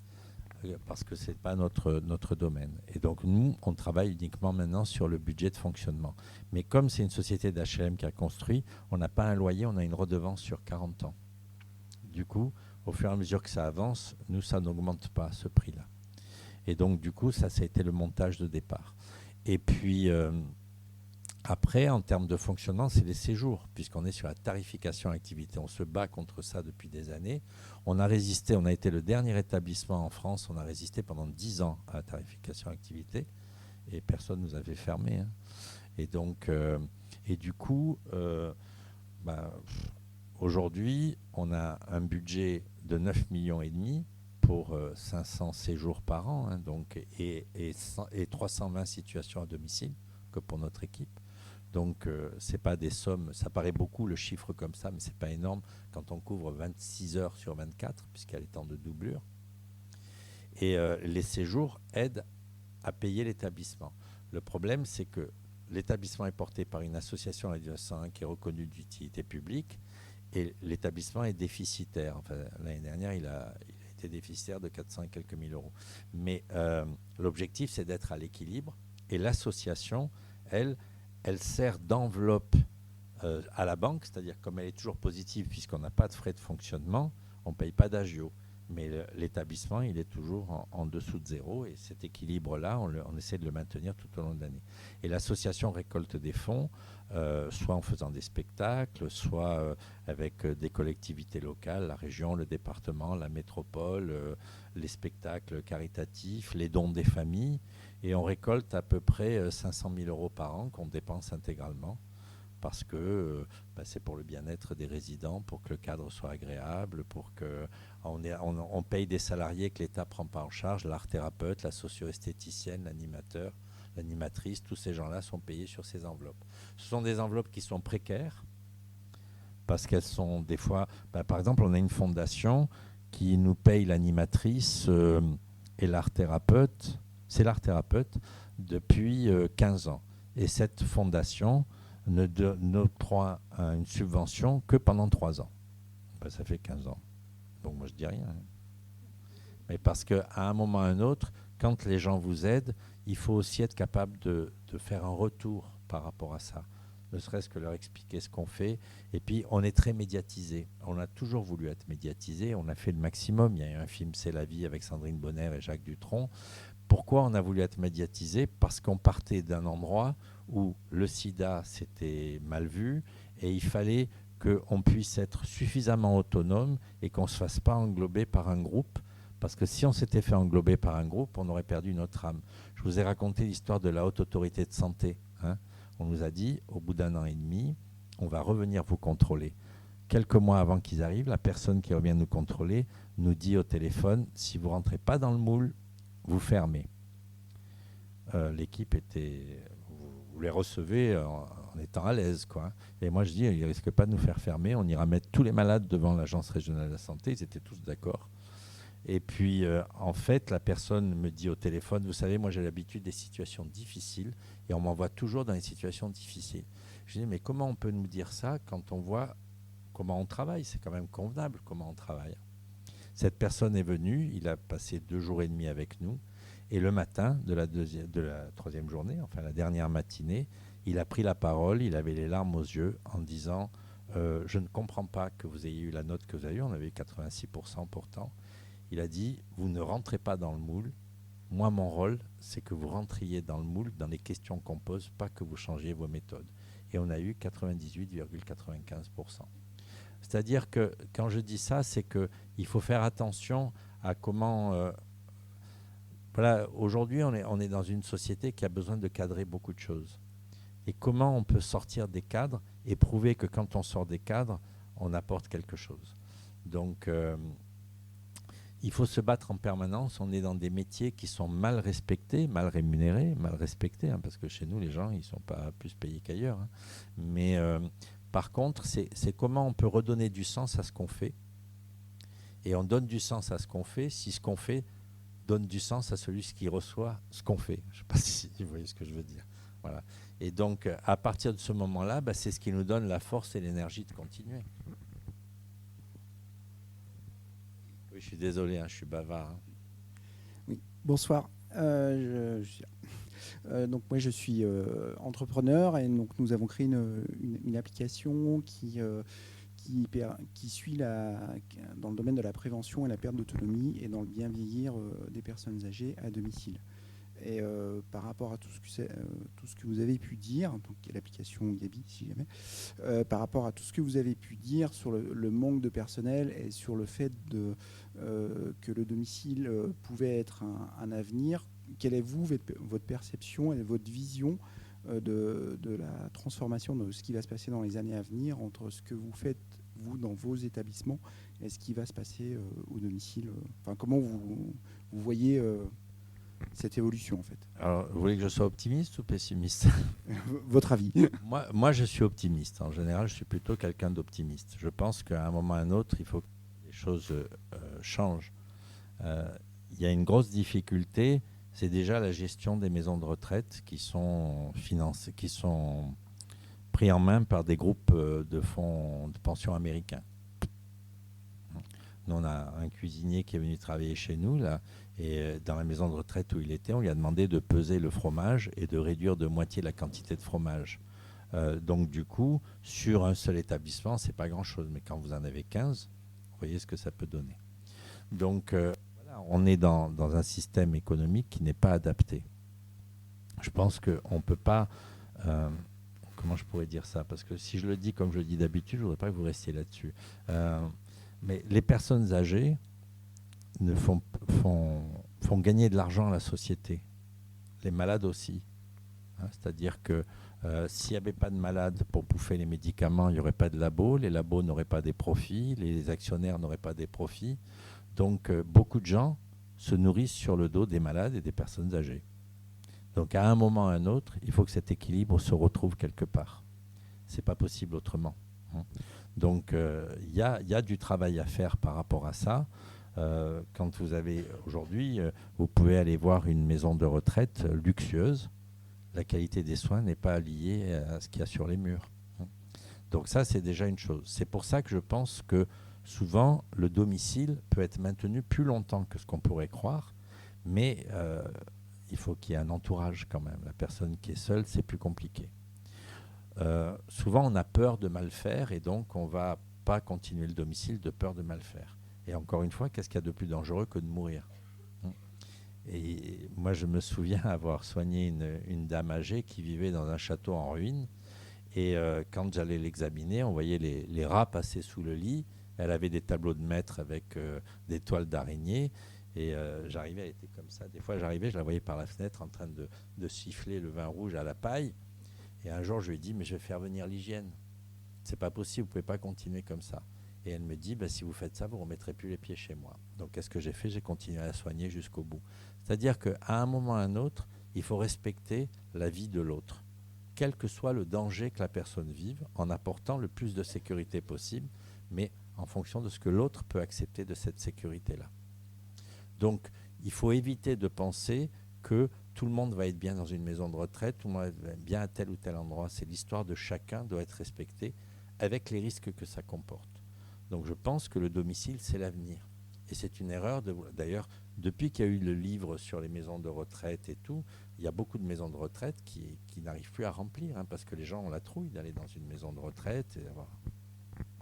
parce que ce n'est pas notre domaine. Et donc, nous, on travaille uniquement maintenant sur le budget de fonctionnement. Mais comme c'est une société d'HLM qui a construit, on n'a pas un loyer, on a une redevance sur 40 ans. Du coup, au fur et à mesure que ça avance, nous, ça n'augmente pas ce prix-là. Et donc, du coup, ça a été le montage de départ. Et puis, Après, en termes de fonctionnement, c'est les séjours, puisqu'on est sur la tarification activité. On se bat contre ça depuis des années. On a résisté, on a été le dernier établissement en France, on a résisté pendant 10 ans à la tarification activité, et personne ne nous avait fermé. Hein. Et donc, et du coup, aujourd'hui, on a un budget de 9,5 millions pour 500 séjours par an, hein, donc, et 320 situations à domicile que pour notre équipe. Donc, c'est pas des sommes, ça paraît beaucoup le chiffre comme ça, mais c'est pas énorme quand on couvre 26 heures sur 24, puisqu'il y a les temps de doublure. Et les séjours aident à payer l'établissement. Le problème, c'est que l'établissement est porté par une association à 1901 qui est reconnue d'utilité publique et l'établissement est déficitaire. Enfin, l'année dernière, il a été déficitaire de 400 et quelques mille euros. Mais l'objectif, c'est d'être à l'équilibre et l'association, elle sert d'enveloppe à la banque, c'est-à-dire comme elle est toujours positive puisqu'on n'a pas de frais de fonctionnement, on ne paye pas d'agio. Mais l'établissement, il est toujours en dessous de zéro et cet équilibre-là, on essaie de le maintenir tout au long de l'année. Et l'association récolte des fonds, soit en faisant des spectacles, soit avec des collectivités locales, la région, le département, la métropole, les spectacles caritatifs, les dons des familles. Et on récolte à peu près 500 000 euros par an qu'on dépense intégralement. Parce que c'est pour le bien-être des résidents, pour que le cadre soit agréable, pour qu'on paye des salariés que l'État ne prend pas en charge, l'art-thérapeute, la socio-esthéticienne, l'animateur, l'animatrice, tous ces gens-là sont payés sur ces enveloppes. Ce sont des enveloppes qui sont précaires, parce qu'elles sont des fois... par exemple, on a une fondation qui nous paye l'animatrice et l'art-thérapeute, c'est l'art-thérapeute, depuis 15 ans. Et cette fondation n'octroie une subvention que pendant 3 ans. Ça fait 15 ans. Donc moi je dis rien. Mais parce qu'à un moment ou à un autre, quand les gens vous aident, il faut aussi être capable de faire un retour par rapport à ça. Ne serait-ce que leur expliquer ce qu'on fait. Et puis on est très médiatisé. On a toujours voulu être médiatisé. On a fait le maximum. Il y a eu un film C'est la vie avec Sandrine Bonner et Jacques Dutronc. Pourquoi on a voulu être médiatisé ? Parce qu'on partait d'un endroit où le sida s'était mal vu et il fallait qu'on puisse être suffisamment autonome et qu'on ne se fasse pas englober par un groupe. Parce que si on s'était fait englober par un groupe, on aurait perdu notre âme. Je vous ai raconté l'histoire de la Haute Autorité de Santé. Hein. On nous a dit, au bout d'1 an et demi, on va revenir vous contrôler. Quelques mois avant qu'ils arrivent, la personne qui revient nous contrôler nous dit au téléphone, si vous ne rentrez pas dans le moule, vous fermez. L'équipe était... Vous les recevez en étant à l'aise, quoi. Et moi, je dis, ils ne risquent pas de nous faire fermer. On ira mettre tous les malades devant l'Agence régionale de la santé. Ils étaient tous d'accord. Et puis, en fait, la personne me dit au téléphone, vous savez, moi, j'ai l'habitude des situations difficiles et on m'envoie toujours dans les situations difficiles. Je dis, mais comment on peut nous dire ça quand on voit comment on travaille ? C'est quand même convenable comment on travaille. Cette personne est venue, il a passé 2 jours et demi avec nous. Et le matin de la 3e journée, enfin la dernière matinée, il a pris la parole, il avait les larmes aux yeux en disant je ne comprends pas que vous ayez eu la note que vous avez eue, on avait eu 86% pourtant. Il a dit vous ne rentrez pas dans le moule. Moi, mon rôle, c'est que vous rentriez dans le moule, dans les questions qu'on pose, pas que vous changiez vos méthodes. Et on a eu 98,95%. C'est-à-dire que quand je dis ça, c'est qu'il faut faire attention à comment... Voilà, aujourd'hui, on est dans une société qui a besoin de cadrer beaucoup de choses. Et comment on peut sortir des cadres et prouver que quand on sort des cadres, on apporte quelque chose. Donc, il faut se battre en permanence. On est dans des métiers qui sont mal respectés, mal rémunérés, mal respectés, hein, parce que chez nous, les gens, ils ne sont pas plus payés qu'ailleurs. Hein. Mais par contre, c'est comment on peut redonner du sens à ce qu'on fait. Et on donne du sens à ce qu'on fait si ce qu'on fait donne du sens à celui qui reçoit ce qu'on fait. Je ne sais pas si vous voyez ce que je veux dire. Voilà. Et donc, à partir de ce moment-là, c'est ce qui nous donne la force et l'énergie de continuer. Oui, je suis désolé, je suis bavard. Hein. Oui, bonsoir. Donc moi, je suis entrepreneur et donc nous avons créé une application qui suit dans le domaine de la prévention et la perte d'autonomie et dans le bien vieillir des personnes âgées à domicile. Et par rapport à tout ce que vous avez pu dire, donc l'application Gabi, si jamais, par rapport à tout ce que vous avez pu dire sur le manque de personnel et sur le fait que le domicile pouvait être un avenir, quelle est votre perception et votre vision de la transformation de ce qui va se passer dans les années à venir entre ce que vous faites, vous, dans vos établissements et ce qui va se passer au domicile. Enfin, comment vous voyez cette évolution, en fait? Alors, vous voulez que je sois optimiste ou pessimiste? Votre avis? Moi, je suis optimiste. En général, je suis plutôt quelqu'un d'optimiste. Je pense qu'à un moment ou à un autre, il faut que les choses changent. Il y a une grosse difficulté, c'est déjà la gestion des maisons de retraite qui sont financées, qui sont pris en main par des groupes de fonds de pension américains. Nous, on a un cuisinier qui est venu travailler chez nous, là, et dans la maison de retraite où il était, on lui a demandé de peser le fromage et de réduire de moitié la quantité de fromage. Donc du coup, sur un seul établissement, c'est pas grand-chose. Mais quand vous en avez 15, vous voyez ce que ça peut donner. Donc voilà, on est dans un système économique qui n'est pas adapté. Je pense qu'on ne peut pas... comment je pourrais dire ça? Parce que si je le dis comme je le dis d'habitude, je ne voudrais pas que vous restiez là-dessus. Mais les personnes âgées font gagner de l'argent à la société. Les malades aussi. C'est-à-dire que s'il n'y avait pas de malades pour bouffer les médicaments, il n'y aurait pas de labos, les labos n'auraient pas des profits, les actionnaires n'auraient pas des profits. Donc beaucoup de gens se nourrissent sur le dos des malades et des personnes âgées. Donc à un moment ou à un autre, il faut que cet équilibre se retrouve quelque part. Ce n'est pas possible autrement. Donc il y a du travail à faire par rapport à ça. Quand vous avez aujourd'hui, vous pouvez aller voir une maison de retraite luxueuse. La qualité des soins n'est pas liée à ce qu'il y a sur les murs. Donc ça, c'est déjà une chose. C'est pour ça que je pense que souvent, le domicile peut être maintenu plus longtemps que ce qu'on pourrait croire, mais il faut qu'il y ait un entourage quand même. La personne qui est seule, c'est plus compliqué. Souvent, on a peur de mal faire et donc on ne va pas continuer le domicile de peur de mal faire. Et encore une fois, qu'est-ce qu'il y a de plus dangereux que de mourir? Et moi, je me souviens avoir soigné une dame âgée qui vivait dans un château en ruine. Et quand j'allais l'examiner, on voyait les rats passer sous le lit. Elle avait des tableaux de maître avec des toiles d'araignée. Et j'arrivais, elle était comme ça. Des fois, j'arrivais, je la voyais par la fenêtre en train de siffler le vin rouge à la paille. Et un jour, je lui ai dit, mais je vais faire venir l'hygiène. C'est pas possible, vous pouvez pas continuer comme ça. Et elle me dit, si vous faites ça, vous ne remettrez plus les pieds chez moi. Donc, qu'est-ce que j'ai fait? J'ai continué à la soigner jusqu'au bout. C'est-à-dire qu'à un moment ou à un autre, il faut respecter la vie de l'autre, quel que soit le danger que la personne vive, en apportant le plus de sécurité possible, mais en fonction de ce que l'autre peut accepter de cette sécurité-là. Donc, il faut éviter de penser que tout le monde va être bien dans une maison de retraite, tout le monde va être bien à tel ou tel endroit. C'est l'histoire de chacun doit être respectée avec les risques que ça comporte. Donc je pense que le domicile, c'est l'avenir. Et c'est une erreur. D'ailleurs, depuis qu'il y a eu le livre sur les maisons de retraite et tout, il y a beaucoup de maisons de retraite qui n'arrivent plus à remplir, parce que les gens ont la trouille d'aller dans une maison de retraite. Et avoir...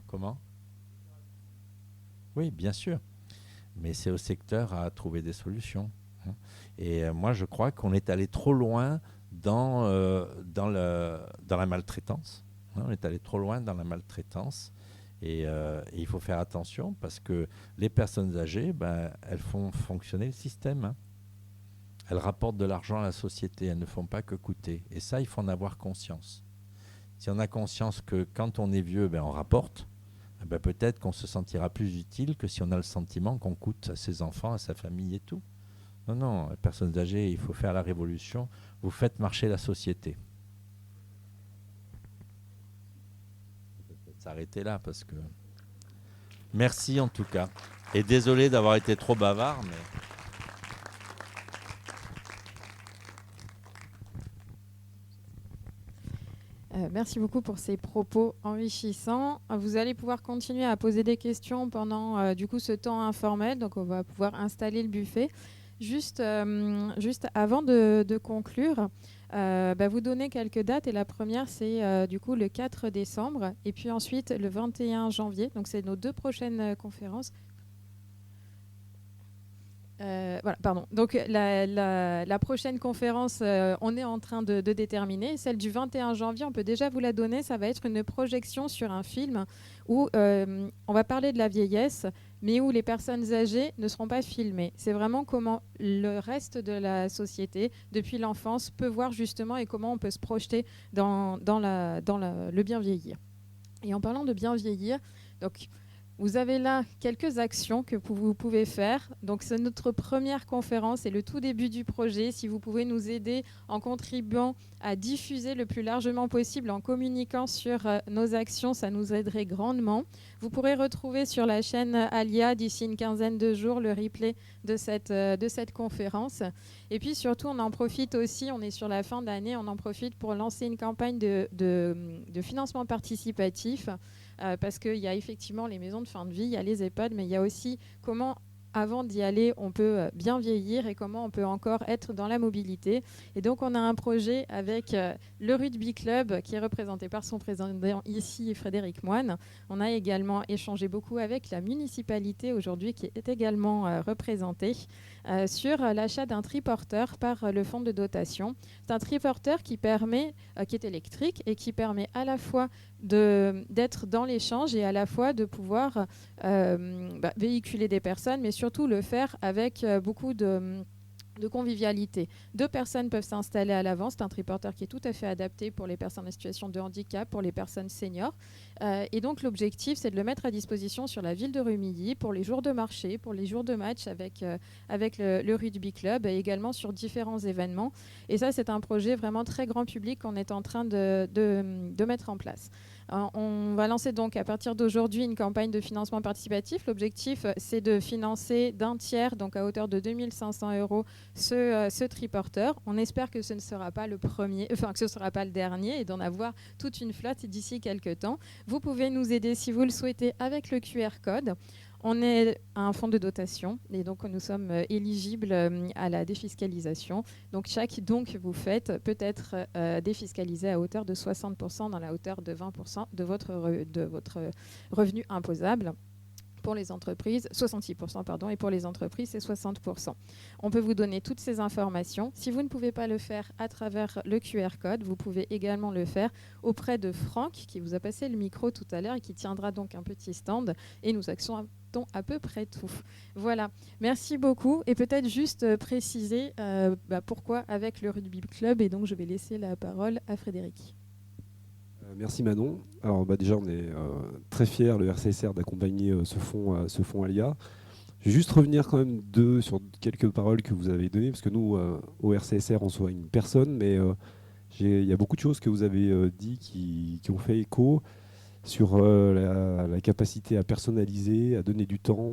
Comment? Oui, bien sûr. Mais c'est au secteur à trouver des solutions. Et moi, je crois qu'on est allé trop loin dans la maltraitance. On est allé trop loin dans la maltraitance. Et il faut faire attention parce que les personnes âgées, elles font fonctionner le système. Elles rapportent de l'argent à la société, elles ne font pas que coûter. Et ça, il faut en avoir conscience. Si on a conscience que quand on est vieux, on rapporte, peut-être qu'on se sentira plus utile que si on a le sentiment qu'on coûte à ses enfants, à sa famille et tout. Non, les personnes âgées, il faut faire la révolution. Vous faites marcher la société. S'arrêter là parce que... Merci en tout cas. Et désolé d'avoir été trop bavard, mais... Merci beaucoup pour ces propos enrichissants. Vous allez pouvoir continuer à poser des questions pendant du coup ce temps informel. Donc on va pouvoir installer le buffet. Juste avant de conclure, vous donnez quelques dates. Et la première, c'est du coup le 4 décembre. Et puis ensuite le 21 janvier. Donc c'est nos 2 prochaines conférences. Voilà, pardon. Donc la prochaine conférence, on est en train de déterminer. Celle du 21 janvier, on peut déjà vous la donner. Ça va être une projection sur un film où on va parler de la vieillesse, mais où les personnes âgées ne seront pas filmées. C'est vraiment comment le reste de la société, depuis l'enfance, peut voir justement et comment on peut se projeter dans le bien vieillir. Et en parlant de bien vieillir, donc vous avez là quelques actions que vous pouvez faire. Donc, c'est notre première conférence et le tout début du projet. Si vous pouvez nous aider en contribuant à diffuser le plus largement possible, en communiquant sur nos actions, ça nous aiderait grandement. Vous pourrez retrouver sur la chaîne Alia d'ici une quinzaine de jours le replay de cette conférence. Et puis surtout, on en profite aussi, on est sur la fin d'année, on en profite pour lancer une campagne de financement participatif. Parce qu'il y a effectivement les maisons de fin de vie, il y a les EHPAD, mais il y a aussi comment, avant d'y aller, on peut bien vieillir et comment on peut encore être dans la mobilité. Et donc, on a un projet avec le Rugby Club, qui est représenté par son président ici, Frédéric Moine. On a également échangé beaucoup avec la municipalité aujourd'hui, qui est également représentée, sur l'achat d'un triporteur par le fonds de dotation. C'est un triporteur qui est électrique et qui permet à la fois d'être dans l'échange et à la fois de pouvoir véhiculer des personnes, mais surtout le faire avec beaucoup de convivialité. 2 personnes peuvent s'installer à l'avant. C'est un triporteur qui est tout à fait adapté pour les personnes en situation de handicap, pour les personnes seniors. Et donc l'objectif, c'est de le mettre à disposition sur la ville de Rumilly pour les jours de marché, pour les jours de match avec le Rugby Club et également sur différents événements. Et ça, c'est un projet vraiment très grand public qu'on est en train de mettre en place. On va lancer donc à partir d'aujourd'hui une campagne de financement participatif. L'objectif, c'est de financer d'un tiers, donc à hauteur de 2 500 € ce triporteur. On espère que ce ne sera pas le premier, que ce ne sera pas le dernier et d'en avoir toute une flotte d'ici quelques temps. Vous pouvez nous aider si vous le souhaitez avec le QR code. On est à un fonds de dotation et donc nous sommes éligibles à la défiscalisation. Donc chaque don que vous faites peut être défiscalisé à hauteur de 60% dans la hauteur de 20% de votre revenu imposable. Pour les entreprises, 66%, pardon, et pour les entreprises, c'est 60%. On peut vous donner toutes ces informations. Si vous ne pouvez pas le faire à travers le QR code, vous pouvez également le faire auprès de Franck, qui vous a passé le micro tout à l'heure et qui tiendra donc un petit stand. Et nous acceptons à peu près tout. Voilà. Merci beaucoup. Et peut-être juste préciser pourquoi avec le Rugby Club. Et donc, je vais laisser la parole à Frédéric. Merci Manon. Alors déjà on est très fiers, le RCSR, d'accompagner ce fonds Alia. Je vais juste revenir quand même sur quelques paroles que vous avez données, parce que nous au RCSR on soit une personne, mais il y a beaucoup de choses que vous avez dit qui ont fait écho sur la capacité à personnaliser, à donner du temps.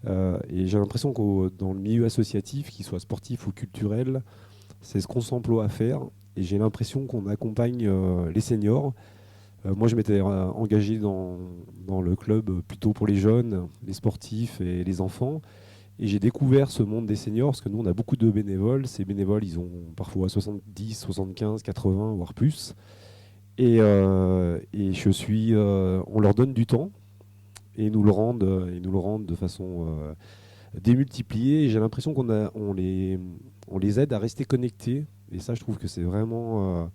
Et j'ai l'impression que dans le milieu associatif, qu'il soit sportif ou culturel, c'est ce qu'on s'emploie à faire. Et j'ai l'impression qu'on accompagne les seniors. Moi, je m'étais engagé dans le club plutôt pour les jeunes, les sportifs et les enfants. Et j'ai découvert ce monde des seniors, parce que nous, on a beaucoup de bénévoles. Ces bénévoles, ils ont parfois 70, 75, 80, voire plus. Et on leur donne du temps et ils nous le rendent de façon démultipliée. Et j'ai l'impression qu'on les aide à rester connectés. Et ça, je trouve que c'est vraiment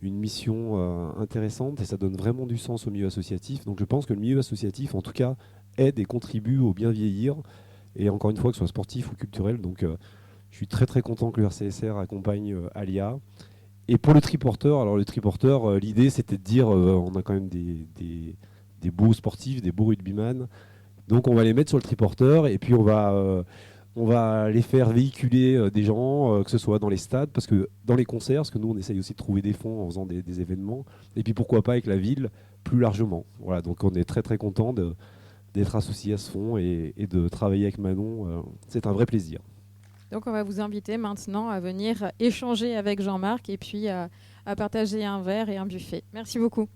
une mission intéressante et ça donne vraiment du sens au milieu associatif. Donc je pense que le milieu associatif, en tout cas, aide et contribue au bien vieillir. Et encore une fois, que ce soit sportif ou culturel. Donc je suis très très content que le RCSR accompagne Alia. Et pour le triporteur, alors le triporteur, l'idée c'était de dire on a quand même des beaux sportifs, des beaux rugbyman. Donc on va les mettre sur le triporteur et puis on va les faire véhiculer des gens, que ce soit dans les stades, parce que dans les concerts, parce que nous on essaye aussi de trouver des fonds en faisant des événements, et puis pourquoi pas avec la ville plus largement. Voilà, donc on est très très content d'être associé à ce fonds et de travailler avec Manon. C'est un vrai plaisir. Donc on va vous inviter maintenant à venir échanger avec Jean-Marc et puis à partager un verre et un buffet. Merci beaucoup.